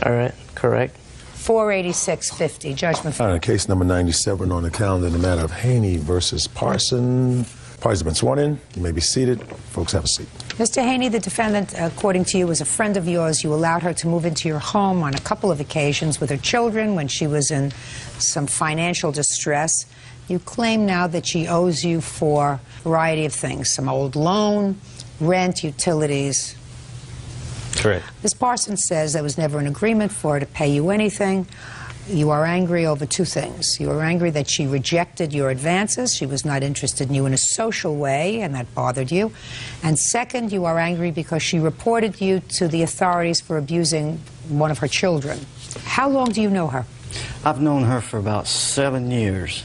Speaker 18: All right, correct.
Speaker 3: $486.50, judgment.
Speaker 2: All right, case number 97 on the calendar in the matter of Haney versus Parson. Parties have been sworn in. You may be seated. Folks, have a seat.
Speaker 3: Mr. Haney, the defendant, according to you, was a friend of yours. You allowed her to move into your home on a couple of occasions with her children when she was in some financial distress. You claim now that she owes you for a variety of things, some old loan, rent, utilities.
Speaker 18: Correct.
Speaker 3: Ms. Parsons says there was never an agreement for her to pay you anything. You are angry over two things. You are angry that she rejected your advances. She was not interested in you in a social way, and that bothered you. And second, you are angry because she reported you to the authorities for abusing one of her children. How long do you know her?
Speaker 17: I've known her for about 7 years.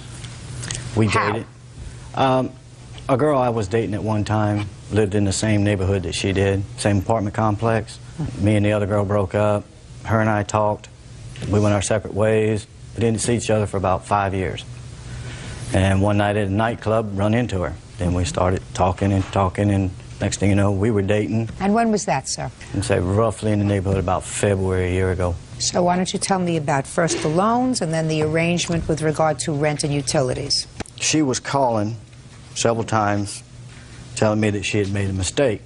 Speaker 17: We dated. A girl I was dating at one time lived in the same neighborhood that she did, same apartment complex. Me and the other girl broke up. Her and I talked. We went our separate ways. We didn't see each other for about 5 years. And one night at a nightclub, run into her. Then we started talking, and next thing you know, we were dating.
Speaker 3: And when was that, sir?
Speaker 17: I'd say roughly in the neighborhood about February a year ago.
Speaker 3: So why don't you tell me about first the loans and then the arrangement with regard to rent and utilities?
Speaker 17: She was calling several times, telling me that she had made a mistake,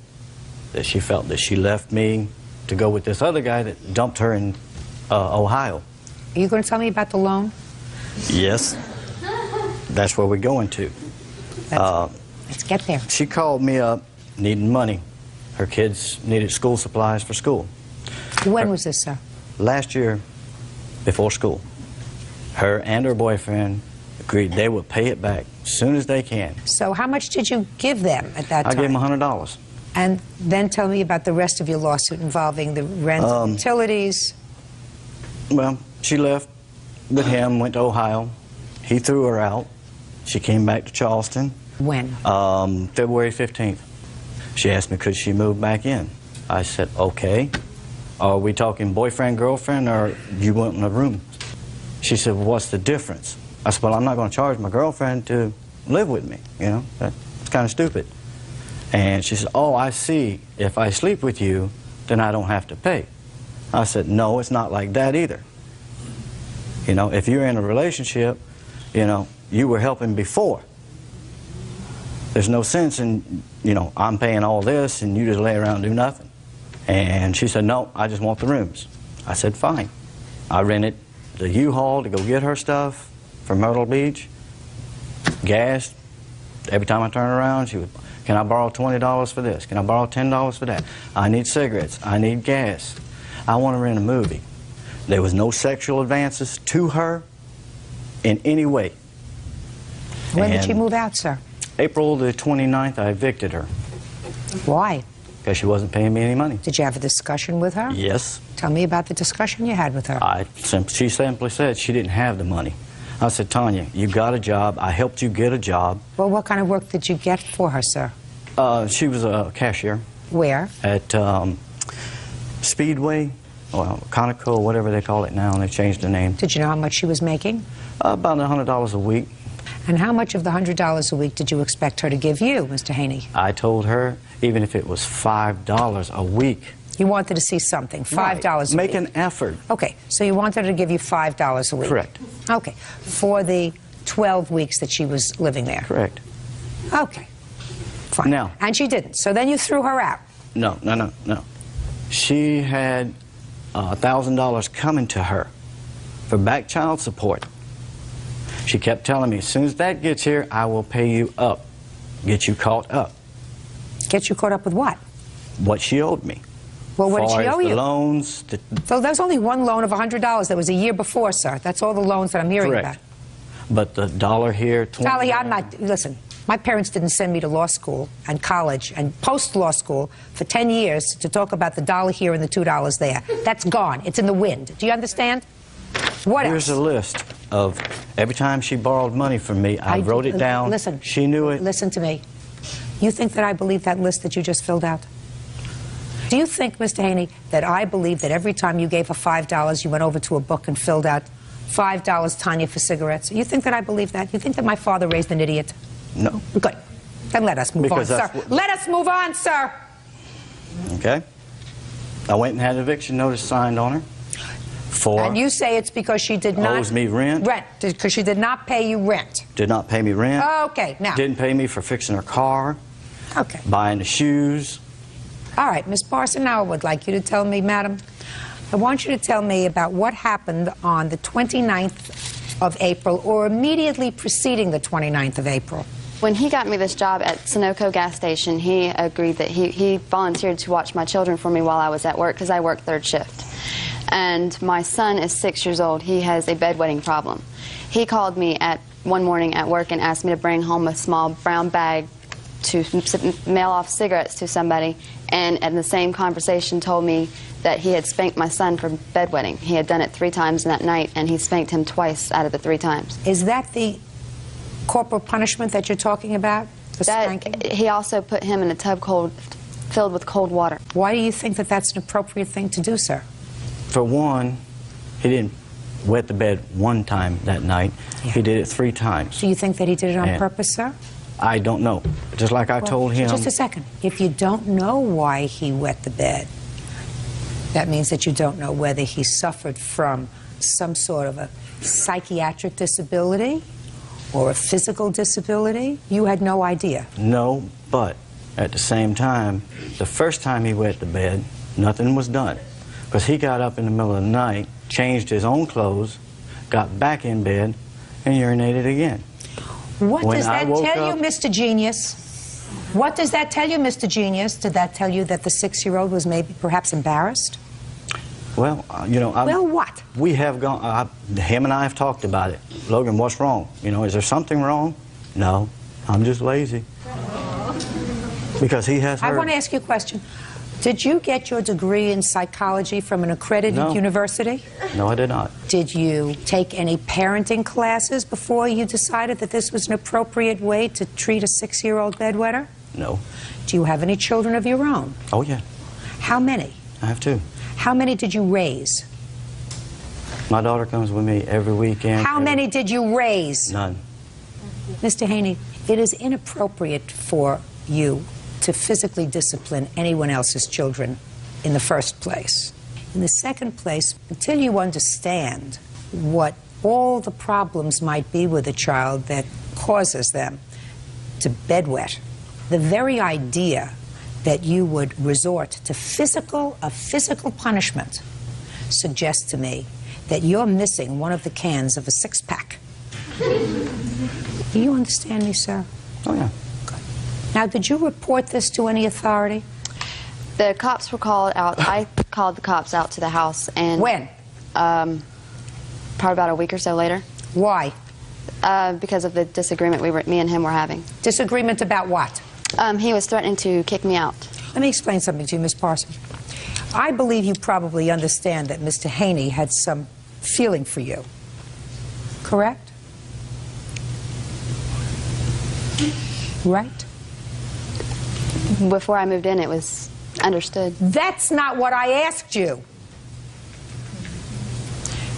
Speaker 17: that she felt that she left me to go with this other guy that dumped her in Ohio.
Speaker 3: Are you going to tell me about the loan?
Speaker 17: Yes. That's where we're going to.
Speaker 3: Let's get there.
Speaker 10: She called me up needing money. Her kids needed school supplies for school.
Speaker 3: When was this, sir?
Speaker 10: Last year, before school. Her and her boyfriend agreed they would pay it back as soon as they can.
Speaker 3: So how much did you give them at that
Speaker 10: I
Speaker 3: time?
Speaker 10: gave them $100.
Speaker 3: And then tell me about the rest of your lawsuit involving the rent and utilities.
Speaker 10: Well, she left with him, went to Ohio. He threw her out. She came back to Charleston.
Speaker 3: When?
Speaker 10: February 15th. She asked me, could she move back in? I said, okay. Are we talking boyfriend, girlfriend, or you want in a room? She said, well, what's the difference? I said, well, I'm not going to charge my girlfriend to live with me, you know? That's kind of stupid. And she said, oh, I see. If I sleep with you, then I don't have to pay. I said, no, it's not like that either. You know, if you're in a relationship, you know, you were helping before. There's no sense in, you know, I'm paying all this and you just lay around and do nothing. And she said, no, I just want the rooms. I said, fine. I rented the U-Haul to go get her stuff from Myrtle Beach. Gas. Every time I turn around, she would, can I borrow $20 for this? Can I borrow $10 for that? I need cigarettes. I need gas. I want to rent a movie. There was no sexual advances to her in any way.
Speaker 3: When did she move out, sir?
Speaker 10: April the 29th, I evicted her.
Speaker 3: Why?
Speaker 10: Because she wasn't paying me any money.
Speaker 3: Did you have a discussion with her?
Speaker 10: Yes.
Speaker 3: Tell me about the discussion you had with her.
Speaker 10: She simply said she didn't have the money. I said, Tanya, you got a job. I helped you get a job.
Speaker 3: Well, what kind of work did you get for her, sir?
Speaker 10: She was a cashier.
Speaker 3: Where?
Speaker 10: At Speedway, well, Conoco, whatever they call it now, and they changed the name.
Speaker 3: Did you know how much she was making?
Speaker 10: About $100 a week.
Speaker 3: And how much of the $100 a week did you expect her to give you, Mr. Haney?
Speaker 10: I told her, even if it was $5 a week.
Speaker 3: You wanted to see something, $5 a week.
Speaker 10: Make an effort.
Speaker 3: Okay, so you wanted her to give you $5 a week.
Speaker 10: Correct.
Speaker 3: Okay, for the 12 weeks that she was living there.
Speaker 10: Correct.
Speaker 3: Okay, fine.
Speaker 10: Now.
Speaker 3: And she didn't, so then you threw her out.
Speaker 10: No. She had $1,000 coming to her for back child support. She kept telling me, as soon as that gets here, I will pay you up, get you caught up.
Speaker 3: Get you caught up with what?
Speaker 10: What she owed me.
Speaker 3: Well, what did she owe you?
Speaker 10: The loans.
Speaker 3: So there's only one loan of $100 that was a year before, sir. That's all the loans that I'm hearing
Speaker 10: Correct.
Speaker 3: about.
Speaker 10: But the dollar here, 20.
Speaker 3: Dolly, I'm not, listen, my parents didn't send me to law school and college and post-law school for 10 years to talk about the dollar here and the $2 there. That's gone. It's in the wind. Do you understand? What
Speaker 10: Here's
Speaker 3: else?
Speaker 10: a list of every time she borrowed money from me, I wrote it down.
Speaker 3: Listen.
Speaker 10: She knew it.
Speaker 3: Listen to me. You think that I believe that list that you just filled out? Do you think, Mr. Haney, that I believe that every time you gave her $5, you went over to a book and filled out $5, Tanya, for cigarettes? You think that I believe that? You think that my father raised an idiot?
Speaker 10: No.
Speaker 3: Good. Then let us move on, sir. Let us move on, sir.
Speaker 10: Okay. I went and had an eviction notice signed on her.
Speaker 3: And you say it's because she did not...
Speaker 10: Owes me rent.
Speaker 3: Rent. Because she did not pay you rent.
Speaker 10: Did not pay me rent.
Speaker 3: Okay, now...
Speaker 10: Didn't pay me for fixing her car.
Speaker 3: Okay.
Speaker 10: Buying the shoes.
Speaker 3: All right, Miss Parson, now I would like you to tell me, madam, I want you to tell me about what happened on the 29th of April or immediately preceding the 29th of April.
Speaker 22: When he got me this job at Sunoco gas station, he agreed that he volunteered to watch my children for me while I was at work because I worked third shift. And my son is 6 years old. He has a bedwetting problem. He called me one morning at work and asked me to bring home a small brown bag to mail off cigarettes to somebody, and in the same conversation told me that he had spanked my son for bedwetting. He had done it 3 times in that night, and he spanked him twice out of the 3 times.
Speaker 3: Is that the corporal punishment that you're talking about, the spanking?
Speaker 22: He also put him in a tub filled with cold water.
Speaker 3: Why do you think that that's an appropriate thing to do, sir?
Speaker 10: For one, he didn't wet the bed 1 time that night. Yeah. He did it 3 times.
Speaker 3: Do you think that he did it on purpose, sir?
Speaker 10: I don't know. Just like I told him...
Speaker 3: Just a second. If you don't know why he wet the bed, that means that you don't know whether he suffered from some sort of a psychiatric disability or a physical disability. You had no idea.
Speaker 10: No, but at the same time, the first time he wet the bed, nothing was done. Because he got up in the middle of the night, changed his own clothes, got back in bed, and urinated again.
Speaker 3: What does that tell you, Mr. Genius? What does that tell you, Mr. Genius? Did that tell you that the 6-year-old was maybe perhaps embarrassed?
Speaker 10: Well, you know,
Speaker 3: well, what?
Speaker 10: We have gone, him and I have talked about it. Logan, what's wrong? You know, is there something wrong? No, I'm just lazy. Because he has her.
Speaker 3: I want to ask you a question. Did you get your degree in psychology from an accredited university?
Speaker 10: No, I did not.
Speaker 3: Did you take any parenting classes before you decided that this was an appropriate way to treat a 6-year-old bedwetter?
Speaker 10: No.
Speaker 3: Do you have any children of your own?
Speaker 10: Oh, yeah.
Speaker 3: How many?
Speaker 10: I have 2.
Speaker 3: How many did you raise?
Speaker 10: My daughter comes with me every weekend.
Speaker 3: How many did you raise?
Speaker 10: None.
Speaker 3: Mr. Haney, it is inappropriate for you to physically discipline anyone else's children in the first place. In the second place, until you understand what all the problems might be with a child that causes them to bedwet, the very idea that you would resort to physical punishment suggests to me that you're missing one of the cans of a 6-pack. Do you understand me, sir?
Speaker 10: Oh, yeah.
Speaker 3: Now, did you report this to any authority?
Speaker 22: The cops were called out. I called the cops out to the house. And
Speaker 3: when?
Speaker 22: Probably about a week or so later.
Speaker 3: Why?
Speaker 22: Because of the disagreement me and him were having.
Speaker 3: Disagreement about what?
Speaker 22: He was threatening to kick me out.
Speaker 3: Let me explain something to you, Miss Parson. I believe you probably understand that Mr. Haney had some feeling for you. Correct? Right?
Speaker 22: Before I moved in, it was understood.
Speaker 3: That's not what I asked you.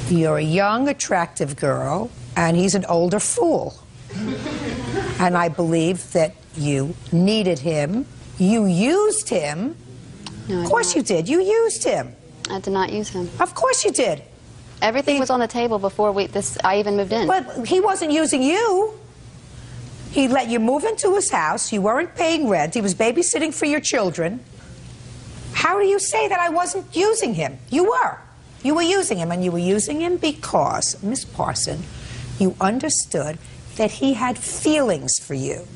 Speaker 3: You're a young, attractive girl, and he's an older fool. And I believe that you needed him. You used him.
Speaker 22: No,
Speaker 3: of course you did. You used him.
Speaker 22: I did not use him.
Speaker 3: Of course you did.
Speaker 22: Everything was on the table before I even moved in.
Speaker 3: But he wasn't using you. He let you move into his house. You weren't paying rent. He was babysitting for your children. How do you say that I wasn't using him? You were. You were using him, and you were using him because, Miss Parson, you understood that he had feelings for you.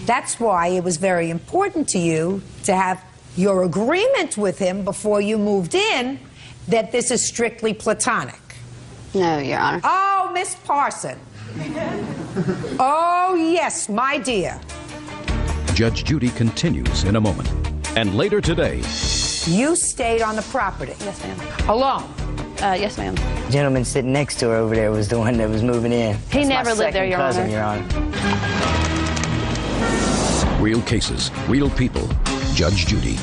Speaker 3: That's why it was very important to you to have your agreement with him before you moved in that this is strictly platonic.
Speaker 22: No, Your Honor.
Speaker 3: Oh, Miss Parson. Oh, yes, my dear.
Speaker 1: Judge Judy continues in a moment. And later today,
Speaker 3: you stayed on the property.
Speaker 22: Yes, ma'am.
Speaker 3: Alone?
Speaker 22: Yes, ma'am.
Speaker 21: The gentleman sitting next to her over there was the one that was moving in.
Speaker 22: He
Speaker 21: That's
Speaker 22: never
Speaker 21: my
Speaker 22: lived there,
Speaker 21: second
Speaker 22: Your
Speaker 21: cousin,
Speaker 22: Honor.
Speaker 21: Your Honor.
Speaker 1: real cases, real people. Judge Judy.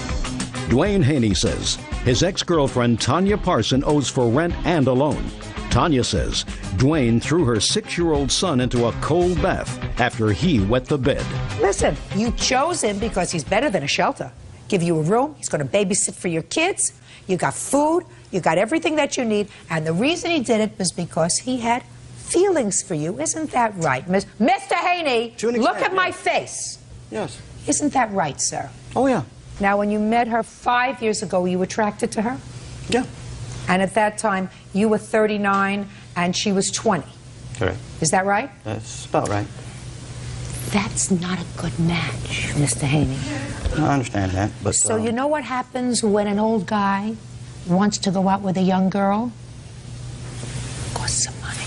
Speaker 1: Dwayne Haney says his ex-girlfriend Tanya Parson owes for rent and a loan. Tanya says Dwayne threw her 6-year-old son into a cold bath after he wet the bed.
Speaker 3: Listen, you chose him because he's better than a shelter. Give you a room, he's going to babysit for your kids, you got food, you got everything that you need, and the reason he did it was because he had feelings for you. Isn't that right, Mr. Haney? Look at my face.
Speaker 10: Yes.
Speaker 3: Isn't that right, sir?
Speaker 10: Oh, yeah.
Speaker 3: Now, when you met her 5 years ago, were you attracted to her?
Speaker 10: Yeah.
Speaker 3: And at that time, you were 39 and she was 20.
Speaker 10: Correct.
Speaker 3: Is that right?
Speaker 10: That's about right.
Speaker 3: That's not a good match, Mr. Haney.
Speaker 10: I understand that, but...
Speaker 3: So you know what happens when an old guy wants to go out with a young girl? Costs some money.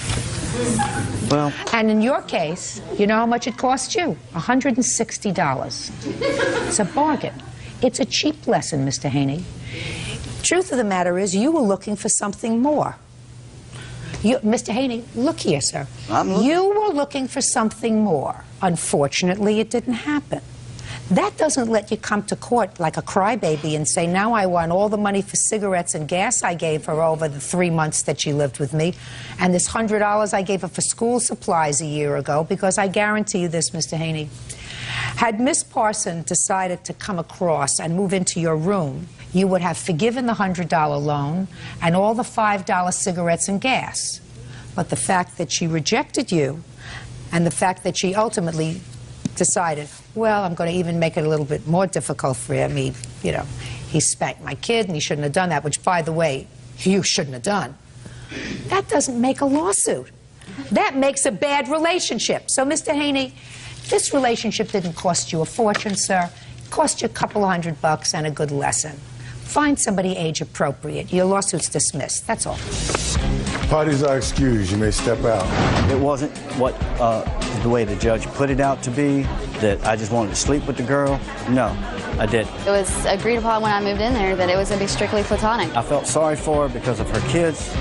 Speaker 10: Well...
Speaker 3: And in your case, you know how much it cost you? $160. It's a bargain. It's a cheap lesson, Mr. Haney. Truth of the matter is, you were looking for something more. Mr. Haney, look here, sir. You were looking for something more. Unfortunately, it didn't happen. That doesn't let you come to court like a crybaby and say, now I want all the money for cigarettes and gas I gave her over the 3 months that she lived with me, and this $100 I gave her for school supplies a year ago, because I guarantee you this, Mr. Haney. Had Miss Parson decided to come across and move into your room, you would have forgiven the $100 loan and all the $5 cigarettes and gas. But the fact that she rejected you, and the fact that she ultimately decided, well, I'm going to even make it a little bit more difficult for him. He spanked my kid, and he shouldn't have done that, which, by the way, you shouldn't have done. That doesn't make a lawsuit. That makes a bad relationship. So, Mr. Haney, This relationship didn't cost you a fortune, sir. It cost you a couple $100 and a good lesson. Find somebody age appropriate. Your lawsuit's dismissed. That's all.
Speaker 2: Parties are excused. You may step out.
Speaker 10: It wasn't what the way the judge put it out to be, that I just wanted to sleep with the girl. No, I didn't.
Speaker 22: It was agreed upon when I moved in there that it was going to be strictly platonic.
Speaker 10: I felt sorry for her because of her kids.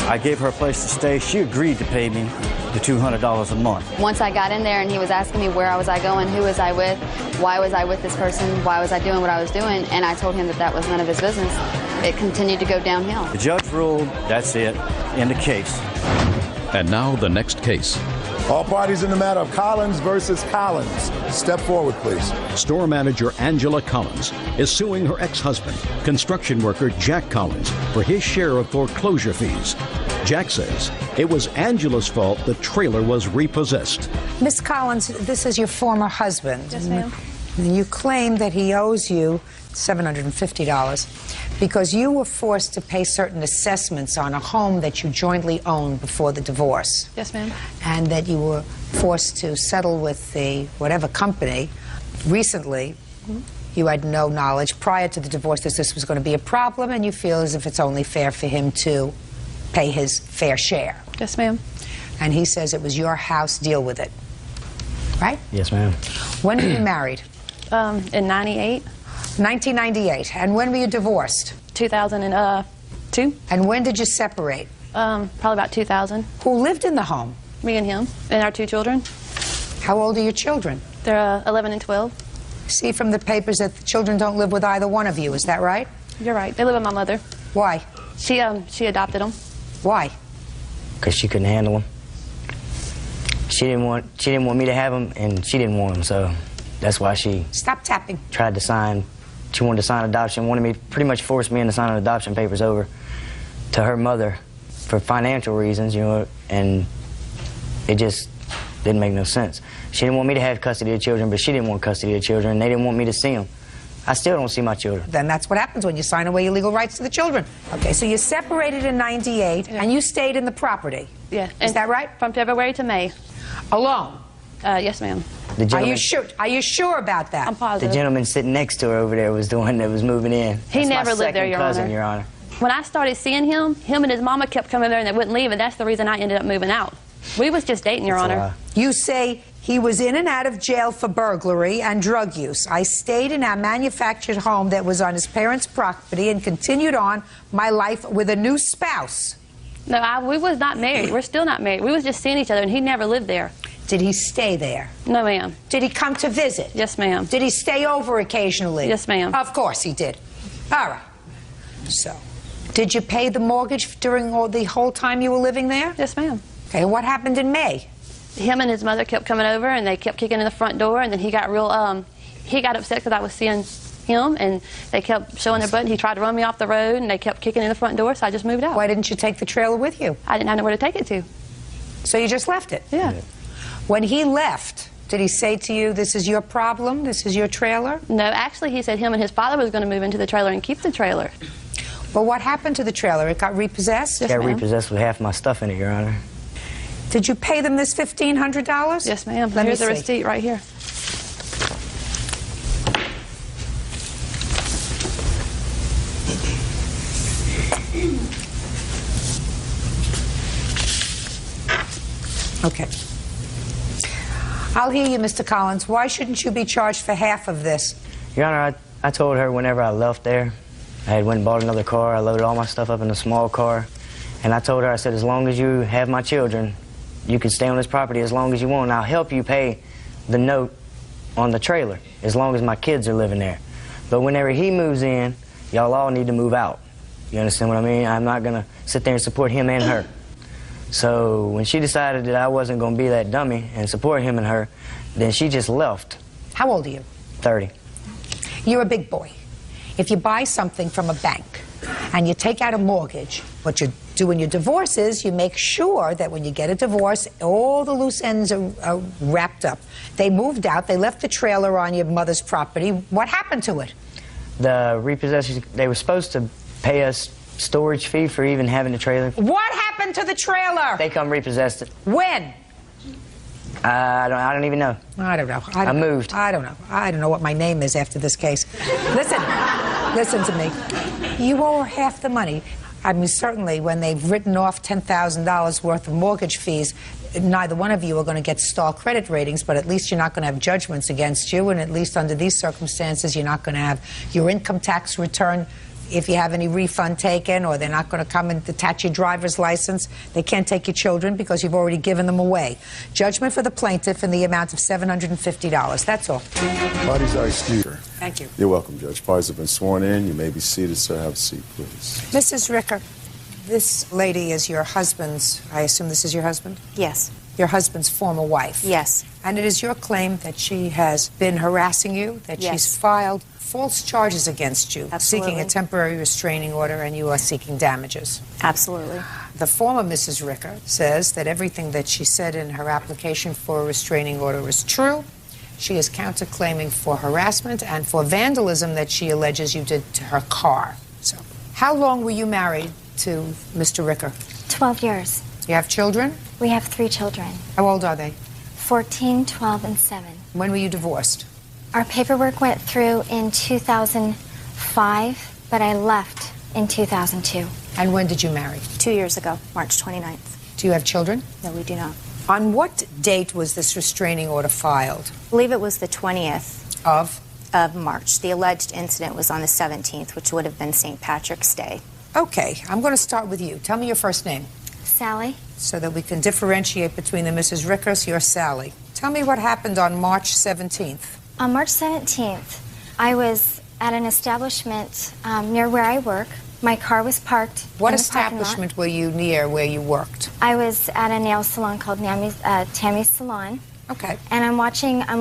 Speaker 10: I gave her a place to stay. She agreed to pay me the $200 a month.
Speaker 22: Once I got in there and he was asking me where was I going, who was I with, why was I with this person, why was I doing what I was doing, and I told him that that was none of his business, it continued to go downhill.
Speaker 10: The judge ruled, that's it, end the case.
Speaker 1: And now the next case.
Speaker 2: All parties in the matter of Collins versus Collins. Step forward, please.
Speaker 1: Store manager Angela Collins is suing her ex-husband, construction worker Jack Collins, for his share of foreclosure fees. Jack says it was Angela's fault the trailer was repossessed.
Speaker 3: Miss Collins, this is your former husband.
Speaker 14: Yes, ma'am.
Speaker 3: And you claim that he owes you $750 because you were forced to pay certain assessments on a home that you jointly owned before the divorce.
Speaker 14: Yes, ma'am.
Speaker 3: And that you were forced to settle with the whatever company recently. You had no knowledge prior to the divorce that this was going to be a problem, and you feel as if it's only fair for him to pay his fair share.
Speaker 14: Yes, ma'am.
Speaker 3: And he says it was your house, deal with it. Right?
Speaker 21: Yes, ma'am.
Speaker 3: When were you married?
Speaker 14: In 98.
Speaker 3: 1998. And when were you divorced?
Speaker 14: 2002.
Speaker 3: And when did you separate?
Speaker 14: Probably about 2000.
Speaker 3: Who lived in the home?
Speaker 14: Me and him, and our 2 children.
Speaker 3: How old are your children?
Speaker 14: They're 11 and 12.
Speaker 3: See from the papers that the children don't live with either one of you. Is that right?
Speaker 14: You're right. They live with my mother.
Speaker 3: Why?
Speaker 14: She adopted them.
Speaker 3: Why?
Speaker 21: Because she couldn't handle them. She didn't want me to have them, and she didn't want them, so that's why she
Speaker 3: Stop tapping.
Speaker 21: tried to sign. She wanted to sign adoption, wanted me, pretty much forced me into signing adoption papers over to her mother for financial reasons, you know, and it just didn't make no sense. She didn't want me to have custody of children, but she didn't want custody of children, and they didn't want me to see them. I still don't see my children.
Speaker 3: Then that's what happens when you sign away your legal rights to the children. Okay, so you separated in 98, and you stayed in the property.
Speaker 14: Yeah.
Speaker 3: Is that right?
Speaker 14: From February to May.
Speaker 3: Alone?
Speaker 14: Yes, ma'am.
Speaker 21: The
Speaker 3: Are you
Speaker 21: gentleman,
Speaker 3: sure? Are you sure about that?
Speaker 14: I'm
Speaker 21: the
Speaker 14: positive.
Speaker 21: gentleman sitting next to her over there was the one that was moving in.
Speaker 14: He
Speaker 21: That's
Speaker 14: never
Speaker 21: my
Speaker 14: lived there,
Speaker 21: second
Speaker 14: Your
Speaker 21: cousin,
Speaker 14: Honor.
Speaker 21: Your Honor.
Speaker 14: When I started seeing him and his mama kept coming there and they wouldn't leave, and that's the reason I ended up moving out. We was just dating, Your Honor.
Speaker 3: You say he was in and out of jail for burglary and drug use. I stayed in our manufactured home that was on his parents' property and continued on my life with a new spouse.
Speaker 14: No, we was not married. We're still not married. We was just seeing each other, and he never lived there.
Speaker 3: Did he stay there?
Speaker 14: No, ma'am.
Speaker 3: Did he come to visit?
Speaker 14: Yes, ma'am.
Speaker 3: Did he stay over occasionally?
Speaker 14: Yes, ma'am.
Speaker 3: Of course he did. All right. So, did you pay the mortgage during the whole time you were living there?
Speaker 14: Yes, ma'am.
Speaker 3: Okay, what happened in May?
Speaker 14: Him and his mother kept coming over, and they kept kicking in the front door, and then he got he got upset because I was seeing him, and they kept showing their butt, and he tried to run me off the road, and they kept kicking in the front door, so I just moved out.
Speaker 3: Why didn't you take the trailer with you?
Speaker 14: I didn't have nowhere to take it to.
Speaker 3: So you just left it?
Speaker 14: Yeah.
Speaker 3: When he left, did he say to you, this is your problem, this is your trailer?
Speaker 14: No, actually, he said him and his father was going to move into the trailer and keep the trailer.
Speaker 3: But what happened to the trailer? It got repossessed?
Speaker 21: It got repossessed with half my stuff in it, Your Honor.
Speaker 3: Did you pay them this $1,500?
Speaker 14: Yes, ma'am.
Speaker 3: Let
Speaker 14: Here's
Speaker 3: me
Speaker 14: the
Speaker 3: see.
Speaker 14: receipt right here.
Speaker 3: Okay. I'll hear you, Mr. Collins. Why shouldn't you be charged for half of this?
Speaker 21: Your Honor, I told her whenever I left there, I had went and bought another car. I loaded all my stuff up in a small car. And I told her, I said, as long as you have my children, you can stay on this property as long as you want. And I'll help you pay the note on the trailer as long as my kids are living there. But whenever he moves in, y'all all need to move out. You understand what I mean? I'm not going to sit there and support him and her. So when she decided that I wasn't going to be that dummy and support him and her, then she just left.
Speaker 3: How old are you?
Speaker 21: 30.
Speaker 3: You're a big boy. If you buy something from a bank and you take out a mortgage, what you do when you divorce is you make sure that when you get a divorce, all the loose ends are wrapped up. They moved out. They left the trailer on your mother's property. What happened to it?
Speaker 21: The repossessors, they were supposed to pay us storage fee for even having the trailer.
Speaker 3: What happened to the trailer?
Speaker 21: They come repossessed it.
Speaker 3: When?
Speaker 21: I don't even know.
Speaker 3: I don't know.
Speaker 21: I moved.
Speaker 3: I don't know. I don't know what my name is after this case. Listen to me. You owe her half the money. I mean, certainly when they've written off $10,000 worth of mortgage fees, neither one of you are going to get star credit ratings, but at least you're not going to have judgments against you, and at least under these circumstances, you're not going to have your income tax return, if you have any refund taken, or they're not going to come and detach your driver's license. They can't take your children because you've already given them away. Judgment for the plaintiff in the amount of $750. That's all.
Speaker 2: Parties are excused.
Speaker 3: Thank you.
Speaker 9: You're welcome, Judge. Parties have been sworn in. You may be seated, sir. Have a seat, please.
Speaker 3: Mrs. Ricker, this lady is your husband's, I assume this is your husband?
Speaker 7: Yes.
Speaker 3: Your husband's former wife?
Speaker 7: Yes.
Speaker 3: And it is your claim that she has been harassing you, that she's filed false charges against you,
Speaker 7: Absolutely.
Speaker 3: seeking a temporary restraining order, and you are seeking damages.
Speaker 7: Absolutely.
Speaker 3: The former Mrs. Ricker says that everything that she said in her application for a restraining order is true. She is counterclaiming for harassment and for vandalism that she alleges you did to her car. So, how long were you married to Mr. Ricker?
Speaker 8: 12 years.
Speaker 3: You have children?
Speaker 8: We have 3 children.
Speaker 3: How old are they?
Speaker 8: 14, 12, and 7.
Speaker 3: When were you divorced?
Speaker 8: Our paperwork went through in 2005, but I left in 2002.
Speaker 3: And when did you marry?
Speaker 7: 2 years ago, March 29th.
Speaker 3: Do you have children?
Speaker 7: No, we do not.
Speaker 3: On what date was this restraining order filed?
Speaker 7: I believe it was the 20th
Speaker 3: of
Speaker 7: March. The alleged incident was on the 17th, which would have been St. Patrick's Day.
Speaker 3: Okay, I'm going to start with you. Tell me your first name.
Speaker 8: Sally.
Speaker 3: So that we can differentiate between the Mrs. Rickers. You're Sally. Tell me what happened on March 17th.
Speaker 8: On March 17th, I was at an establishment near where I work. My car was parked.
Speaker 3: What
Speaker 8: in the parking lot.
Speaker 3: establishment were you near where you worked?
Speaker 8: I was at a nail salon called Tammy's Salon.
Speaker 3: Okay.
Speaker 8: And I'm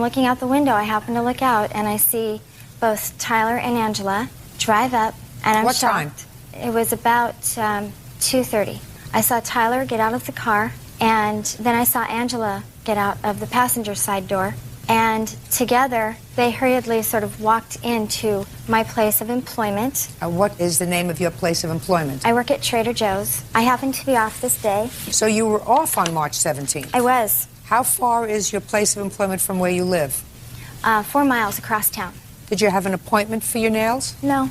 Speaker 8: looking out the window. I happen to look out and I see both Tyler and Angela drive up, and I'm
Speaker 3: What
Speaker 8: shocked.
Speaker 3: time?
Speaker 8: It was about 2:30. I saw Tyler get out of the car, and then I saw Angela get out of the passenger side door. And together, they hurriedly sort of walked into my place of employment.
Speaker 3: What is the name of your place of employment?
Speaker 8: I work at Trader Joe's. I happen to be off this day.
Speaker 3: So you were off on March 17th?
Speaker 8: I was.
Speaker 3: How far is your place of employment from where you live?
Speaker 8: 4 miles across town.
Speaker 3: Did you have an appointment for your nails?
Speaker 8: No.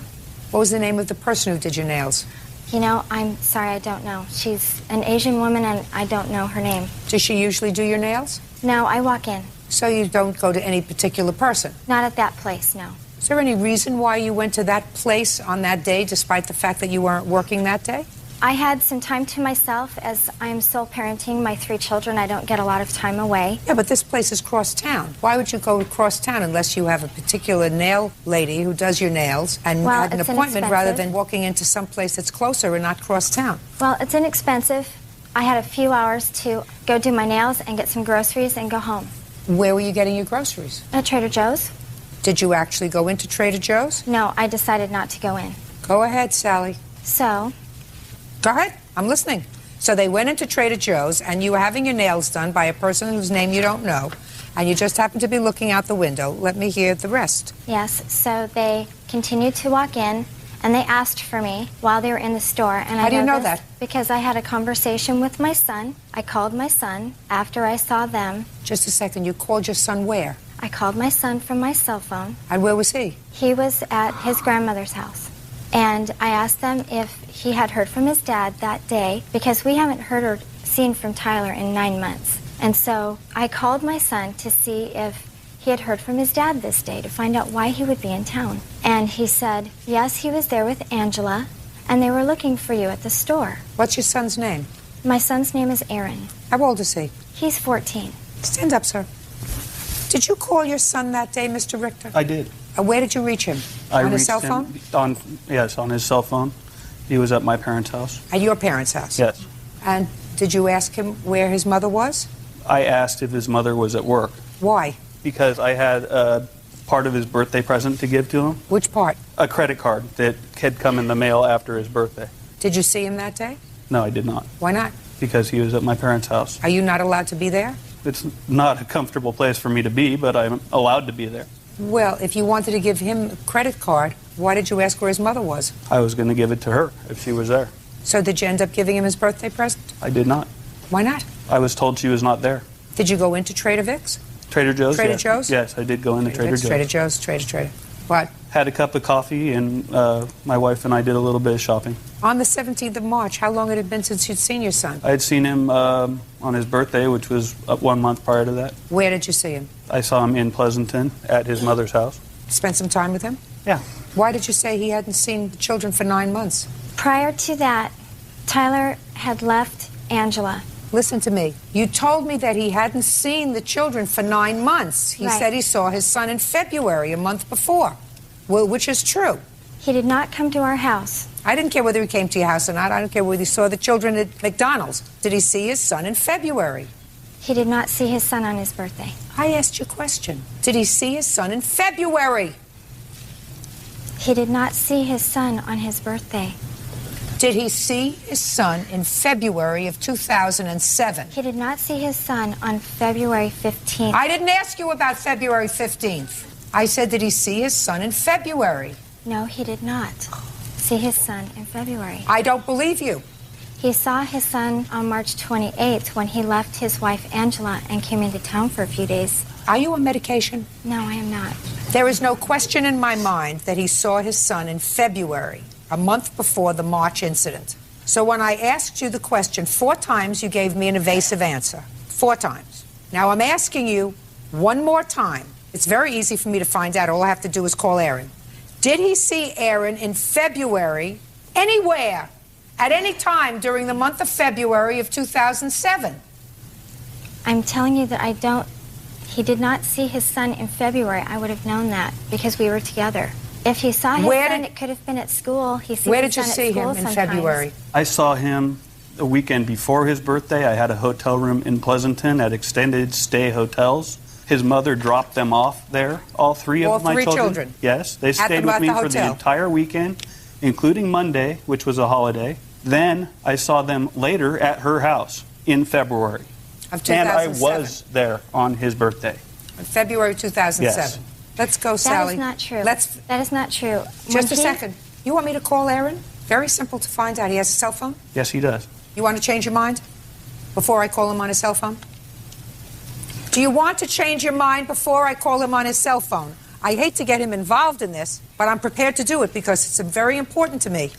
Speaker 3: What was the name of the person who did your nails?
Speaker 8: You know, I'm sorry, I don't know. She's an Asian woman, and I don't know her name.
Speaker 3: Does she usually do your nails?
Speaker 8: No, I walk in.
Speaker 3: So you don't go to any particular person?
Speaker 8: Not at that place, no.
Speaker 3: Is there any reason why you went to that place on that day, despite the fact that you weren't working that day?
Speaker 8: I had some time to myself. As I'm sole parenting my 3 children, I don't get a lot of time away.
Speaker 3: Yeah, but this place is cross town. Why would you go across town unless you have a particular nail lady who does your nails and
Speaker 8: Well,
Speaker 3: had an
Speaker 8: it's
Speaker 3: appointment rather
Speaker 8: inexpensive.
Speaker 3: than walking into some place that's closer and not cross town?
Speaker 8: Well, it's inexpensive. I had a few hours to go do my nails and get some groceries and go home.
Speaker 3: Where were you getting your groceries?
Speaker 8: At Trader Joe's?
Speaker 3: Did you actually go into Trader Joe's?
Speaker 8: No, I decided not to go in.
Speaker 3: Go ahead, Sally.
Speaker 8: So?
Speaker 3: Go ahead. I'm listening. So they went into Trader Joe's, and you were having your nails done by a person whose name you don't know, and you just happened to be looking out the window. Let me hear the rest.
Speaker 8: Yes, so they continued to walk in, and they asked for me while they were in the store. And
Speaker 3: How do you know
Speaker 8: this
Speaker 3: that?
Speaker 8: Because I had a conversation with my son. I called my son after I saw them.
Speaker 3: Just a second. You called your son where?
Speaker 8: I called my son from my cell phone.
Speaker 3: And where was he?
Speaker 8: He was at his grandmother's house. And I asked them if he had heard from his dad that day, because we haven't heard or seen from Tyler in 9 months. And so I called my son to see if he had heard from his dad this day, to find out why he would be in town. And he said, yes, he was there with Angela, and they were looking for you at the store.
Speaker 3: What's your son's name?
Speaker 8: My son's name is Aaron.
Speaker 3: How old is he?
Speaker 8: He's 14.
Speaker 3: Stand up, sir. Did you call your son that day, Mr. Richter?
Speaker 11: I did.
Speaker 3: Where did you reach him?
Speaker 11: I
Speaker 3: On his
Speaker 11: reached
Speaker 3: cell
Speaker 11: him
Speaker 3: phone?
Speaker 11: Yes, on his cell phone. He was at my parents' house.
Speaker 3: At your parents' house?
Speaker 11: Yes.
Speaker 3: And did you ask him where his mother was?
Speaker 11: I asked if his mother was at work.
Speaker 3: Why?
Speaker 11: Because I had part of his birthday present to give to him.
Speaker 3: Which part?
Speaker 11: A credit card that had come in the mail after his birthday.
Speaker 3: Did you see him that day?
Speaker 11: No, I did not.
Speaker 3: Why not?
Speaker 11: Because he was at my parents' house.
Speaker 3: Are you not allowed to be there?
Speaker 11: It's not a comfortable place for me to be, but I'm allowed to be there.
Speaker 3: Well, if you wanted to give him a credit card, why did you ask where his mother was?
Speaker 11: I was going to give it to her if she was there.
Speaker 3: So did you end up giving him his birthday present?
Speaker 11: I did not.
Speaker 3: Why not?
Speaker 11: I was told she was not there.
Speaker 3: Did you go into Trader Vic's?
Speaker 12: Trader Joe's.
Speaker 3: Trader
Speaker 12: yes.
Speaker 3: Joe's?
Speaker 12: Yes, I did go into Trader Joe's.
Speaker 3: Trader Joe's, Trader. What?
Speaker 12: Had a cup of coffee, and my wife and I did a little bit of shopping.
Speaker 3: On the 17th of March, how long had it been since you'd seen your son?
Speaker 12: I had seen him on his birthday, which was 1 month prior to that.
Speaker 3: Where did you see him?
Speaker 12: I saw him in Pleasanton at his mother's house.
Speaker 3: Spent some time with him?
Speaker 12: Yeah.
Speaker 3: Why did you say he hadn't seen the children for 9 months?
Speaker 8: Prior to that, Tyler had left Angela.
Speaker 3: Listen to me. You told me that he hadn't seen the children for 9 months. He
Speaker 8: Right.
Speaker 3: said he saw his son in February, a month before. Well, which is true.
Speaker 8: He did not come to our house.
Speaker 3: I didn't care whether he came to your house or not. I don't care whether he saw the children at McDonald's. Did he see his son in February?
Speaker 8: He did not see his son on his birthday.
Speaker 3: I asked you a question. Did he see his son in February?
Speaker 8: He did not see his son on his birthday.
Speaker 3: Did he see his son in February of 2007?
Speaker 8: He did not see his son on February 15th.
Speaker 3: I didn't ask you about February 15th. I said, did he see his son in February?
Speaker 8: No, he did not see his son in February.
Speaker 3: I don't believe you.
Speaker 8: He saw his son on March 28th when he left his wife Angela and came into town for a few days.
Speaker 3: Are you on medication?
Speaker 8: No, I am not.
Speaker 3: There is no question in my mind that he saw his son in February, a month before the March incident. So when I asked you the question 4 times, you gave me an evasive answer. 4 times. Now I'm asking you one more time. It's very easy for me to find out. All I have to do is call Aaron. Did he see Aaron in February, anywhere, at any time during the month of February of 2007?
Speaker 8: I'm telling you that I don't. He did not see his son in February. I would have known that because we were together. If he saw his son, it could have been at school. He sees
Speaker 3: Where
Speaker 8: his
Speaker 3: did you
Speaker 8: son at
Speaker 3: see
Speaker 8: school
Speaker 3: him in
Speaker 8: sometimes.
Speaker 3: February?
Speaker 12: I saw him the weekend before his birthday. I had a hotel room in Pleasanton at Extended Stay Hotels. His mother dropped them off there, all 3
Speaker 3: All
Speaker 12: of my
Speaker 3: 3
Speaker 12: children.
Speaker 3: children?
Speaker 12: Yes, they stayed
Speaker 3: the
Speaker 12: with me for the
Speaker 3: hotel?
Speaker 12: entire weekend, including Monday, which was a holiday. Then I saw them later at her house in February.
Speaker 3: Of
Speaker 12: And I
Speaker 3: 2007.
Speaker 12: was there on his birthday.
Speaker 3: In February 2007.
Speaker 12: Yes.
Speaker 3: Let's go,
Speaker 8: That
Speaker 3: Sally.
Speaker 8: is not true.
Speaker 3: Let's
Speaker 8: That is not true.
Speaker 3: just a
Speaker 8: When he-
Speaker 3: second. You want me to call Aaron? Very simple to find out. He has a cell phone?
Speaker 12: Yes, he does.
Speaker 3: You want to change your mind before I call him on his cell phone? Do you want to change your mind before I call him on his cell phone? I hate to get him involved in this, but I'm prepared to do it because it's very important to me.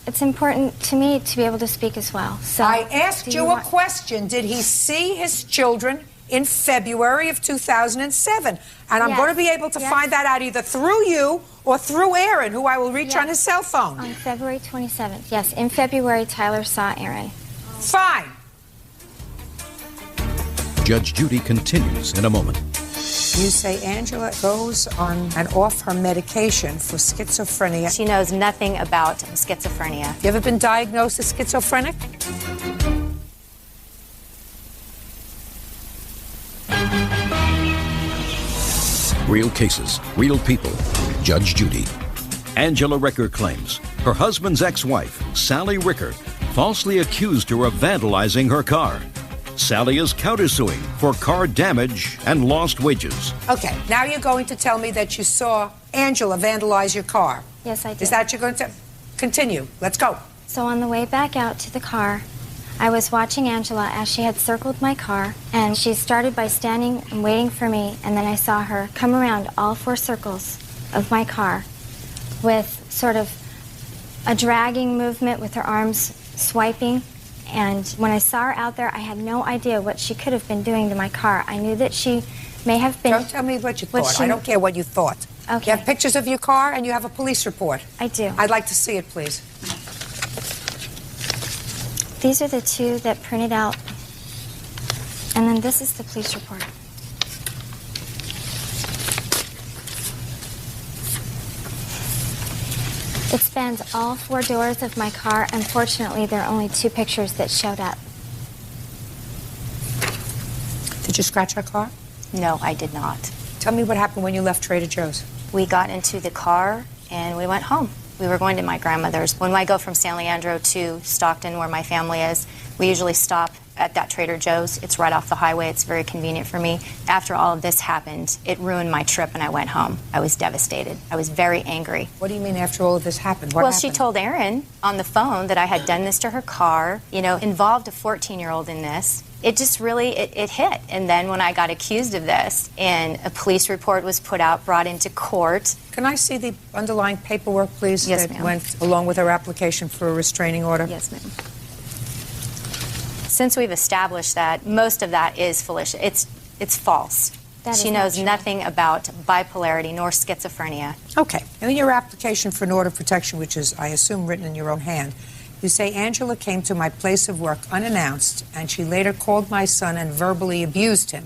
Speaker 8: It's important to me to be able to speak as well. So
Speaker 3: I asked
Speaker 8: do
Speaker 3: you a
Speaker 8: want-
Speaker 3: question. Did he see his children in February of 2007? And I'm
Speaker 8: Yes.
Speaker 3: going to be able to
Speaker 8: Yes.
Speaker 3: find that out either through you or through Aaron, who I will reach
Speaker 8: Yes.
Speaker 3: on his cell phone.
Speaker 8: On February 27th. Yes, in February, Tyler saw Aaron.
Speaker 3: Fine.
Speaker 1: Judge Judy continues in a moment.
Speaker 3: You say Angela goes on and off her medication for schizophrenia.
Speaker 7: She knows nothing about schizophrenia.
Speaker 3: You ever been diagnosed as schizophrenic?
Speaker 1: Real cases, real people. Judge Judy. Angela Ricker claims her husband's ex-wife, Sally Ricker, falsely accused her of vandalizing her car. Sally is countersuing for car damage and lost wages.
Speaker 3: Okay, now you're going to tell me that you saw Angela vandalize your car.
Speaker 8: Yes, I did.
Speaker 3: Is that you're going to continue? Let's go.
Speaker 8: So on the way back out to the car, I was watching Angela as she had circled my car, and she started by standing and waiting for me, and then I saw her come around all 4 circles of my car with sort of a dragging movement with her arms swiping. And when I saw her out there, I had no idea what she could have been doing to my car. I knew that she may have been...
Speaker 3: Don't tell me what you thought. I don't care what you thought.
Speaker 8: Okay.
Speaker 3: You have pictures of your car and you have a police report.
Speaker 8: I do.
Speaker 3: I'd like to see it, please.
Speaker 8: These are the 2 that printed out. And then this is the police report. It spans all 4 doors of my car. Unfortunately, there are only 2 pictures that showed up.
Speaker 3: Did you scratch our car?
Speaker 7: No, I did not.
Speaker 3: Tell me what happened when you left Trader Joe's.
Speaker 7: We got into the car and we went home. We were going to my grandmother's. When I go from San Leandro to Stockton, where my family is, we usually stop at that Trader Joe's. It's right off the highway. It's very convenient for me. After all of this happened, it ruined my trip and I went home. I was devastated. I was very angry.
Speaker 3: What do you mean after all of this happened? What
Speaker 7: Well,
Speaker 3: happened?
Speaker 7: she told Erin on the phone that I had done this to her car, involved a 14-year-old in this. it just really, it hit. And then when I got accused of this and a police report was put out, brought into court.
Speaker 3: Can I see the underlying paperwork, please,
Speaker 7: Yes,
Speaker 3: that
Speaker 7: ma'am.
Speaker 3: went along with her application for a restraining order?
Speaker 7: Yes, ma'am. Since we've established that, most of that is fallacious. It's false.
Speaker 8: That
Speaker 7: She
Speaker 8: is not
Speaker 7: knows
Speaker 8: true.
Speaker 7: nothing about bipolarity nor schizophrenia.
Speaker 3: Okay. And in your application for an order of protection, which is, I assume, written in your own hand, you say, Angela came to my place of work unannounced, and she later called my son and verbally abused him.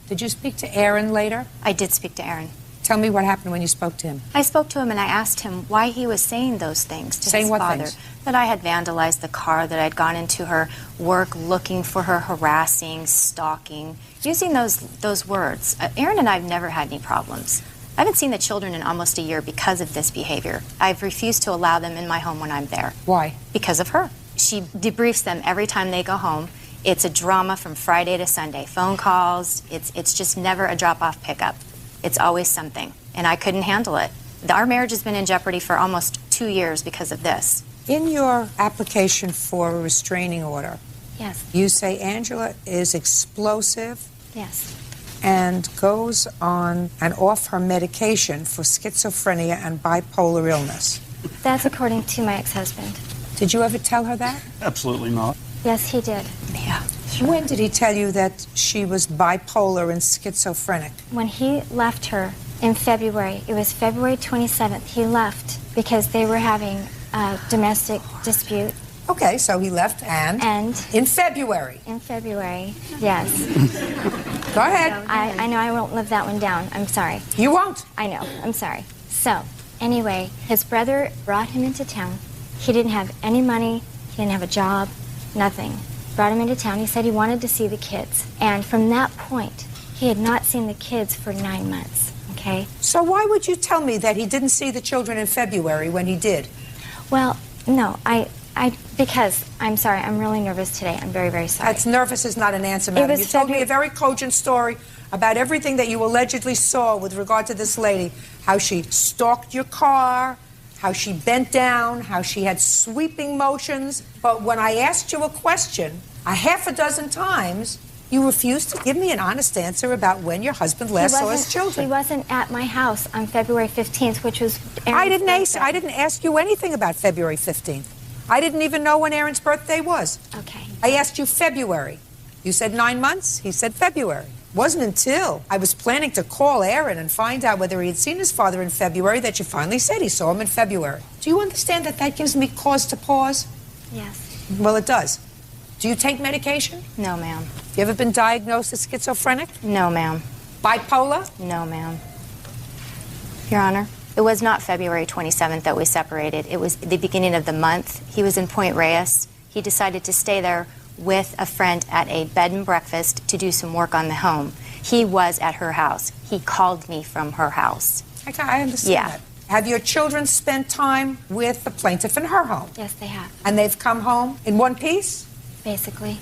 Speaker 3: Did you speak to Aaron later?
Speaker 7: I did speak to Aaron.
Speaker 3: Tell me what happened when you spoke to him.
Speaker 7: I spoke to him and I asked him why he was saying those things to
Speaker 3: Saying
Speaker 7: his
Speaker 3: what
Speaker 7: father.
Speaker 3: things?
Speaker 7: That I had vandalized the car, that I'd gone into her work looking for her, harassing, stalking, using those words. Aaron and I have never had any problems. I haven't seen the children in almost a year because of this behavior. I've refused to allow them in my home when I'm there.
Speaker 3: Why?
Speaker 7: Because of her. She debriefs them every time they go home. It's a drama from Friday to Sunday. Phone calls. It's just never a drop-off pickup. It's always something. And I couldn't handle it. Our marriage has been in jeopardy for almost 2 years because of this.
Speaker 3: In your application for a restraining order,
Speaker 7: Yes.
Speaker 3: you say Angela is explosive
Speaker 7: Yes.
Speaker 3: and goes on and off her medication for schizophrenia and bipolar illness.
Speaker 8: That's according to my ex-husband.
Speaker 3: Did you ever tell her that?
Speaker 12: Absolutely not.
Speaker 8: Yes, he did.
Speaker 7: Yeah.
Speaker 3: When did he tell you that she was bipolar and schizophrenic?
Speaker 8: When he left her in February, it was February 27th, he left because they were having a domestic dispute.
Speaker 3: Okay, so he left and in February.
Speaker 8: In February, yes.
Speaker 3: Go ahead.
Speaker 8: I know I won't live that one down. I'm sorry.
Speaker 3: You won't?
Speaker 8: I know. I'm sorry. So, anyway, his brother brought him into town. He didn't have any money. He didn't have a job. Nothing. Brought him into town. He said he wanted to see the kids. And from that point, he had not seen the kids for 9 months. Okay?
Speaker 3: So why would you tell me that he didn't see the children in February when he did?
Speaker 8: Well, no, because I'm sorry, I'm really nervous today. I'm very, very sorry.
Speaker 3: That's nervous is not an answer, madam.
Speaker 8: was
Speaker 3: You told me
Speaker 8: February-
Speaker 3: a very cogent story about everything that you allegedly saw with regard to this lady, how she stalked your car, how she bent down, how she had sweeping motions. But when I asked you a question a half a dozen times, you refused to give me an honest answer about when your husband last saw his children.
Speaker 8: He wasn't at my house on February 15th, which was
Speaker 3: I
Speaker 8: Aaron's
Speaker 3: didn't ask you anything about February 15th. I didn't even know when Aaron's birthday was.
Speaker 8: Okay.
Speaker 3: I asked you February. You said 9 months. He said February. Wasn't until I was planning to call Aaron and find out whether he had seen his father in February that you finally said he saw him in February. Do you understand that that gives me cause to pause?
Speaker 8: Yes.
Speaker 3: Well, it does. Do you take medication?
Speaker 7: No, ma'am.
Speaker 3: You ever been diagnosed as schizophrenic?
Speaker 7: No, ma'am.
Speaker 3: Bipolar?
Speaker 7: No, ma'am. Your Honor, it was not February 27th that we separated. It was the beginning of the month. He was in Point Reyes. He decided to stay there with a friend at a bed and breakfast to do some work on the home. He was at her house. He called me from her house.
Speaker 3: I understand
Speaker 7: Yeah.
Speaker 3: that. Have your children spent time with the plaintiff in her home?
Speaker 8: Yes, they have.
Speaker 3: And they've come home in one piece?
Speaker 8: Basically.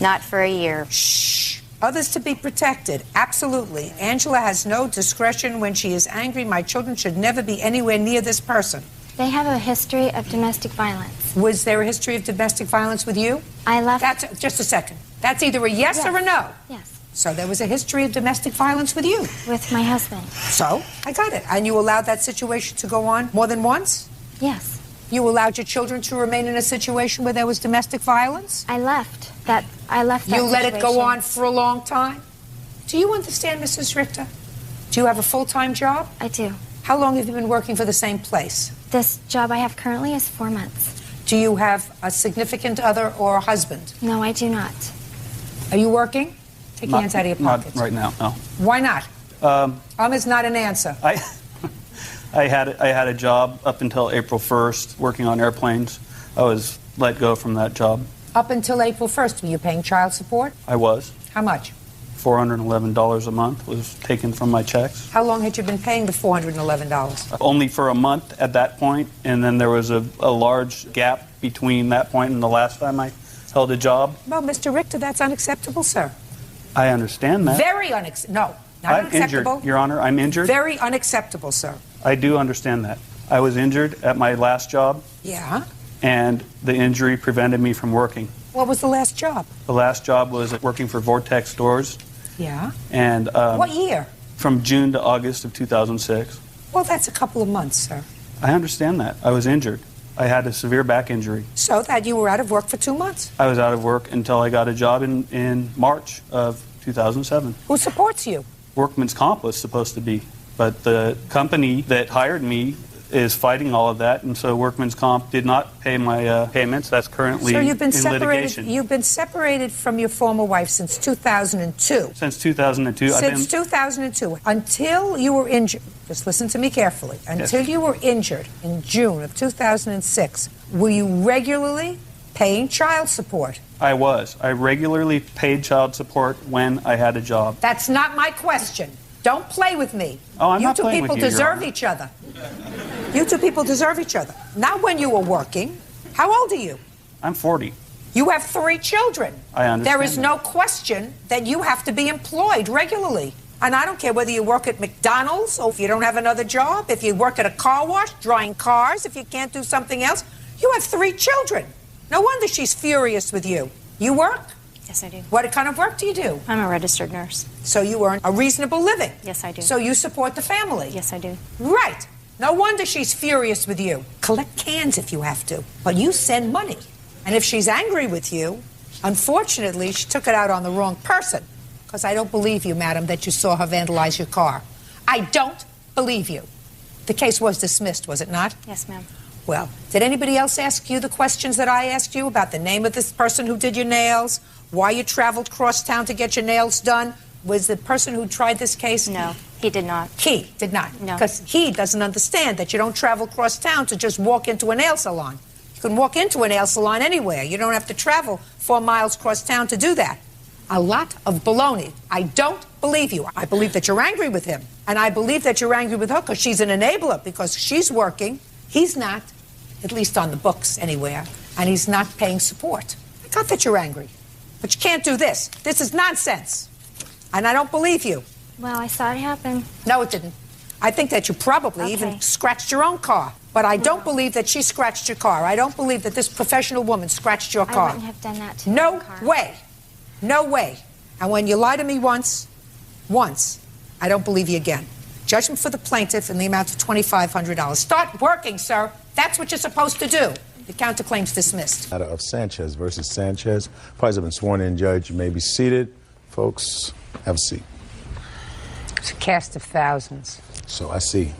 Speaker 7: Not for a year.
Speaker 3: Shh. Others to be protected. Absolutely. Angela has no discretion when she is angry. My children should never be anywhere near this person.
Speaker 8: They have a history of domestic violence.
Speaker 3: Was there a history of domestic violence with you?
Speaker 8: I left.
Speaker 3: That's just a second. That's either a yes or a no.
Speaker 8: Yes.
Speaker 3: So there was a history of domestic violence with you.
Speaker 8: With my husband.
Speaker 3: So I got it. And you allowed that situation to go on more than once?
Speaker 8: Yes.
Speaker 3: You allowed your children to remain in a situation where there was domestic violence?
Speaker 8: I left that.
Speaker 3: You let it go
Speaker 8: situation.
Speaker 3: on for a long time? Do you understand, Mrs. Richter? Do you have a full-time job?
Speaker 8: I do.
Speaker 3: How long have you been working for the same place?
Speaker 8: This job I have currently is 4 months.
Speaker 3: Do you have a significant other or a husband?
Speaker 8: No, I do not.
Speaker 3: Are you working? Take your hands out of your pockets.
Speaker 12: Not right now, no.
Speaker 3: Why not? Is not an answer.
Speaker 12: I had a job up until April 1st working on airplanes. I was let go from that job.
Speaker 3: Up until April 1st, were you paying child support?
Speaker 12: I was.
Speaker 3: How much?
Speaker 12: $411 a month was taken from my checks.
Speaker 3: How long had you been paying the $411?
Speaker 12: Only for a month at that point, and then there was a large gap between that point and the last time I held a job.
Speaker 3: Well, Mr. Richter, that's unacceptable, sir.
Speaker 12: I understand that.
Speaker 3: Very unacceptable. No, not
Speaker 12: I'm
Speaker 3: unacceptable.
Speaker 12: injured, Your Honor. I'm injured.
Speaker 3: Very unacceptable, sir.
Speaker 12: I do understand that. I was injured at my last job,
Speaker 3: Yeah.
Speaker 12: and the injury prevented me from working.
Speaker 3: What was the last job?
Speaker 12: The last job was working for Vortex Stores.
Speaker 3: Yeah.
Speaker 12: And
Speaker 3: what year?
Speaker 12: From June to August of 2006.
Speaker 3: Well, that's a couple of months, sir.
Speaker 12: I understand that. I was injured. I had a severe back injury.
Speaker 3: So that you were out of work for 2 months?
Speaker 12: I was out of work until I got a job in March of 2007.
Speaker 3: Who supports you?
Speaker 12: Workman's Comp was supposed to be, but the company that hired me is fighting all of that, and so Workman's Comp did not pay my payments. That's currently
Speaker 3: So you've been
Speaker 12: in
Speaker 3: separated.
Speaker 12: litigation.
Speaker 3: You've been separated from your former wife since 2002.
Speaker 12: Since 2002.
Speaker 3: Since 2002, until you were injured. Just listen to me carefully. Until you were injured in June of 2006, were you regularly paying child support?
Speaker 12: I was. I regularly paid child support when I had a job.
Speaker 3: That's not my question. Don't play with me.
Speaker 12: Oh, I'm
Speaker 3: you
Speaker 12: not
Speaker 3: two
Speaker 12: playing
Speaker 3: people
Speaker 12: with you, Your
Speaker 3: deserve
Speaker 12: Honor.
Speaker 3: each other. You two people deserve each other. Not when you were working. How old are you?
Speaker 12: I'm 40.
Speaker 3: You have 3 children.
Speaker 12: I understand
Speaker 3: There is
Speaker 12: that.
Speaker 3: no question that you have to be employed regularly. And I don't care whether you work at McDonald's or if you don't have another job, if you work at a car wash, drying cars, if you can't do something else. You have 3 children. No wonder she's furious with you. You work?
Speaker 7: Yes, I do.
Speaker 3: What kind of work do you do?
Speaker 7: I'm a registered nurse.
Speaker 3: So you earn a reasonable living?
Speaker 7: Yes, I do.
Speaker 3: So you support the family?
Speaker 7: Yes, I do.
Speaker 3: Right. No wonder she's furious with you. Collect cans if you have to, but you send money. And if she's angry with you, unfortunately, she took it out on the wrong person. Because I don't believe you, madam, that you saw her vandalize your car. I don't believe you. The case was dismissed, was it not?
Speaker 7: Yes, ma'am.
Speaker 3: Well, did anybody else ask you the questions that I asked you about the name of this person who did your nails, why you traveled cross town to get your nails done? Was the person who tried this case?
Speaker 7: No, he did not.
Speaker 3: He did not?
Speaker 7: No.
Speaker 3: Because he doesn't understand that you don't travel cross town to just walk into a nail salon. You can walk into a nail salon anywhere. You don't have to travel 4 miles cross town to do that. A lot of baloney. I don't believe you. I believe that you're angry with him. And I believe that you're angry with her because she's an enabler, because she's working. He's not, at least on the books anywhere, and he's not paying support. I got that you're angry. But you can't do this. This is nonsense. And I don't believe you.
Speaker 8: Well, I saw it happen.
Speaker 3: No, it didn't. I think that you probably even scratched your own car. But I don't believe that she scratched your car. I don't believe that this professional woman scratched your car.
Speaker 8: I wouldn't have done that to
Speaker 3: No
Speaker 8: my car.
Speaker 3: way. No way. And when you lie to me once, I don't believe you again. Judgment for the plaintiff in the amount of $2,500. Start working, sir. That's what you're supposed to do. The counterclaim's dismissed.
Speaker 5: Matter of Sanchez versus Sanchez. Parties have been sworn in, Judge. You may be seated. Folks, have a seat.
Speaker 3: It's a cast of thousands.
Speaker 5: So I see.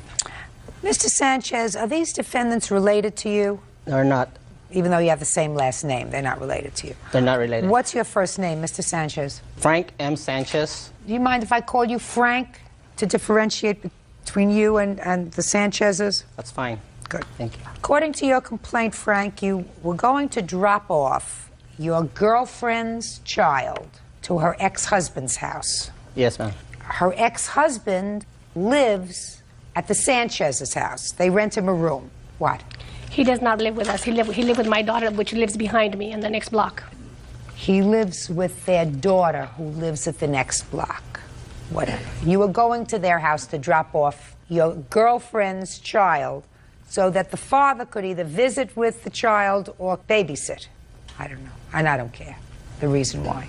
Speaker 3: Mr. Sanchez, are these defendants related to you?
Speaker 20: They're not.
Speaker 3: Even though you have the same last name, they're not related to you.
Speaker 20: They're not related.
Speaker 3: What's your first name, Mr. Sanchez?
Speaker 20: Frank M. Sanchez.
Speaker 3: Do you mind if I call you Frank to differentiate between you and the Sanchezes?
Speaker 20: That's fine.
Speaker 3: Good.
Speaker 20: Thank you.
Speaker 3: According to your complaint, Frank, you were going to drop off your girlfriend's child to her ex-husband's house.
Speaker 20: Yes, ma'am.
Speaker 3: Her ex-husband lives at the Sanchez's house. They rent him a room. What?
Speaker 13: He does not live with us. He live with my daughter, which lives behind me in the next block.
Speaker 3: He lives with their daughter, who lives at the next block. Whatever. You were going to their house to drop off your girlfriend's child so that the father could either visit with the child or babysit. I don't know. And I don't care the reason why.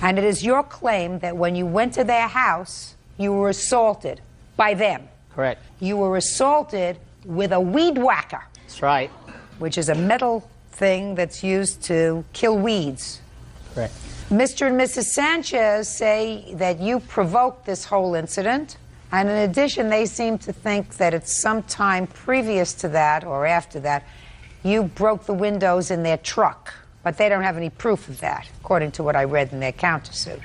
Speaker 3: And it is your claim that when you went to their house, you were assaulted by them.
Speaker 20: Correct.
Speaker 3: You were assaulted with a weed whacker.
Speaker 20: That's right.
Speaker 3: Which is a metal thing that's used to kill weeds.
Speaker 20: Correct.
Speaker 3: Mr. and Mrs. Sanchez say that you provoked this whole incident, and in addition, they seem to think that at some time previous to that or after that, you broke the windows in their truck. But they don't have any proof of that, according to what I read in their countersuit.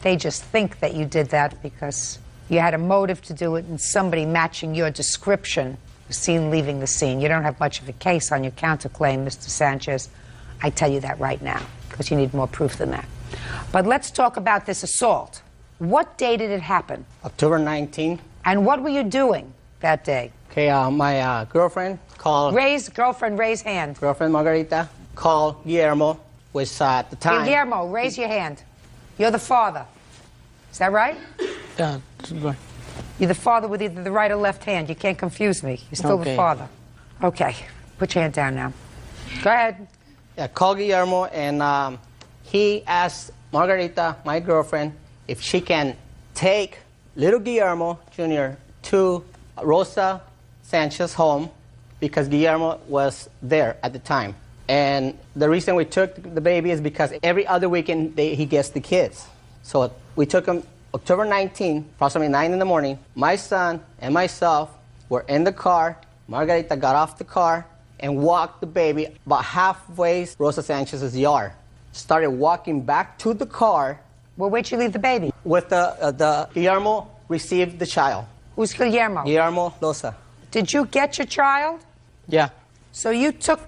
Speaker 3: They just think that you did that because you had a motive to do it and somebody matching your description was seen leaving the scene. You don't have much of a case on your counterclaim, Mr. Sanchez. I tell you that right now, because you need more proof than that. But let's talk about this assault. What day did it happen?
Speaker 20: October 19.
Speaker 3: And what were you doing that day?
Speaker 20: Okay, my girlfriend called...
Speaker 3: Girlfriend, raise hand.
Speaker 20: Girlfriend Margarita called Guillermo, which at the time...
Speaker 3: Guillermo, raise your hand. You're the father. Is that right?
Speaker 20: Yeah.
Speaker 3: You're the father with either the right or left hand. You can't confuse me. You're still the
Speaker 20: Okay.
Speaker 3: father. Okay. Put your hand down now. Go ahead.
Speaker 15: called Guillermo, and he asked Margarita, my girlfriend, if she can take little Guillermo Jr. to Rosa Sanchez's home because Guillermo was there at the time. And the reason we took the baby is because every other weekend he gets the kids. So we took him October 19, approximately 9 in the morning. My son and myself were in the car. Margarita got off the car and walked the baby about halfway Rosa Sanchez's yard. Started walking back to the car.
Speaker 3: Well, where'd you leave the baby?
Speaker 15: With the Guillermo received the child.
Speaker 3: Who's Guillermo?
Speaker 15: Guillermo Loza.
Speaker 3: Did you get your child?
Speaker 15: Yeah.
Speaker 3: So you took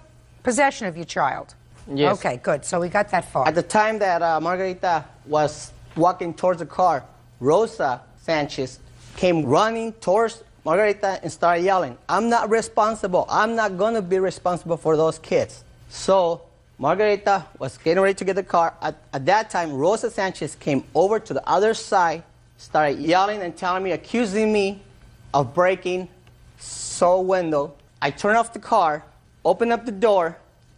Speaker 3: possession of your child?
Speaker 15: Yes.
Speaker 3: Okay, good. So we got that far.
Speaker 15: At the time that Margarita was walking towards the car, Rosa Sanchez came running towards Margarita and started yelling, "I'm not responsible. I'm not going to be responsible for those kids." So Margarita was getting ready to get the car. At that time, Rosa Sanchez came over to the other side, started yelling and telling me, accusing me of breaking the window. I turned off the car, opened up the door.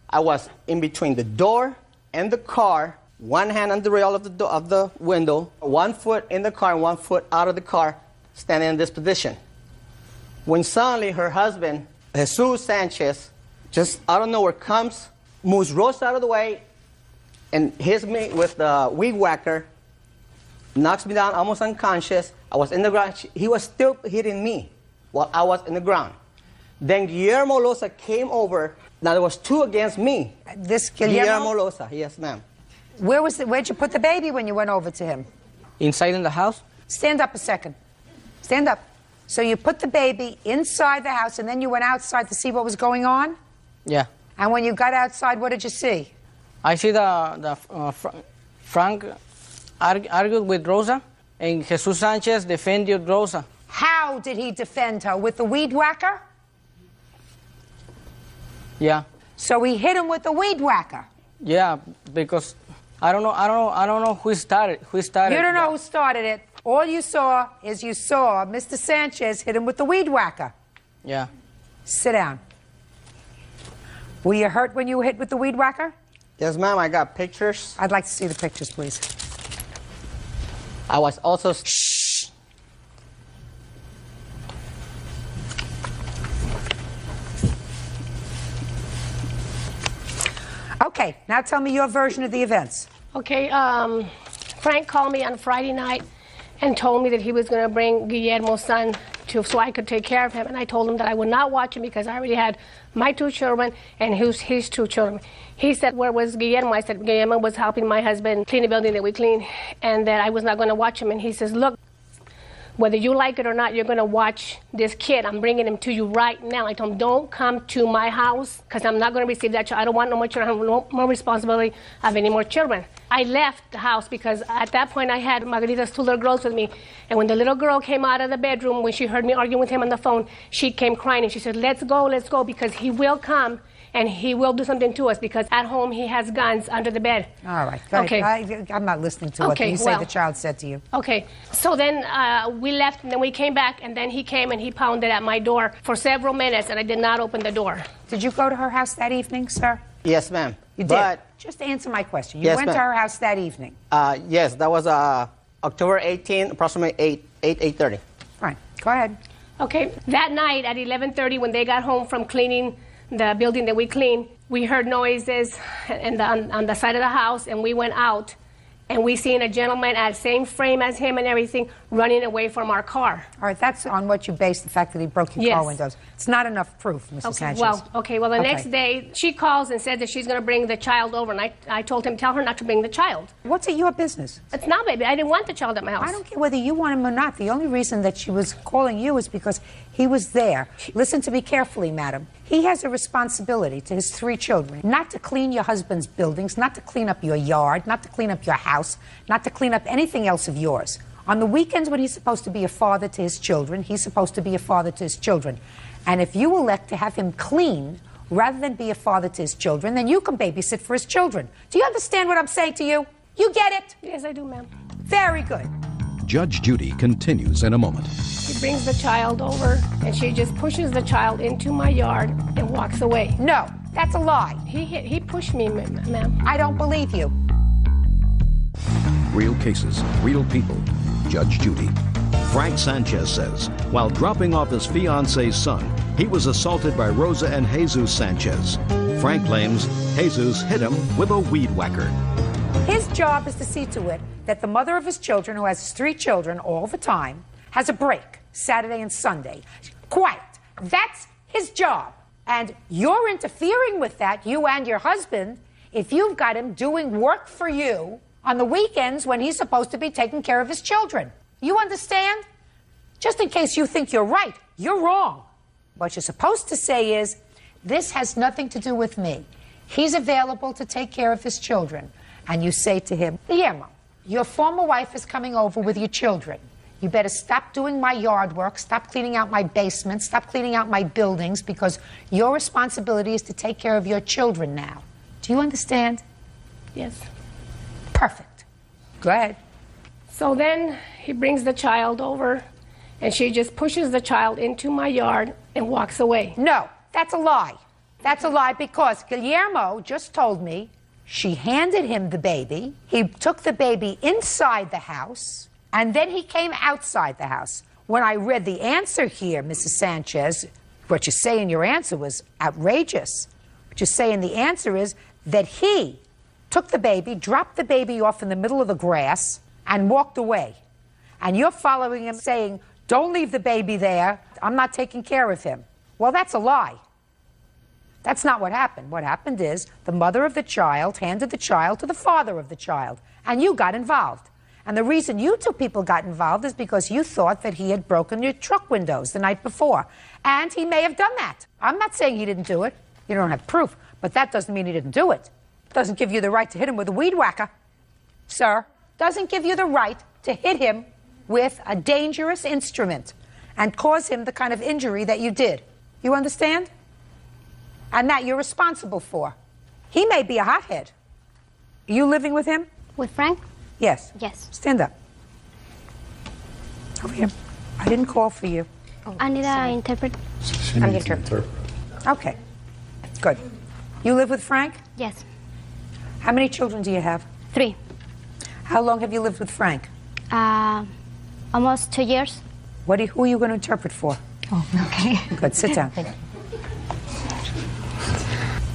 Speaker 15: I was in between the door and the car, one hand on the rail of the window, 1 foot in the car and 1 foot out of the car, standing in this position. When suddenly her husband, Jesus Sanchez, just out of nowhere comes, moves Rosa out of the way, and hits me with the weed whacker, knocks me down almost unconscious. I was in the ground. He was still hitting me while I was in the ground. Then Guillermo Loza came over. Now there was two against me.
Speaker 3: This Guillermo
Speaker 15: Loza, yes, ma'am.
Speaker 3: Where'd you put the baby when you went over to him?
Speaker 15: Inside in the house.
Speaker 3: Stand up a second. Stand up. So you put the baby inside the house, and then you went outside to see what was going on?
Speaker 15: Yeah.
Speaker 3: And when you got outside, what did you see?
Speaker 15: I see Frank argued with Rosa, and Jesus Sanchez defended Rosa.
Speaker 3: How did he defend her? With the weed whacker?
Speaker 15: Yeah.
Speaker 3: So he hit him with the weed whacker?
Speaker 15: Yeah, because I don't know who started.
Speaker 3: You don't know who started it. All you saw is Mr. Sanchez hit him with the weed whacker.
Speaker 15: Yeah.
Speaker 3: Sit down. Were you hurt when you were hit with the weed whacker?
Speaker 15: Yes, ma'am. I got pictures.
Speaker 3: I'd like to see the pictures, please.
Speaker 15: I was also...
Speaker 3: Okay, now tell me your version of the events.
Speaker 13: Okay, Frank called me on Friday night and told me that he was going to bring Guillermo's son so I could take care of him. And I told him that I would not watch him because I already had my 2 children and his 2 children. He said, "Where was Guillermo?" I said, "Guillermo was helping my husband clean the building that we clean, and that I was not going to watch him." And he says, "Look, whether you like it or not, you're going to watch this kid. I'm bringing him to you right now." I told him, "Don't come to my house because I'm not going to receive that child. I don't want no more children. I have no more responsibility of any more children." I left the house because at that point I had Margarita's 2 little girls with me. And when the little girl came out of the bedroom, when she heard me arguing with him on the phone, she came crying and she said, let's go, because he will come and he will do something to us because at home he has guns under the bed.
Speaker 3: All right. Okay. I'm not listening to what you say the child said to you.
Speaker 13: Okay. So then we left, and then we came back, and then he came and he pounded at my door for several minutes, and I did not open the door.
Speaker 3: Did you go to her house that evening, sir?
Speaker 15: Yes, ma'am.
Speaker 3: You did? Just answer my question. You went to her house that evening?
Speaker 15: Yes, that was October 18, approximately 8:30.
Speaker 3: Fine. Go ahead.
Speaker 13: Okay. That night at 11:30, when they got home from cleaning the building that we clean, we heard noises on the side of the house, and we went out, and we seen a gentleman at the same frame as him and everything running away from our car.
Speaker 3: All right, that's on what you base the fact that he broke your car windows. It's not enough proof, Mrs. Sanchez.
Speaker 13: Well, the next day, she calls and says that she's going to bring the child over, and I told him, tell her not to bring the child.
Speaker 3: What's it your business?
Speaker 13: It's not, baby. I didn't want the child at my house.
Speaker 3: I don't care whether you want him or not. The only reason that she was calling you is because he was there. Listen to me carefully, madam. He has a responsibility to his 3 children, not to clean your husband's buildings, not to clean up your yard, not to clean up your house, not to clean up anything else of yours. On the weekends when he's supposed to be a father to his children, he's supposed to be a father to his children. And if you elect to have him clean rather than be a father to his children, then you can babysit for his children. Do you understand what I'm saying to you? You get it?
Speaker 13: Yes, I do, ma'am.
Speaker 3: Very good.
Speaker 1: Judge Judy continues in a moment.
Speaker 13: She brings the child over, and she just pushes the child into my yard and walks away.
Speaker 3: No, That's a lie.
Speaker 13: He pushed me, ma'am.
Speaker 3: I don't believe you.
Speaker 1: Real cases, real people. Judge Judy. Frank Sanchez says, while dropping off his fiance's son, he was assaulted by Rosa and Jesus Sanchez. Frank claims Jesus hit him with a weed whacker.
Speaker 3: His job is to see to it that the mother of his children, who has 3 children all the time, has a break Saturday and Sunday. Quiet. That's his job. And you're interfering with that, you and your husband, if you've got him doing work for you on the weekends when he's supposed to be taking care of his children. You understand? Just in case you think you're right, you're wrong. What you're supposed to say is, this has nothing to do with me. He's available to take care of his children. And you say to him, Guillermo, your former wife is coming over with your children. You better stop doing my yard work, stop cleaning out my basement, stop cleaning out my buildings, because your responsibility is to take care of your children now. Do you understand?
Speaker 13: Yes.
Speaker 3: Perfect. Go ahead.
Speaker 13: So then he brings the child over, and she just pushes the child into my yard and walks away.
Speaker 3: No, that's a lie. That's a lie, because Guillermo just told me she handed him the baby. He took the baby inside the house, and then he came outside the house. When I read the answer here, Mrs. Sanchez, what you say in your answer was outrageous. What you say in the answer is that he took the baby, dropped the baby off in the middle of the grass, and walked away. And you're following him saying, don't leave the baby there, I'm not taking care of him. Well, that's a lie. That's not what happened. What happened is the mother of the child handed the child to the father of the child, and you got involved. And the reason you 2 people got involved is because you thought that he had broken your truck windows the night before. And he may have done that. I'm not saying he didn't do it. You don't have proof, but that doesn't mean he didn't do it. Doesn't give you the right to hit him with a weed whacker, sir. Doesn't give you the right to hit him with a dangerous instrument and cause him the kind of injury that you did. You understand? And that you're responsible for. He may be a hothead. Are you living with him?
Speaker 6: With Frank?
Speaker 3: Yes.
Speaker 6: Yes.
Speaker 3: Stand up. Over here. I didn't call for you.
Speaker 6: I need an interpreter.
Speaker 3: I'm the interpreter. Okay. Good. You live with Frank?
Speaker 6: Yes.
Speaker 3: How many children do you have?
Speaker 6: 3.
Speaker 3: How long have you lived with Frank?
Speaker 6: Almost 2 years.
Speaker 3: Who are you going to interpret for?
Speaker 6: Oh, okay.
Speaker 3: Good. Sit down.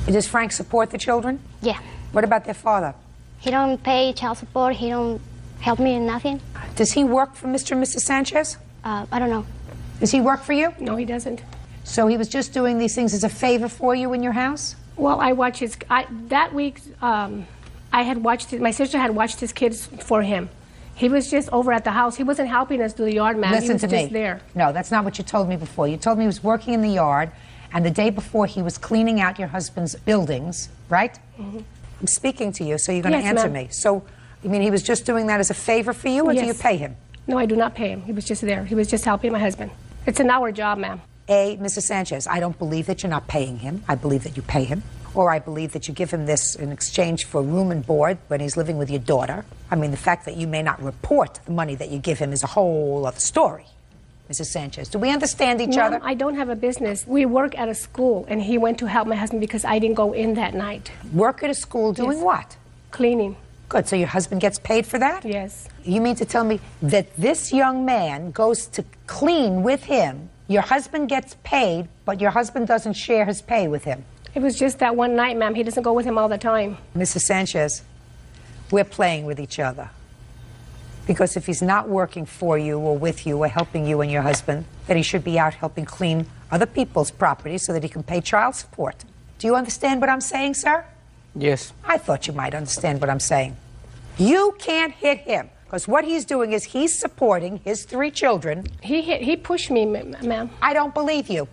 Speaker 3: Does Frank support the children?
Speaker 6: Yeah.
Speaker 3: What about their father?
Speaker 6: He don't pay child support. He don't help me in nothing.
Speaker 3: Does he work for Mr. and Mrs. Sanchez?
Speaker 6: I don't know.
Speaker 3: Does he work for you?
Speaker 13: No, he doesn't.
Speaker 3: So he was just doing these things as a favor for you in your house?
Speaker 13: Well, I watched his. That week, I had watched. My sister had watched his kids for him. He was just over at the house. He wasn't helping us do the yard, ma'am.
Speaker 3: Listen
Speaker 13: he was
Speaker 3: to
Speaker 13: just
Speaker 3: me.
Speaker 13: there.
Speaker 3: No, that's not what you told me before. You told me he was working in the yard, and the day before he was cleaning out your husband's buildings, right? Mm-hmm. I'm speaking to you, so you're going to answer me. So, you mean he was just doing that as a favor for you, or do you pay him?
Speaker 13: No, I do not pay him. He was just there. He was just helping my husband. It's an hour job, ma'am.
Speaker 3: Mrs. Sanchez, I don't believe that you're not paying him. I believe that you pay him. Or I believe that you give him this in exchange for room and board when he's living with your daughter. I mean, the fact that you may not report the money that you give him is a whole other story. Mrs. Sanchez, do we understand each other?
Speaker 13: I don't have a business. We work at a school, and he went to help my husband because I didn't go in that night.
Speaker 3: Work at a school doing what?
Speaker 13: Cleaning.
Speaker 3: Good, so your husband gets paid for that?
Speaker 13: Yes.
Speaker 3: You mean to tell me that this young man goes to clean with him, your husband gets paid, but your husband doesn't share his pay with him?
Speaker 13: It was just that one night, ma'am. He doesn't go with him all the time.
Speaker 3: Mrs. Sanchez, we're playing with each other. Because if he's not working for you or with you or helping you and your husband, then he should be out helping clean other people's property so that he can pay child support. Do you understand what I'm saying, sir?
Speaker 11: Yes.
Speaker 3: I thought you might understand what I'm saying. You can't hit him, because what he's doing is he's supporting his 3 children.
Speaker 13: He pushed me, ma'am.
Speaker 3: I don't believe you.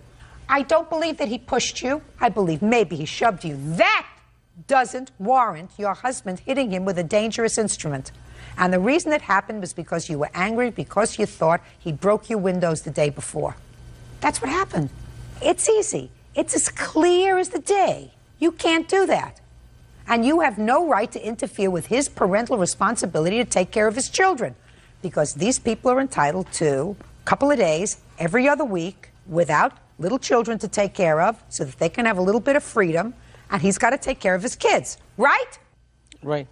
Speaker 3: I don't believe that he pushed you. I believe maybe he shoved you. That doesn't warrant your husband hitting him with a dangerous instrument. And the reason it happened was because you were angry, because you thought he broke your windows the day before. That's what happened. It's easy. It's as clear as the day. You can't do that. And you have no right to interfere with his parental responsibility to take care of his children, because these people are entitled to a couple of days every other week without little children to take care of so that they can have a little bit of freedom and he's got to take care of his kids, right?
Speaker 21: Right.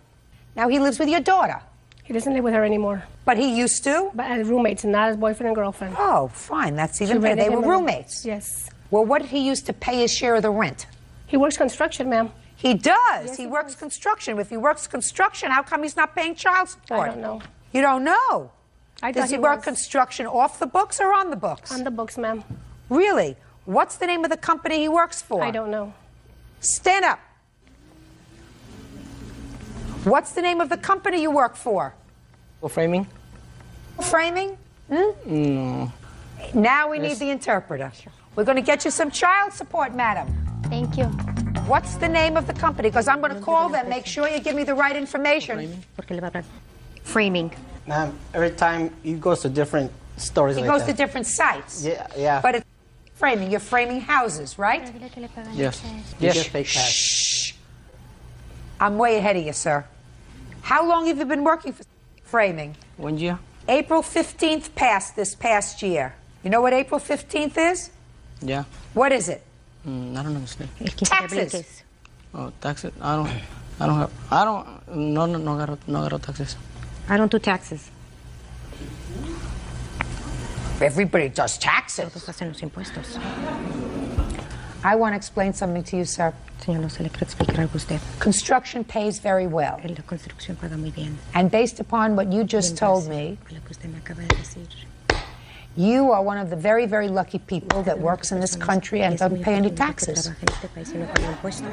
Speaker 3: Now he lives with your daughter.
Speaker 13: He doesn't live with her anymore.
Speaker 3: But he used to?
Speaker 13: But as roommates, not as boyfriend and girlfriend.
Speaker 3: Oh, fine. That's
Speaker 13: She
Speaker 3: even better.
Speaker 13: rented
Speaker 3: They were
Speaker 13: him a-
Speaker 3: roommates.
Speaker 13: Yes.
Speaker 3: Well, what did he use to pay his share of the rent?
Speaker 13: He works construction, ma'am.
Speaker 3: He does.
Speaker 13: Yes,
Speaker 3: he
Speaker 13: he
Speaker 3: works construction. If he works construction, how come he's not paying child support?
Speaker 13: I don't know.
Speaker 3: You don't know?
Speaker 13: I
Speaker 3: Does
Speaker 13: thought
Speaker 3: he
Speaker 13: he
Speaker 3: work
Speaker 13: was.
Speaker 3: construction off the books or on the books?
Speaker 13: On the books, ma'am.
Speaker 3: Really? What's the name of the company he works for?
Speaker 13: I don't know.
Speaker 3: Stand up. What's the name of the company you work for?
Speaker 21: Framing?
Speaker 3: Framing?
Speaker 21: No.
Speaker 3: Now we need the interpreter. We're going to get you some child support, madam.
Speaker 8: Thank you.
Speaker 3: What's the name of the company? Because I'm going to call them. Make sure you give me the right information.
Speaker 8: Framing.
Speaker 15: Ma'am, every time he goes to different stories
Speaker 3: He
Speaker 15: like
Speaker 3: goes
Speaker 15: that.
Speaker 3: to different sites.
Speaker 15: Yeah.
Speaker 3: But it's framing. You're framing houses, right?
Speaker 21: Yes.
Speaker 15: You
Speaker 21: Yes.
Speaker 15: get fake cash.
Speaker 3: Shh. I'm way ahead of you, sir. How long have you been working for framing?
Speaker 21: 1 year.
Speaker 3: April 15th passed this past year. You know what April 15th is?
Speaker 21: Yeah.
Speaker 3: What is it?
Speaker 21: I don't understand.
Speaker 3: Taxes.
Speaker 21: Oh, taxes? I don't have, no agarro taxes.
Speaker 16: I don't do taxes.
Speaker 3: Everybody does taxes.
Speaker 16: Todos hacen los impuestos.
Speaker 3: I want to explain something to you, sir.
Speaker 16: Señor, no se le quiere explicar algo a usted.
Speaker 3: Construction pays very well.
Speaker 16: La construcción paga muy bien.
Speaker 3: And based upon what you just told me,
Speaker 16: Lo que usted me acaba de decir.
Speaker 3: you are one of the very, very lucky people that works in this country and doesn't pay any taxes.
Speaker 16: Trabaja en este país y no paga impuestos.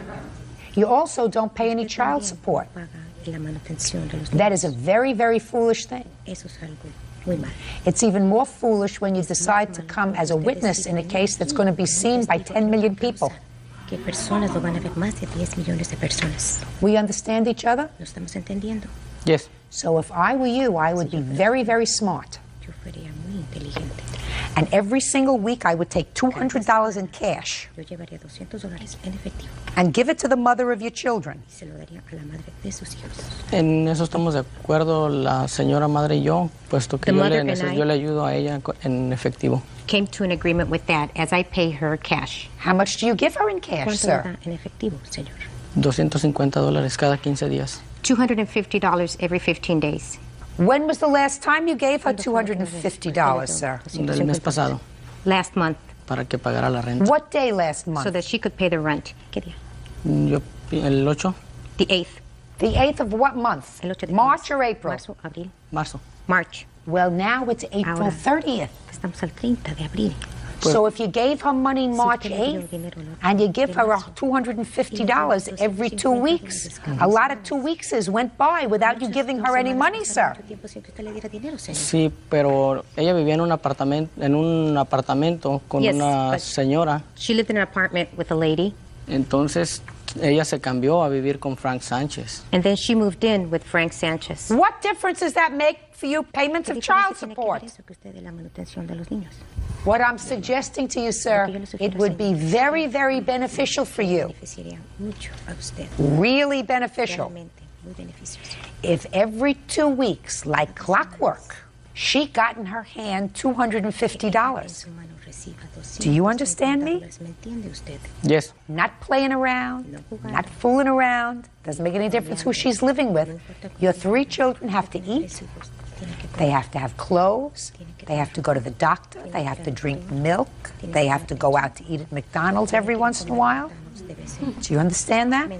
Speaker 3: You also don't pay any child support.
Speaker 16: Paga la manutención de los
Speaker 3: That is a very, very foolish thing.
Speaker 16: Eso es algo muy mal.
Speaker 3: It's even more foolish when you decide to come as a witness in a case that's going to be seen by 10 million people.
Speaker 16: Que personas lo van a ver más de 10 millones de personas.
Speaker 3: We understand each other?
Speaker 16: ¿Lo estamos entendiendo?
Speaker 21: Yes.
Speaker 3: So if I were you, I would be very, very smart.
Speaker 16: Yo sería muy inteligente.
Speaker 3: And every single week I would take $200 in cash
Speaker 16: Yo llevaría $200 en efectivo
Speaker 3: and give it to the mother of your children.
Speaker 16: y se lo daría a la madre de sus hijos.
Speaker 21: En eso estamos de acuerdo la señora madre y yo, puesto que
Speaker 16: The
Speaker 21: yo
Speaker 16: mother
Speaker 21: le,
Speaker 16: and I-
Speaker 21: yo le ayudo a ella en efectivo.
Speaker 16: Came to an agreement with that as I pay her cash.
Speaker 3: How much do you give her in cash,
Speaker 16: ¿Cuánto le
Speaker 3: sir?
Speaker 16: da en efectivo, señor?
Speaker 21: $250 cada 15 días.
Speaker 16: $250 every 15 days.
Speaker 3: When was the last time you gave her $250, sir?
Speaker 21: Del mes pasado,
Speaker 16: Last month,
Speaker 21: para que pagara la renta.
Speaker 3: What day last month?
Speaker 16: so that she could pay the rent. ¿Qué día?
Speaker 21: Yo, el 8,
Speaker 16: The 8th.
Speaker 3: The 8th of what month?
Speaker 16: El 8 de
Speaker 3: March
Speaker 16: mes.
Speaker 3: or April?
Speaker 16: Marzo, abril.
Speaker 21: marzo.
Speaker 16: March.
Speaker 3: Well, now it's April
Speaker 16: Ahora.
Speaker 3: 30th.
Speaker 16: Estamos al 30 de abril.
Speaker 3: So if you gave her money March
Speaker 16: usted le dio
Speaker 3: 8th
Speaker 16: dinero, ¿no?
Speaker 3: and you give her
Speaker 16: marzo.
Speaker 3: $250 every 2 weeks, a lot of 2 weeks went by without you giving her any money, sir.
Speaker 21: Sí, pero ella vivía en un apartamento con
Speaker 16: Yes,
Speaker 21: una
Speaker 16: but-
Speaker 21: señora.
Speaker 16: She lived in an apartment with a lady,
Speaker 21: Entonces ella se cambió a vivir con Frank Sánchez.
Speaker 16: and then she moved in with Frank Sanchez.
Speaker 3: What difference does that make for you payments of child support?
Speaker 16: Eso que usted de la manutención de los niños.
Speaker 3: What I'm suggesting to you, sir, it would be very, very beneficial for you,
Speaker 16: Beneficiaría mucho a usted.
Speaker 3: really beneficial,
Speaker 16: Realmente, muy beneficioso.
Speaker 3: if every 2 weeks, like clockwork, she got in her hand $250.
Speaker 16: Su mano reciba
Speaker 3: Do you understand me?
Speaker 16: $250. ¿Me entiende usted?
Speaker 21: Yes.
Speaker 3: Not playing around, not fooling around. Doesn't make any difference who she's living with. Your 3 children have to eat. They have to have clothes. They have to go to the doctor. They have to drink milk. They have to go out to eat at McDonald's every once in a while. Do you understand that?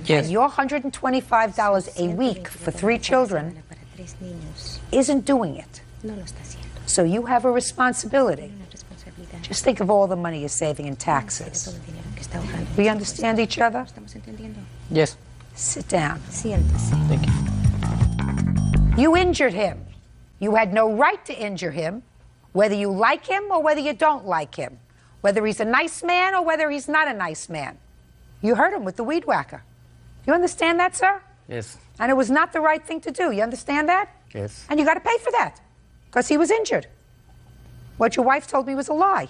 Speaker 21: Yes.
Speaker 3: And your $125 a week for 3 children
Speaker 16: Para 3 niños,
Speaker 3: isn't doing it.
Speaker 16: no lo está haciendo.
Speaker 3: So you have a responsibility.
Speaker 16: Una responsabilidad.
Speaker 3: Just think of all the money you're saving in
Speaker 16: De
Speaker 3: taxes.
Speaker 16: todo el dinero que está ahorrando.
Speaker 3: We understand each other?
Speaker 16: ¿Estamos entendiendo?
Speaker 21: Yes.
Speaker 3: Sit down.
Speaker 16: Siéntese.
Speaker 21: Thank you.
Speaker 3: You injured him. You had no right to injure him, whether you like him or whether you don't like him, whether he's a nice man or whether he's not a nice man. You hurt him with the weed whacker. You understand that, sir?
Speaker 21: Yes.
Speaker 3: And it was not the right thing to do. You understand that?
Speaker 21: Yes.
Speaker 3: And you got to pay for that because he was injured. What your wife told me was a lie.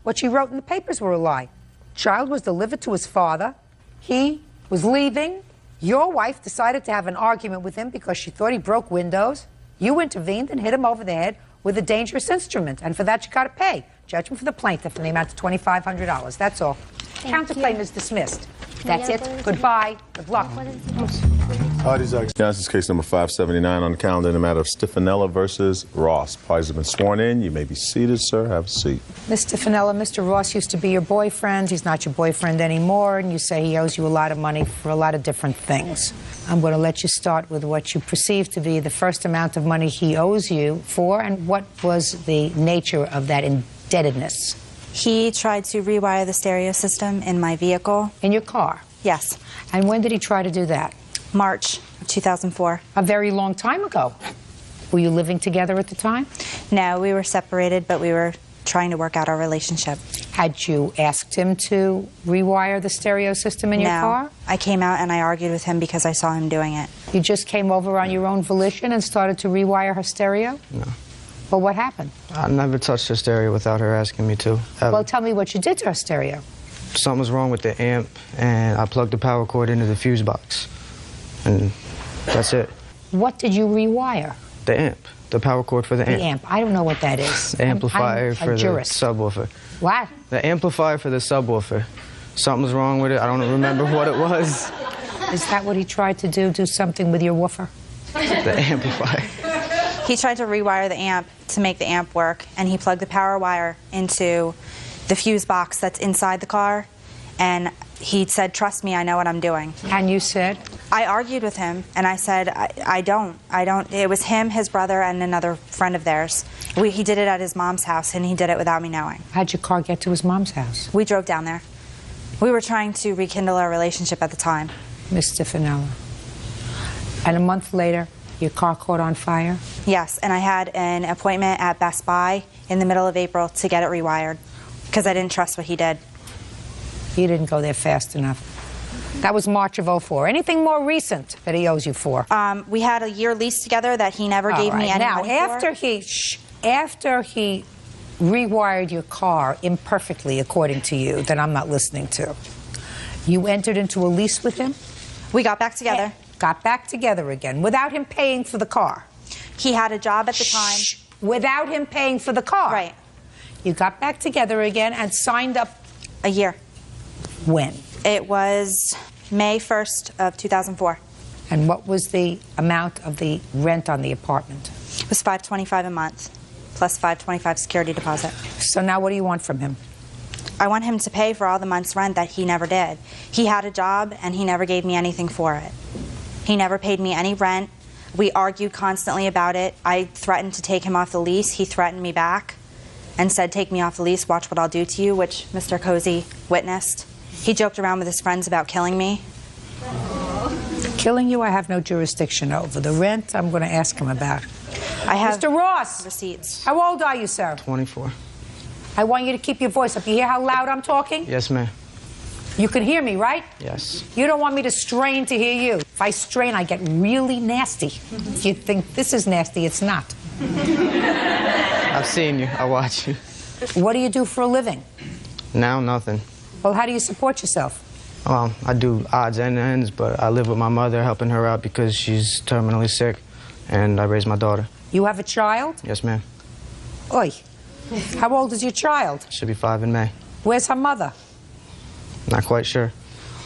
Speaker 3: What she wrote in the papers were a lie. Child was delivered to his father. He was leaving. Your wife decided to have an argument with him because she thought he broke windows. You intervened and hit him over the head with a dangerous instrument, and for that you got to pay. Judgment for the plaintiff in the amount of $2,500. That's all. Counterclaim is dismissed. That's it. Goodbye. Good luck.
Speaker 5: This is case number 579 on the calendar in the matter of Stefanella versus Ross. Parties have been sworn in. You may be seated, sir. Have a seat.
Speaker 3: Ms. Stefanella, Mr. Ross used to be your boyfriend. He's not your boyfriend anymore, and you say he owes you a lot of money for a lot of different things. I'm going to let you start with what you perceive to be the first amount of money he owes you for, and what was the nature of that indebtedness?
Speaker 4: He tried to rewire the stereo system in my vehicle.
Speaker 3: In your car?
Speaker 4: Yes.
Speaker 3: And when did he try to do that?
Speaker 4: March of 2004.
Speaker 3: A very long time ago. Were you living together at the time?
Speaker 4: No, we were separated, but we were trying to work out our relationship.
Speaker 3: Had you asked him to rewire the stereo system in your car?
Speaker 4: I came out and I argued with him because I saw him doing it.
Speaker 3: You just came over on your own volition and started to rewire her stereo?
Speaker 11: No.
Speaker 3: Well, what happened?
Speaker 11: I never touched her stereo without her asking me to.
Speaker 3: Well, tell me what you did to her stereo.
Speaker 11: Something was wrong with the amp, and I plugged the power cord into the fuse box. And that's it.
Speaker 3: What did you rewire?
Speaker 11: The amp. The power cord for the amp.
Speaker 3: The amp. I don't know what that is.
Speaker 11: The amplifier
Speaker 3: I'm
Speaker 11: for the subwoofer.
Speaker 3: What?
Speaker 11: The amplifier for the subwoofer. Something was wrong with it. I don't remember what it was.
Speaker 3: Is that what he tried to do? Do something with your woofer?
Speaker 11: The amplifier.
Speaker 4: He tried to rewire the amp to make the amp work, and he plugged the power wire into the fuse box that's inside the car, and he said, "Trust me, I know what I'm doing."
Speaker 3: And you said?
Speaker 4: I argued with him, and I said, I don't. It was him, his brother, and another friend of theirs. He did it at his mom's house, and he did it without me knowing.
Speaker 3: How'd your car get to his mom's house?
Speaker 4: We drove down there. We were trying to rekindle our relationship at the time.
Speaker 3: Miss Stefanella. And a month later, your car caught on fire?
Speaker 4: Yes, and I had an appointment at Best Buy in the middle of April to get it rewired because I didn't trust what he did.
Speaker 3: You didn't go there fast enough. That was March of '04. Anything more recent that he owes you for?
Speaker 4: We had a year lease together that he never gave me any money
Speaker 3: for. After he rewired your car imperfectly, according to you, that I'm not listening to, you entered into a lease with him?
Speaker 4: We got back together.
Speaker 3: Got back together again, without him paying for the car?
Speaker 4: He had a job at the time.
Speaker 3: Without him paying for the car?
Speaker 4: Right.
Speaker 3: You got back together again and signed up?
Speaker 4: A year.
Speaker 3: When?
Speaker 4: It was May 1st of 2004.
Speaker 3: And what was the amount of the rent on the apartment?
Speaker 4: It was $525 a month, plus $525 security deposit.
Speaker 3: So now what do you want from him?
Speaker 4: I want him to pay for all the month's rent that he never did. He had a job, and he never gave me anything for it. He never paid me any rent. We argued constantly about it. I threatened to take him off the lease. He threatened me back and said, "Take me off the lease, watch what I'll do to you," which Mr. Cozy witnessed. He joked around with his friends about killing me.
Speaker 3: Killing you, I have no jurisdiction over. The rent, I'm going to ask him about.
Speaker 4: I have
Speaker 3: Mr. Ross!
Speaker 4: Receipts.
Speaker 3: How old are you, sir?
Speaker 11: 24.
Speaker 3: I want you to keep your voice up. You hear how loud I'm talking?
Speaker 11: Yes, ma'am.
Speaker 3: You can hear me, right?
Speaker 11: Yes.
Speaker 3: You don't want me to strain to hear you. If I strain, I get really nasty. If you think this is nasty, it's not.
Speaker 11: I've seen you. I watch you.
Speaker 3: What do you do for a living?
Speaker 11: Now, nothing.
Speaker 3: Well, how do you support yourself?
Speaker 11: I do odds and ends, but I live with my mother, helping her out because she's terminally sick, and I raise my daughter.
Speaker 3: You have a child?
Speaker 11: Yes, ma'am.
Speaker 3: Oi. How old is your child?
Speaker 11: She'll be 5 in May.
Speaker 3: Where's her mother?
Speaker 11: Not quite sure.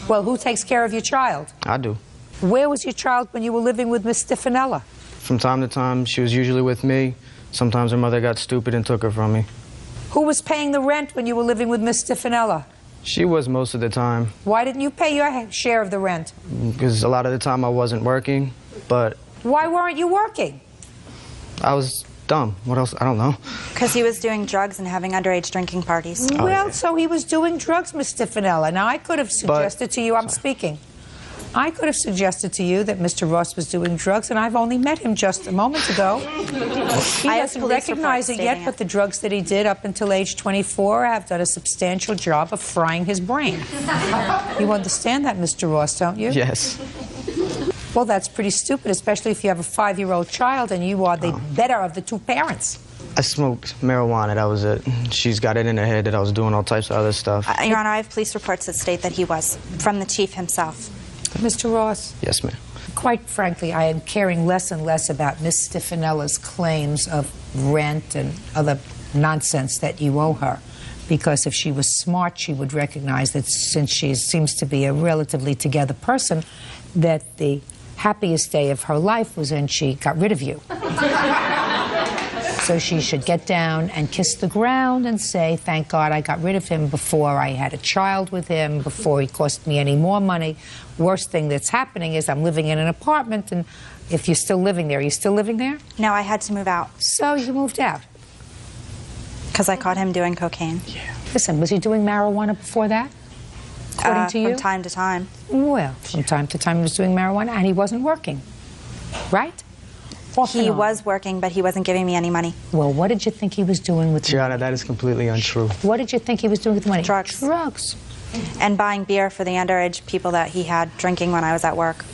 Speaker 3: Well, who takes care of your child?
Speaker 11: I do.
Speaker 3: Where was your child when you were living with Miss Stefanella?
Speaker 11: From time to time, she was usually with me. Sometimes her mother got stupid and took her from me.
Speaker 3: Who was paying the rent when you were living with Miss Stefanella?
Speaker 11: She was most of the time.
Speaker 3: Why didn't you pay your share of the rent?
Speaker 11: Because a lot of the time I wasn't working, but...
Speaker 3: Why weren't you working?
Speaker 11: I was dumb. What else? I don't know.
Speaker 4: Because he was doing drugs and having underage drinking parties.
Speaker 3: Well, so he was doing drugs, Miss Stefanella. Now, I could have suggested to you, I'm speaking. I could have suggested to you that Mr. Ross was doing drugs, and I've only met him just a moment ago. He doesn't recognize it yet, but the drugs that he did up until age 24 have done a substantial job of frying his brain. You understand that, Mr. Ross, don't you?
Speaker 11: Yes.
Speaker 3: Well, that's pretty stupid, especially if you have a 5-year-old child and you are the better of the two parents.
Speaker 11: I smoked marijuana, that was it. She's got it in her head that I was doing all types of other stuff.
Speaker 4: Your Honor, I have police reports that state that he was, from the chief himself.
Speaker 3: Mr. Ross?
Speaker 11: Yes, ma'am.
Speaker 3: Quite frankly, I am caring less and less about Miss Stefanella's claims of rent and other nonsense that you owe her. Because if she was smart, she would recognize that since she seems to be a relatively together person, that the happiest day of her life was when she got rid of you. So she should get down and kiss the ground and say, thank God I got rid of him before I had a child with him, before he cost me any more money. Worst thing that's happening is I'm living in an apartment, and if you're still living there, are you still living there?
Speaker 4: No, I had to move out.
Speaker 3: So you moved out?
Speaker 4: Because I caught him doing cocaine.
Speaker 3: Yeah. Listen, was he doing marijuana before that? According to you?
Speaker 4: From time to time.
Speaker 3: Well, from time to time he was doing marijuana, and he wasn't working, right?
Speaker 4: He was working, but he wasn't giving me any money.
Speaker 3: Well, what did you think he was doing with the money?
Speaker 11: Gianna, that is completely untrue.
Speaker 3: What did you think he was doing with the money?
Speaker 4: Drugs.
Speaker 3: Drugs.
Speaker 4: And buying beer for the underage people that he had drinking when I was at work.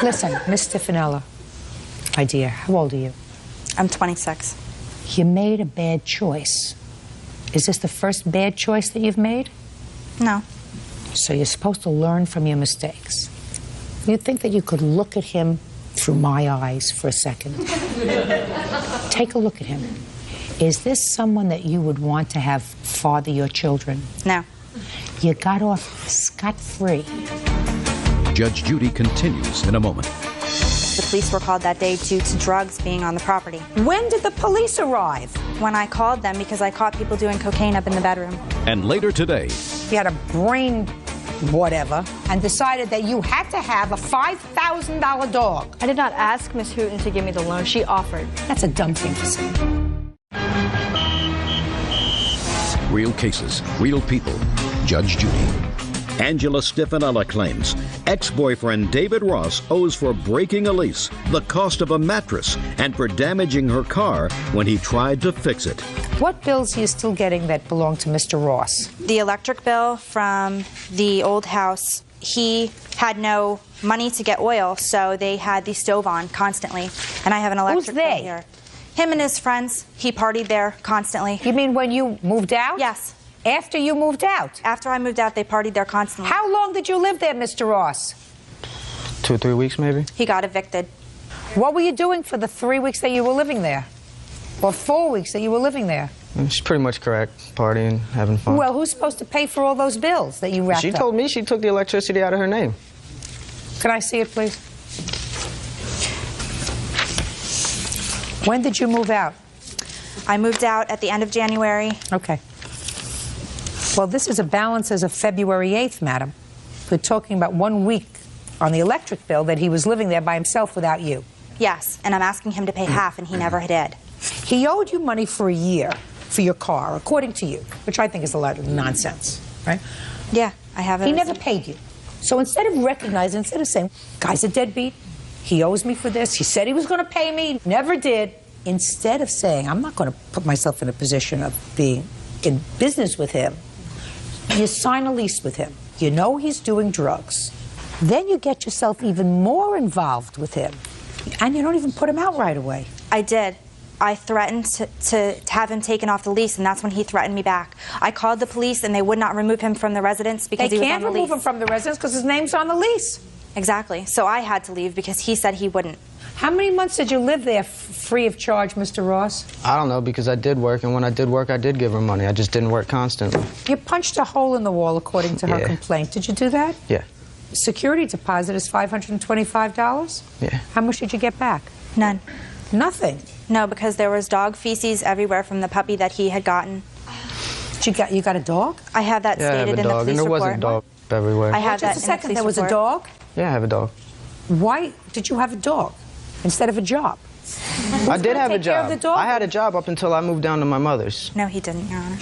Speaker 3: Listen, Miss Stefanella, my dear, how old are you?
Speaker 4: I'm 26.
Speaker 3: You made a bad choice. Is this the first bad choice that you've made?
Speaker 4: No.
Speaker 3: So you're supposed to learn from your mistakes. You think that you could look at him through my eyes for a second? Take a look at him. Is this someone that you would want to have father your children?
Speaker 4: No.
Speaker 3: You got off scot-free.
Speaker 1: Judge Judy continues in a moment.
Speaker 4: The police were called that day due to drugs being on the property.
Speaker 3: When did the police arrive?
Speaker 4: When I called them because I caught people doing cocaine up in the bedroom.
Speaker 1: And later today,
Speaker 3: You had a brain whatever and decided that you had to have a $5,000 dog.
Speaker 18: I did not ask Miss Hooten to give me the loan. She offered.
Speaker 3: That's a dumb thing to say.
Speaker 1: real cases, real people. Judge Judy. Angela Stefanella claims ex-boyfriend David Ross owes for breaking a lease, the cost of a mattress, and for damaging her car when he tried to fix it.
Speaker 3: What bills are you still getting that belong to Mr. Ross?
Speaker 4: The electric bill from the old house. He had no money to get oil, so they had the stove on constantly. And I have an electric bill here. Him and his friends. He partied there constantly.
Speaker 3: You mean when you moved out?
Speaker 4: Yes.
Speaker 3: After you moved out?
Speaker 4: After I moved out, they partied there constantly.
Speaker 3: How long did you live there, Mr. Ross?
Speaker 11: 2 or 3 weeks, maybe.
Speaker 4: He got evicted.
Speaker 3: What were you doing for the 3 weeks that you were living there? Or 4 weeks that you were living there?
Speaker 11: She's pretty much correct. Partying, having fun.
Speaker 3: Well, who's supposed to pay for all those bills that you racked
Speaker 11: She
Speaker 3: up?
Speaker 11: told me she took the electricity out of her name.
Speaker 3: Can I see it, please? When did you move out?
Speaker 4: I moved out at the end of January.
Speaker 3: Okay. Well, this is a balance as of February 8th, madam. We're talking about 1 week on the electric bill that he was living there by himself without you.
Speaker 4: Yes, and I'm asking him to pay half, and he never did.
Speaker 3: He owed you money for a year for your car, according to you, which I think is a lot of nonsense, right?
Speaker 4: Yeah, I have it.
Speaker 3: He never paid you. So instead of recognizing, instead of saying, guy's a deadbeat, he owes me for this, he said he was going to pay me, never did, instead of saying, I'm not going to put myself in a position of being in business with him, you sign a lease with him. You know he's doing drugs. Then you get yourself even more involved with him. And you don't even put him out right away.
Speaker 4: I did. I threatened to have him taken off the lease, and that's when he threatened me back. I called the police, and they would not remove him from the residence because he was on the lease.
Speaker 3: They can't remove him from the residence because his name's on the lease.
Speaker 4: Exactly. So I had to leave because he said he wouldn't.
Speaker 3: How many months did you live there free of charge, Mr. Ross?
Speaker 11: I don't know, because I did work, and when I did work, I did give her money. I just didn't work constantly.
Speaker 3: You punched a hole in the wall, according to her complaint. Did you do that?
Speaker 11: Yeah.
Speaker 3: Security deposit is $525?
Speaker 11: Yeah.
Speaker 3: How much did you get back?
Speaker 4: None.
Speaker 3: Nothing?
Speaker 4: No, because there was dog feces everywhere from the puppy that he had gotten.
Speaker 3: You got a dog?
Speaker 4: I have that stated in the police report.
Speaker 11: And there wasn't dog everywhere.
Speaker 4: I have
Speaker 3: Just a second, there was a dog?
Speaker 11: Yeah, I have a dog.
Speaker 3: Why did you have a dog instead of a job?
Speaker 11: I did have a
Speaker 3: take care of
Speaker 11: job.
Speaker 3: the dog?
Speaker 11: I had a job up until I moved down to my mother's.
Speaker 4: No, he didn't, Your Honor.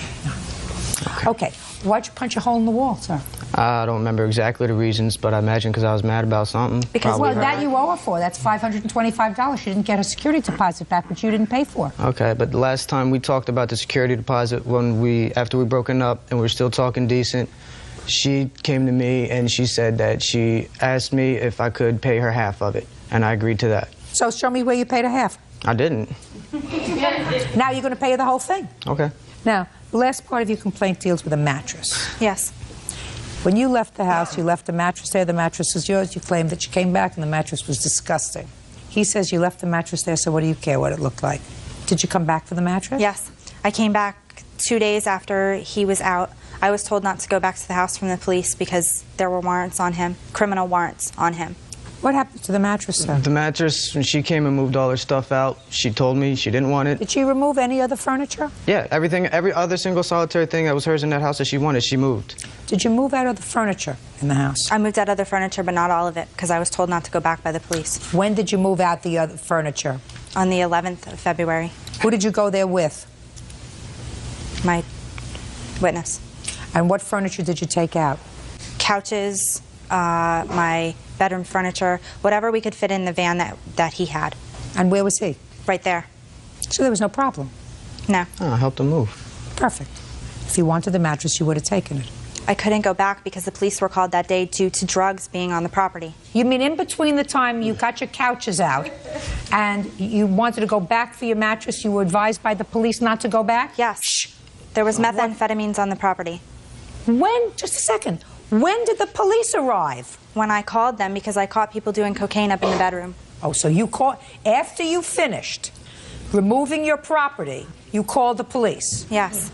Speaker 3: Okay. Why'd you punch a hole in the wall, sir?
Speaker 11: I don't remember exactly the reasons, but I imagine because I was mad about something.
Speaker 3: Because,
Speaker 11: Probably
Speaker 3: well, that you owe her for. That's $525. She didn't get her security deposit back, which you didn't pay for.
Speaker 11: Okay, but the last time we talked about the security deposit, after we broken up and we were still talking decent, she came to me and she said that she asked me if I could pay her half of it, and I agreed to that.
Speaker 3: So show me where you paid her half.
Speaker 11: I didn't.
Speaker 3: Now you're going to pay her the whole thing.
Speaker 11: Okay.
Speaker 3: Now, the last part of your complaint deals with a mattress.
Speaker 4: Yes.
Speaker 3: When you left the house, you left the mattress there. The mattress was yours. You claimed that you came back and the mattress was disgusting. He says you left the mattress there, so what do you care what it looked like? Did you come back for the mattress?
Speaker 4: Yes. I came back 2 days after he was out, I was told not to go back to the house from the police because there were warrants on him, criminal warrants on him.
Speaker 3: What happened to the mattress, sir?
Speaker 11: The mattress, when she came and moved all her stuff out, she told me she didn't want it.
Speaker 3: Did she remove any other furniture?
Speaker 11: Yeah, everything, every other single solitary thing that was hers in that house that she wanted, she moved.
Speaker 3: Did you move out of the furniture in the house?
Speaker 4: I moved out other furniture, but not all of it, because I was told not to go back by the police.
Speaker 3: When did you move out the other furniture?
Speaker 4: On the 11th of February.
Speaker 3: Who did you go there with?
Speaker 4: My witness.
Speaker 3: And what furniture did you take out?
Speaker 4: Couches, my bedroom furniture, whatever we could fit in the van that he had.
Speaker 3: And where was he?
Speaker 4: Right there.
Speaker 3: So there was no problem?
Speaker 4: No.
Speaker 11: Oh, I helped him move.
Speaker 3: Perfect. If you wanted the mattress, you would have taken it.
Speaker 4: I couldn't go back because the police were called that day due to drugs being on the property.
Speaker 3: You mean in between the time you got your couches out and you wanted to go back for your mattress, you were advised by the police not to go back?
Speaker 4: Yes. Shh. There was methamphetamines on the property.
Speaker 3: When? Just a second. When did the police arrive?
Speaker 4: When I called them because I caught people doing cocaine up in the bedroom.
Speaker 3: Oh, so you called, after you finished removing your property, you called the police?
Speaker 4: Yes.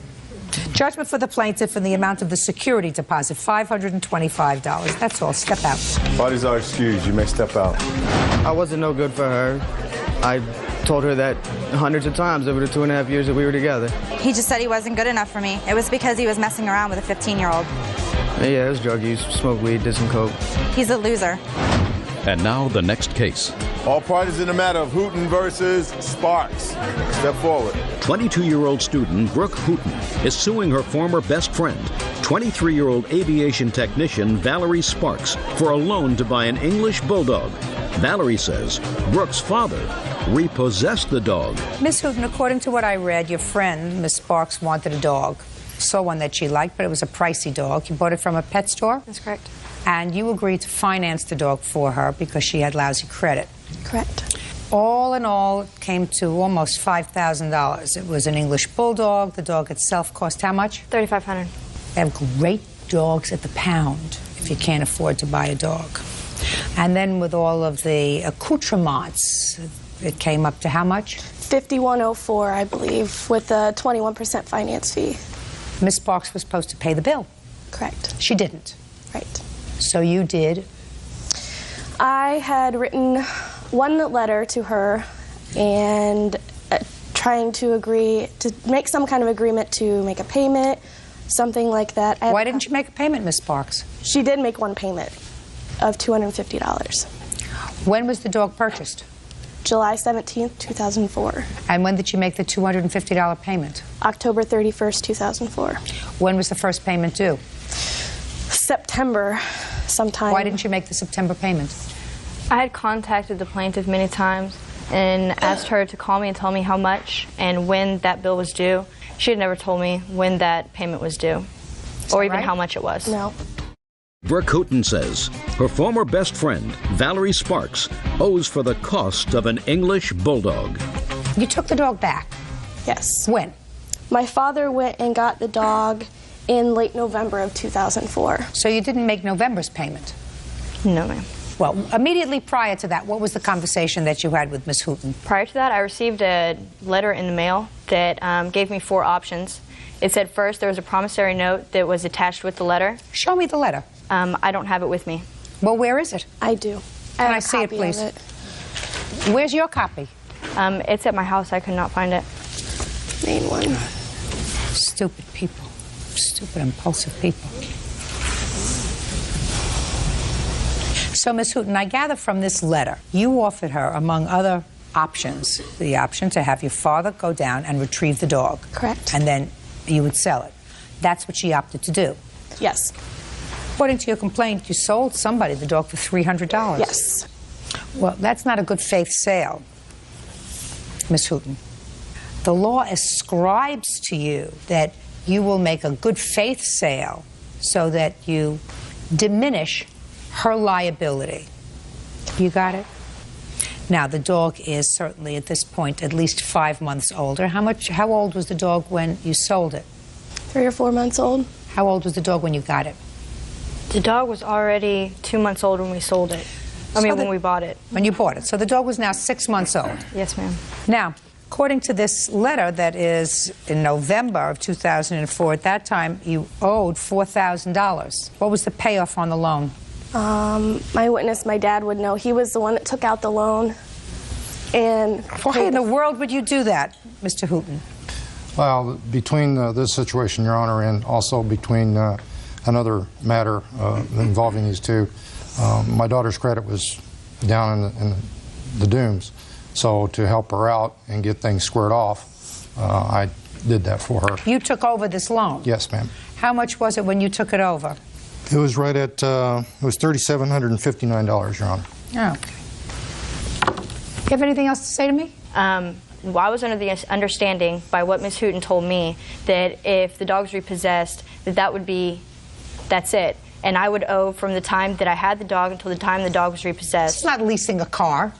Speaker 3: Judgment for the plaintiff in the amount of the security deposit, $525. That's all. Step out.
Speaker 9: Parties are excused. You may step out.
Speaker 11: I wasn't no good for her. I told her that hundreds of times over the 2.5 years that we were together.
Speaker 4: He just said he wasn't good enough for me. It was because he was messing around with a 15-year-old.
Speaker 11: Yeah, it was drug use, smoked weed, did some coke.
Speaker 4: He's a loser.
Speaker 1: And now the next case.
Speaker 9: All parties in the matter of Hooten versus Sparks. Step forward.
Speaker 1: 22-year-old student Brooke Hooten is suing her former best friend, 23-year-old aviation technician Valerie Sparks, for a loan to buy an English bulldog. Valerie says Brooke's father repossessed the dog.
Speaker 3: Miss Hooten, according to what I read, your friend, Miss Sparks, wanted a dog. Saw one that she liked, but it was a pricey dog. You bought it from a pet store?
Speaker 17: That's correct.
Speaker 3: And you agreed to finance the dog for her because she had lousy credit.
Speaker 17: Correct.
Speaker 3: All in all, it came to almost $5,000. It was an English bulldog. The dog itself cost how much?
Speaker 17: $3,500.
Speaker 3: They have great dogs at the pound if you can't afford to buy a dog. And then with all of the accoutrements, it came up to how much?
Speaker 17: $5,104, I believe, with a 21% finance fee.
Speaker 3: Miss Sparks was supposed to pay the bill.
Speaker 17: Correct.
Speaker 3: She didn't.
Speaker 17: Right.
Speaker 3: So you did?
Speaker 17: I had written one letter to her and trying to agree to make some kind of agreement to make a payment, something like that.
Speaker 3: Why didn't you make a payment, Miss Sparks?
Speaker 17: She did make one payment of $250.
Speaker 3: When was the dog purchased?
Speaker 17: July 17th, 2004.
Speaker 3: And when did you make the $250 payment?
Speaker 17: October 31st, 2004.
Speaker 3: When was the first payment due?
Speaker 17: September sometime.
Speaker 3: Why didn't you make the September payment?
Speaker 18: I had contacted the plaintiff many times and asked her to call me and tell me how much and when that bill was due. She had never told me when that payment was due or even how much it was.
Speaker 17: No.
Speaker 1: Brooke Hooten says her former best friend, Valerie Sparks, owes for the cost of an English bulldog.
Speaker 3: You took the dog back?
Speaker 17: Yes.
Speaker 3: When?
Speaker 17: My father went and got the dog in late November of 2004.
Speaker 3: So you didn't make November's payment?
Speaker 18: No, ma'am.
Speaker 3: Well, immediately prior to that, what was the conversation that you had with Miss Hooten?
Speaker 18: Prior to that, I received a letter in the mail that gave me 4 options. It said first there was a promissory note that was attached with the letter.
Speaker 3: Show me the letter.
Speaker 18: I don't have it with me.
Speaker 3: Well, where is it?
Speaker 17: I do.
Speaker 3: Can I see it, please? Where's your copy?
Speaker 18: It's at my house. I could not find it.
Speaker 17: Main one.
Speaker 3: Stupid people. Stupid, impulsive people. So, Miss Hooten, I gather from this letter, you offered her, among other options, the option to have your father go down and retrieve the dog.
Speaker 17: Correct.
Speaker 3: And then you would sell it. That's what she opted to do.
Speaker 17: Yes.
Speaker 3: According to your complaint, you sold somebody the dog for $300.
Speaker 17: Yes.
Speaker 3: Well, that's not a good faith sale, Miss Hooten. The law ascribes to you that you will make a good faith sale so that you diminish her liability. You got it? Now, the dog is certainly at this point at least 5 months older. How old was the dog when you sold it?
Speaker 17: 3 or 4 months old.
Speaker 3: How old was the dog when you got it?
Speaker 18: The dog was already 2 months old when we sold it. When we bought it.
Speaker 3: When you bought it. So the dog was now 6 months old.
Speaker 18: Yes, ma'am.
Speaker 3: Now, According to this letter that is in November of 2004, at that time you owed $4,000. What was the payoff on the loan?
Speaker 17: My witness, my dad, would know. He was the one that took out the loan. And
Speaker 3: why in the world would you do that, Mr. Hooten?
Speaker 19: Well, between this situation, Your Honor, and also between another matter involving these two, my daughter's credit was down in the dooms. So to help her out and get things squared off, I did that for her.
Speaker 3: You took over this loan?
Speaker 19: Yes, ma'am.
Speaker 3: How much was it when you took it over?
Speaker 19: It was right at, it was $3,759, Your Honor.
Speaker 3: Oh, okay. You have anything else to say to me?
Speaker 18: Well, I was under the understanding by what Ms. Hooten told me that if the dog's repossessed, that would be, that's it. And I would owe from the time that I had the dog until the time the dog was repossessed.
Speaker 3: It's not leasing a car.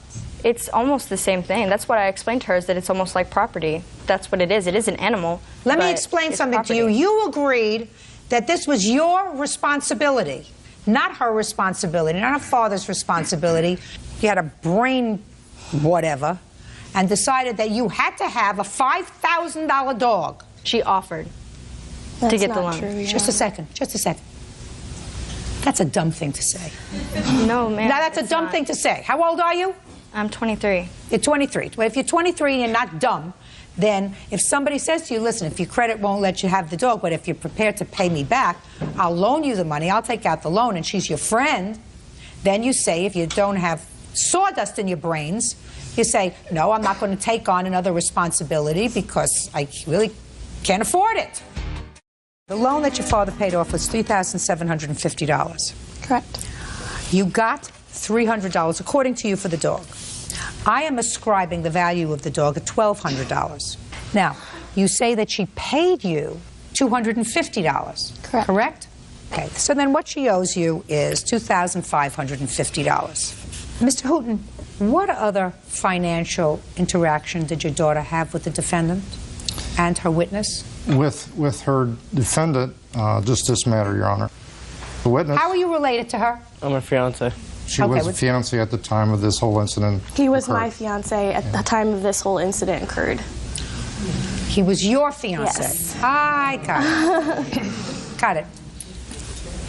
Speaker 18: It's almost the same thing. That's what I explained to her, is that it's almost like property. That's what it is. It is an animal.
Speaker 3: Let me explain something to you. You agreed that this was your responsibility, not her responsibility, not her father's responsibility. You had a brain whatever, and decided that you had to have a $5,000 dog.
Speaker 18: She offered
Speaker 17: That's
Speaker 18: to get the
Speaker 17: not
Speaker 18: loan.
Speaker 17: true, yeah.
Speaker 3: Just a second. That's a dumb thing to say.
Speaker 18: No, ma'am.
Speaker 3: Now, that's a dumb thing to say. How old are you?
Speaker 18: I'm 23.
Speaker 3: You're 23. Well, if you're 23 and you're not dumb, then if somebody says to you, listen, if your credit won't let you have the dog, but if you're prepared to pay me back, I'll loan you the money, I'll take out the loan, and she's your friend, then you say, if you don't have sawdust in your brains, you say, no, I'm not going to take on another responsibility because I really can't afford it. The loan that your father paid off was $3,750.
Speaker 17: Correct.
Speaker 3: You got $300, according to you, for the dog. I am ascribing the value of the dog at $1,200. Now, you say that she paid you $250. Correct? Okay, so then what she owes you is $2,550. Mr. Hooten, what other financial interaction did your daughter have with the defendant and her witness?
Speaker 19: With her defendant, just this matter, Your Honor. The witness...
Speaker 3: How are you related to her?
Speaker 11: I'm her fiance.
Speaker 19: She was a fiance at the time of this whole incident.
Speaker 17: He was my fiance at the time of this whole incident occurred.
Speaker 3: He was your fiance?
Speaker 17: Yes.
Speaker 3: I got it. Got it.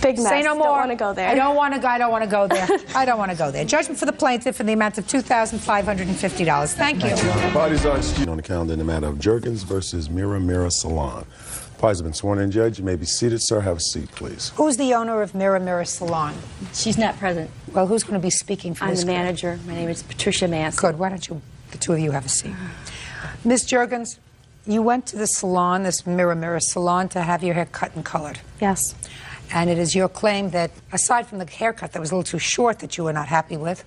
Speaker 17: Big mess.
Speaker 3: Say no more.
Speaker 17: Don't want to go there.
Speaker 3: I don't want to go. I don't want to go there. I don't want to go there. Judgment for the plaintiff in the amount of $2,550. Thank you.
Speaker 9: Parties on the calendar in the matter of Juergens versus Mirror Salon. Parties have been sworn in, Judge. You may be seated, sir. Have a seat, please.
Speaker 3: Who's the owner of Mirror Salon?
Speaker 22: She's not present.
Speaker 3: Well, who's going to be speaking for
Speaker 22: I'm
Speaker 3: this
Speaker 22: the
Speaker 3: group?
Speaker 22: manager. My name is Patricia Mass.
Speaker 3: Good. Why don't you, the two of you, have a seat? Ms. Juergens, you went to the salon, this Mirror Salon, to have your hair cut and colored.
Speaker 17: Yes.
Speaker 3: And it is your claim that, aside from the haircut that was a little too short that you were not happy with,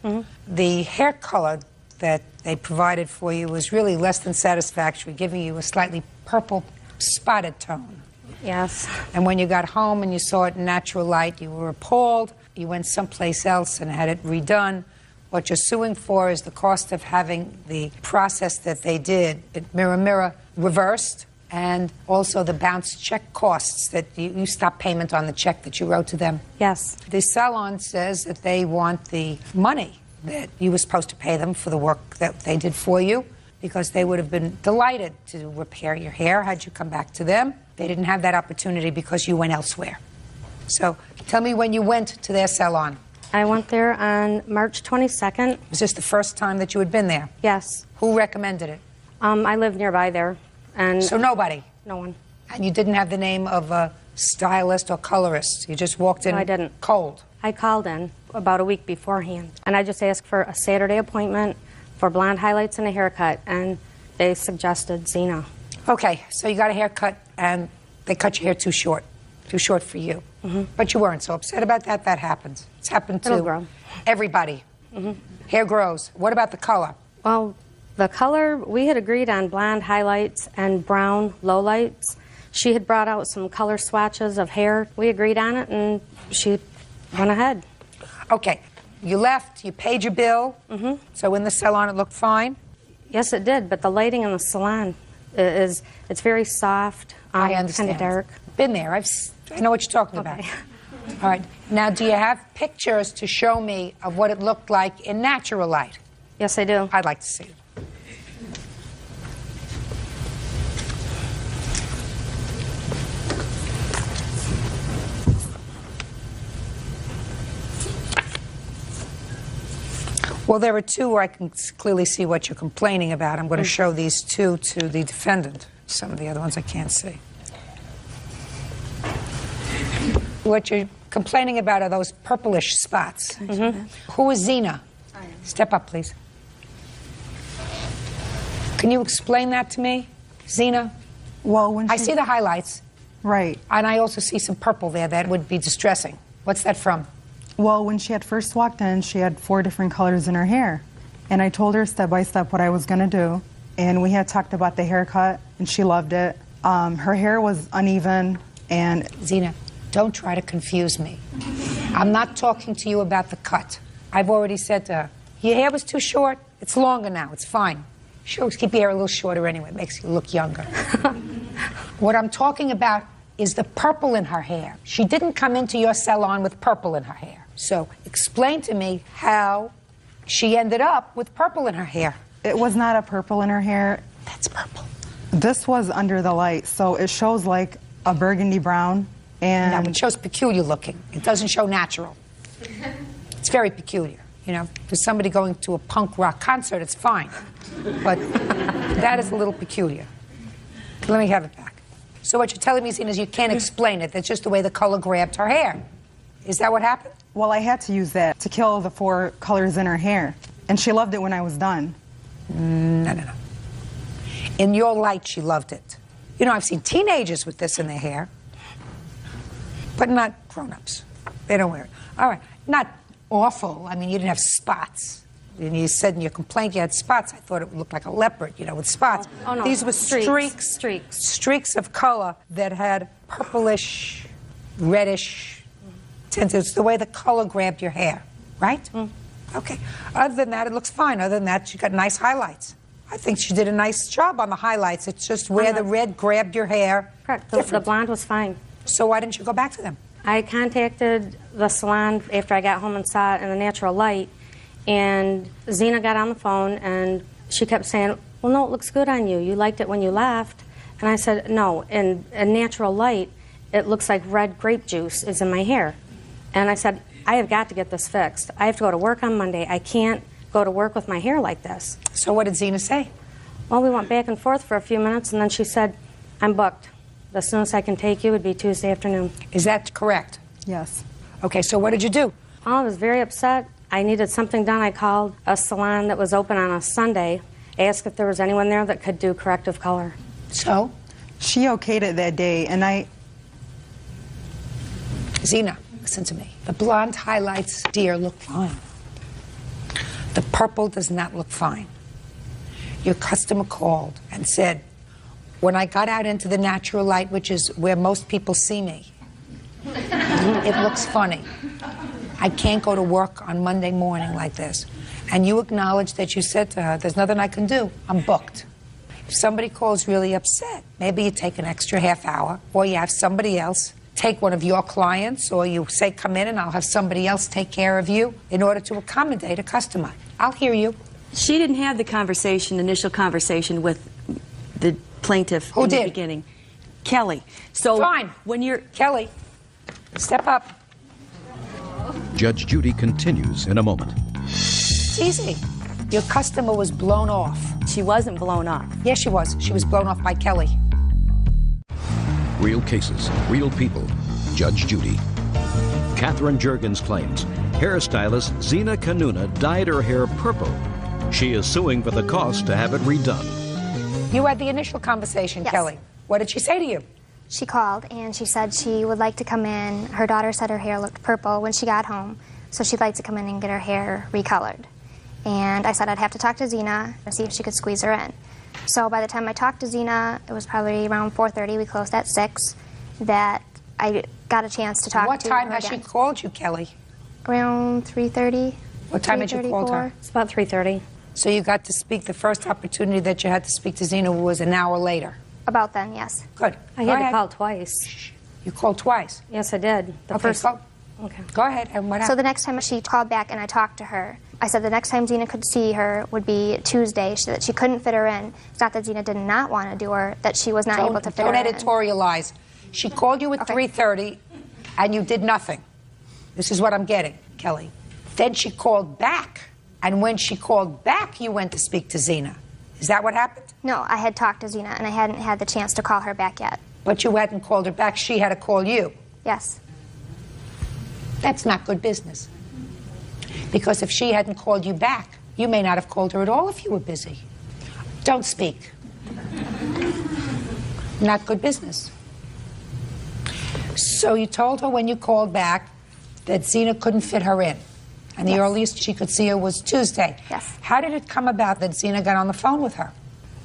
Speaker 3: the hair color that they provided for you was really less than satisfactory, giving you a slightly purple spotted tone.
Speaker 22: Yes.
Speaker 3: And when you got home and you saw it in natural light, you were appalled. You went someplace else and had it redone. What you're suing for is the cost of having the process that they did at Mirror reversed, and also the bounce check costs that you stopped payment on the check that you wrote to them.
Speaker 22: Yes.
Speaker 3: The salon says that they want the money that you were supposed to pay them for the work that they did for you, because they would have been delighted to repair your hair had you come back to them. They didn't have that opportunity because you went elsewhere. So tell me when you went to their salon.
Speaker 22: I went there on March 22nd.
Speaker 3: Was this the first time that you had been there?
Speaker 22: Yes.
Speaker 3: Who recommended it?
Speaker 22: I live nearby there. And
Speaker 3: so nobody?
Speaker 22: No one.
Speaker 3: And you didn't have the name of a stylist or colorist? You just walked in
Speaker 22: No, I didn't.
Speaker 3: Cold?
Speaker 22: I called in about a week beforehand. And I just asked for a Saturday appointment for blonde highlights and a haircut. And they suggested Zena.
Speaker 3: Okay, so you got a haircut and they cut your hair too short for you. But you weren't so upset about that. That happens. It's happened to everybody. Hair grows. What about the color?
Speaker 22: Well, the color, we had agreed on blonde highlights and brown lowlights. She had brought out some color swatches of hair. We agreed on it, and she went ahead.
Speaker 3: Okay. You left, you paid your bill, so in the salon it looked fine?
Speaker 22: Yes, it did, but the lighting in the salon it's very soft.
Speaker 3: I understand.
Speaker 22: Kind of dark.
Speaker 3: Been there. I know what you're talking about. All right. Now, do you have pictures to show me of what it looked like in natural light?
Speaker 22: Yes, I do.
Speaker 3: I'd like to see it. Well, there are two where I can clearly see what you're complaining about. I'm going to show these two to the defendant. Some of the other ones I can't see. What you're complaining about are those purplish spots. Who is Zena? Step up, please. Can you explain that to me, Zena?
Speaker 10: Well, when
Speaker 3: I see the highlights.
Speaker 10: Right.
Speaker 3: And I also see some purple there that would be distressing. What's that from?
Speaker 10: Well, when she had first walked in, she had 4 different colors in her hair. And I told her step by step what I was going to do. And we had talked about the haircut, and she loved it. Her hair was uneven, and...
Speaker 3: Zena, don't try to confuse me. I'm not talking to you about the cut. I've already said to her, your hair was too short. It's longer now. It's fine. Sure, keep your hair a little shorter anyway. It makes you look younger. What I'm talking about is the purple in her hair. She didn't come into your salon with purple in her hair. So explain to me how she ended up with purple in her hair.
Speaker 10: It was not a purple in her hair.
Speaker 3: That's purple.
Speaker 10: This was under the light, so it shows like a burgundy brown. And
Speaker 3: no, it shows peculiar looking. It doesn't show natural. It's very peculiar. You know, for somebody going to a punk rock concert, it's fine. But that is a little peculiar. Let me have it back. So what you're telling me, Zena, is you can't explain it. That's just the way the color grabbed her hair. Is that what happened?
Speaker 10: Well, I had to use that to kill the 4 colors in her hair. And she loved it when I was done.
Speaker 3: No. In your light, she loved it. You know, I've seen teenagers with this in their hair, but not grown-ups. They don't wear it. All right. Not awful. I mean, you didn't have spots. And you said in your complaint you had spots. I thought it would look like a leopard, you know, with spots.
Speaker 22: Oh, no.
Speaker 3: These were streaks of color that had purplish, reddish tints. It's the way the color grabbed your hair, right? Okay. Other than that, it looks fine. Other than that, you got nice highlights. I think she did a nice job on the highlights. It's just where the red grabbed your hair.
Speaker 22: Correct. The blonde was fine.
Speaker 3: So why didn't you go back to them?
Speaker 22: I contacted the salon after I got home and saw it in the natural light, and Zena got on the phone and she kept saying, well, no, it looks good on you. You liked it when you laughed. And I said, no, in a natural light, it looks like red grape juice is in my hair. And I said, I have got to get this fixed. I have to go to work on Monday. I can't go to work with my hair like this.
Speaker 3: So what did Zena say?
Speaker 22: Well, we went back and forth for a few minutes, and then she said, I'm booked. The soonest I can take you would be Tuesday afternoon.
Speaker 3: Is that correct?
Speaker 10: Yes.
Speaker 3: Okay, so what did you do?
Speaker 22: I was very upset. I needed something done. I called a salon that was open on a Sunday, asked if there was anyone there that could do corrective color.
Speaker 3: So?
Speaker 10: She okayed it that day, and I...
Speaker 3: Zena, listen to me. The blonde highlights, dear, look fine. The purple does not look fine. Your customer called and said, when I got out into the natural light, which is where most people see me, it looks funny. I can't go to work on Monday morning like this. And you acknowledged that you said to her, there's nothing I can do. I'm booked. If somebody calls really upset, maybe you take an extra half hour, or you have somebody else take one of your clients, or you say, come in and I'll have somebody else take care of you in order to accommodate a customer. I'll hear you.
Speaker 14: She didn't have the initial conversation with the plaintiff in the beginning. Kelly. So
Speaker 3: fine.
Speaker 14: When you're...
Speaker 3: Kelly, step up.
Speaker 1: Judge Judy continues in a moment.
Speaker 3: It's easy. Your customer was blown off.
Speaker 14: She wasn't blown off.
Speaker 3: Yes, she was. She was blown off by Kelly.
Speaker 1: Real cases, real people. Judge Judy. Catherine Juergens claims hairstylist Zena Kanuna dyed her hair purple. She is suing for the cost to have it redone.
Speaker 3: You had the initial conversation,
Speaker 8: Yes.
Speaker 3: Kelly. What did she say to you?
Speaker 8: She called and she said she would like to come in. Her daughter said her hair looked purple when she got home, so she'd like to come in and get her hair recolored. And I said I'd have to talk to Zena and see if she could squeeze her in. So by the time I talked to Zena, it was probably around 4:30, we closed at 6, that I got a chance to talk to her.
Speaker 3: What time has she called you, Kelly?
Speaker 8: Around 3:30.
Speaker 3: What time had you called her?
Speaker 22: It's about 3:30.
Speaker 3: So you got to speak, the first opportunity that you had to speak to Zena was an hour later?
Speaker 8: About then, yes.
Speaker 3: Good.
Speaker 22: I had to call twice.
Speaker 3: You called twice?
Speaker 22: Yes, I did. The
Speaker 3: Okay,
Speaker 22: first.
Speaker 3: go.
Speaker 22: Okay.
Speaker 3: Go ahead, and what happened?
Speaker 8: So the next time she called back and I talked to her, I said the next time Zena could see her would be Tuesday, that she couldn't fit her in. It's not that Zena did not want to do her, that she was not able to fit her in.
Speaker 3: Don't editorialize. She called you at 3:30, and you did nothing. This is what I'm getting, Kelly. Then she called back And when she called back, you went to speak to Zena. Is that what happened?
Speaker 2: No, I had talked to Zena, and I hadn't had the chance to call her back yet.
Speaker 3: But you hadn't called her back. She had to call you.
Speaker 2: Yes.
Speaker 3: That's not good business. Because if she hadn't called you back, you may not have called her at all if you were busy. Don't speak. Not good business. So you told her when you called back that Zena couldn't fit her in. And the earliest she could see her was Tuesday.
Speaker 2: Yes.
Speaker 3: How did it come about that Zena got on the phone with her?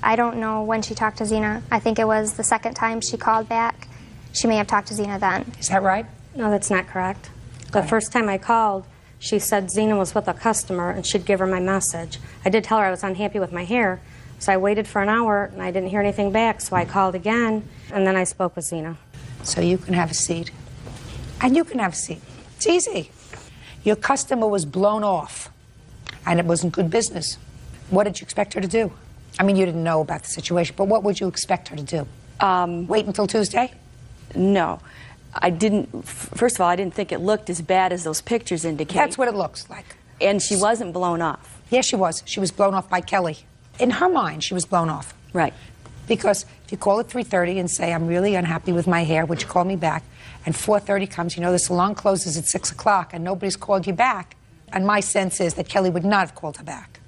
Speaker 2: I don't know when she talked to Zena. I think it was the second time she called back. She may have talked to Zena then.
Speaker 3: Is that right?
Speaker 22: No, that's not correct. The first time I called, she said Zena was with a customer and she'd give her my message. I did tell her I was unhappy with my hair, so I waited for an hour and I didn't hear anything back, so I called again, and then I spoke with Zena.
Speaker 3: So you can have a seat. And you can have a seat. It's easy. Your customer was blown off, and it wasn't good business. What did you expect her to do? I mean, you didn't know about the situation, but what would you expect her to do? Wait until Tuesday?
Speaker 14: No. I didn't, first of all, I didn't think it looked as bad as those pictures indicate.
Speaker 3: That's what it looks like.
Speaker 14: And she wasn't blown off.
Speaker 3: Yes, she was. She was blown off by Kelly. In her mind, she was blown off.
Speaker 14: Right.
Speaker 3: Because if you call at 3:30 and say, I'm really unhappy with my hair, would you call me back? And 4:30 comes, you know, the salon closes at 6 o'clock and nobody's called you back. And my sense is that Kelly would not have called her back.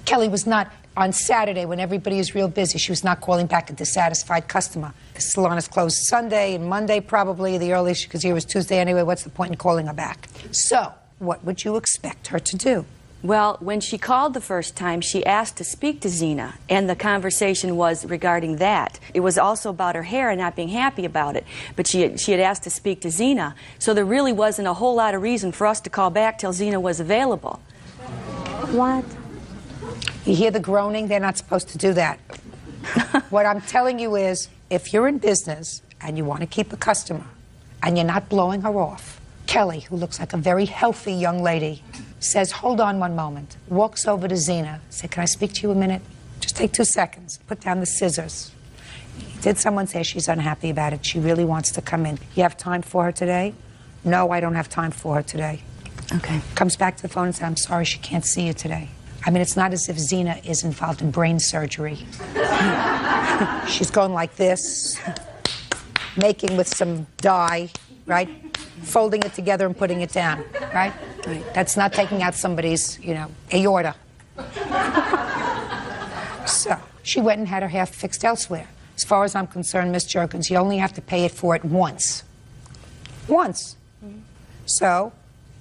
Speaker 3: Kelly was not, on Saturday when everybody is real busy, she was not calling back a dissatisfied customer. The salon is closed Sunday and Monday probably, the earliest, because here was Tuesday anyway. What's the point in calling her back? So, what would you expect her to do?
Speaker 14: Well, when she called the first time, she asked to speak to Zena, and the conversation was regarding that. It was also about her hair and not being happy about it, but she had asked to speak to Zena, so there really wasn't a whole lot of reason for us to call back till Zena was available.
Speaker 22: What?
Speaker 3: You hear the groaning? They're not supposed to do that. What I'm telling you is, if you're in business and you want to keep a customer and you're not blowing her off, Kelly, who looks like a very healthy young lady, says, hold on one moment, walks over to Zena, says, can I speak to you a minute? Just take 2 seconds, put down the scissors. Did someone say she's unhappy about it? She really wants to come in. You have time for her today? No, I don't have time for her today.
Speaker 14: Okay.
Speaker 3: Comes back to the phone and says, I'm sorry, she can't see you today. I mean, it's not as if Zena is involved in brain surgery. She's going like this, making with some dye, right? Folding it together and putting it down, right? That's not taking out somebody's, you know, aorta. So she went and had her hair fixed elsewhere. As far as I'm concerned, Miss Jerkins, you only have to pay it for it once. Once. So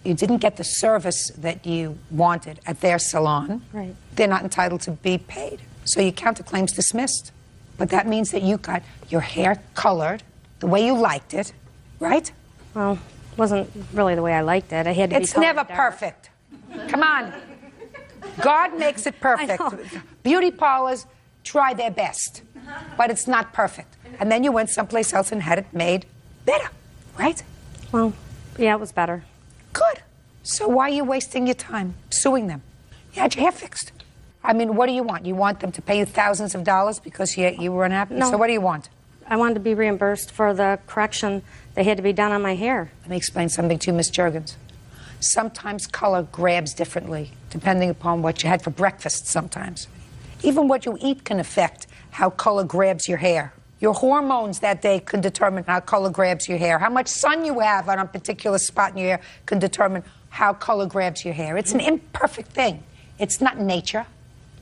Speaker 3: you didn't get the service that you wanted at their salon.
Speaker 22: Right.
Speaker 3: They're not entitled to be paid. So your counterclaim's dismissed. But that means that you got your hair colored the way you liked it, right?
Speaker 22: Well, it wasn't really the way I liked it. I had to be
Speaker 3: It's never
Speaker 22: dark.
Speaker 3: perfect. Come on. God makes it perfect. Beauty parlors try their best, but it's not perfect. And then you went someplace else and had it made better, right?
Speaker 22: Well, yeah, it was better.
Speaker 3: Good. So why are you wasting your time suing them? You had your hair fixed. I mean, what do you want? You want them to pay you thousands of dollars because you were unhappy?
Speaker 22: No.
Speaker 3: So what do you want?
Speaker 22: I wanted to be reimbursed for the correction that had to be done on my hair.
Speaker 3: Let me explain something to you, Miss Jergens. Sometimes color grabs differently, depending upon what you had for breakfast sometimes. Even what you eat can affect how color grabs your hair. Your hormones that day can determine how color grabs your hair. How much sun you have on a particular spot in your hair can determine how color grabs your hair. It's an imperfect thing. It's not nature.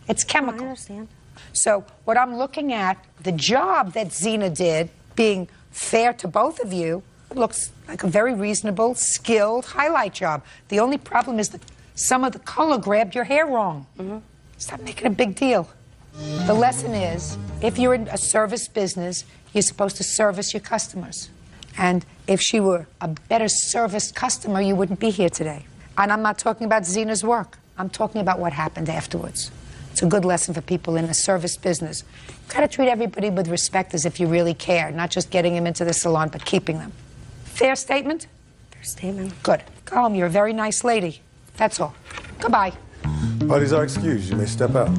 Speaker 3: It's chemical.
Speaker 22: I understand.
Speaker 3: So what I'm looking at, the job that Zena did, being fair to both of you, looks like a very reasonable, skilled highlight job. The only problem is that some of the color grabbed your hair wrong. Stop making a big deal. The lesson is, if you're in a service business, you're supposed to service your customers. And if she were a better serviced customer, you wouldn't be here today. And I'm not talking about Zena's work. I'm talking about what happened afterwards. It's a good lesson for people in the service business. You've got to treat everybody with respect as if you really care, not just getting them into the salon, but keeping them. Fair statement?
Speaker 22: Fair statement.
Speaker 3: Good. Go home. You're a very nice lady. That's all. Goodbye.
Speaker 9: Parties are excused. You may step out.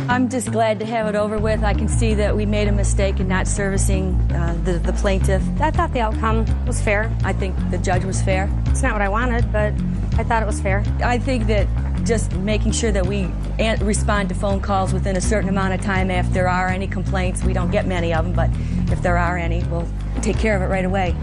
Speaker 14: I'm just glad to have it over with. I can see that we made a mistake in not servicing the plaintiff.
Speaker 22: I thought the outcome was fair.
Speaker 14: I think the judge was fair.
Speaker 22: It's not what I wanted, but I thought it was fair.
Speaker 14: I think that just making sure that we respond to phone calls within a certain amount of time. If there are any complaints, we don't get many of them, but if there are any, we'll take care of it right away.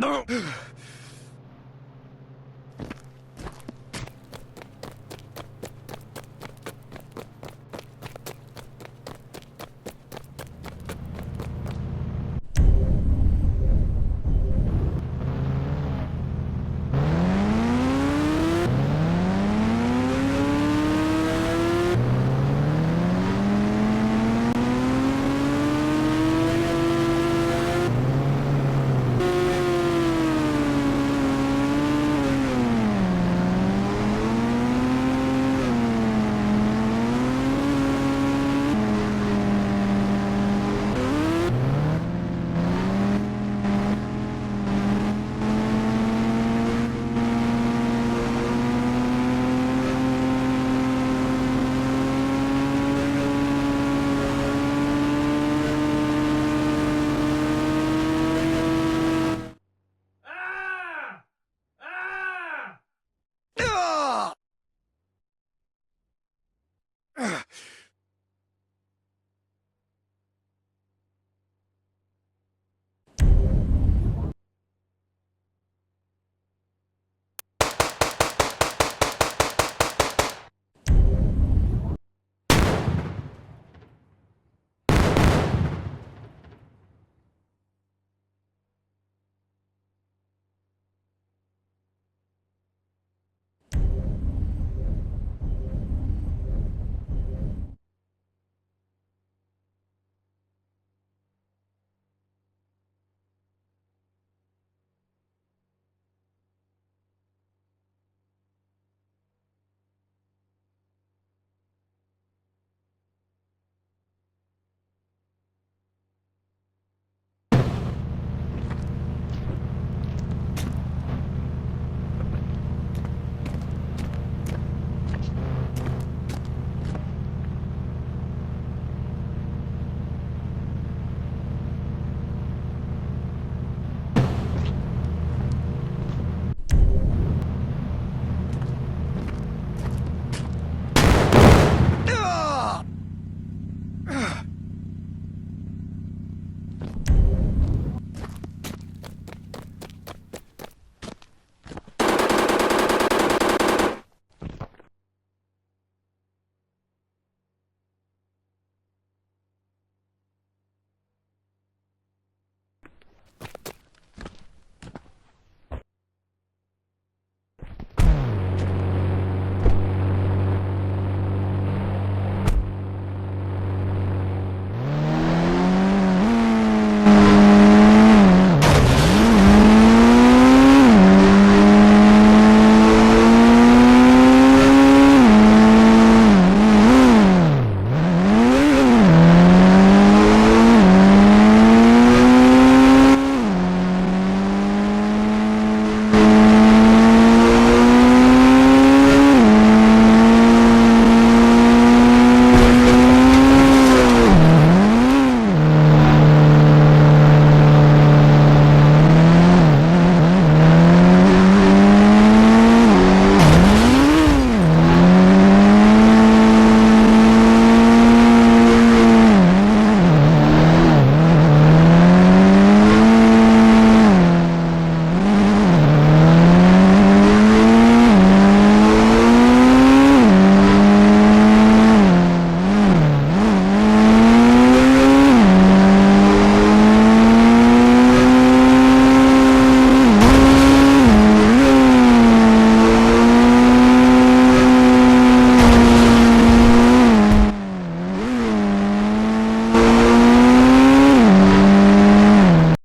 Speaker 7: No.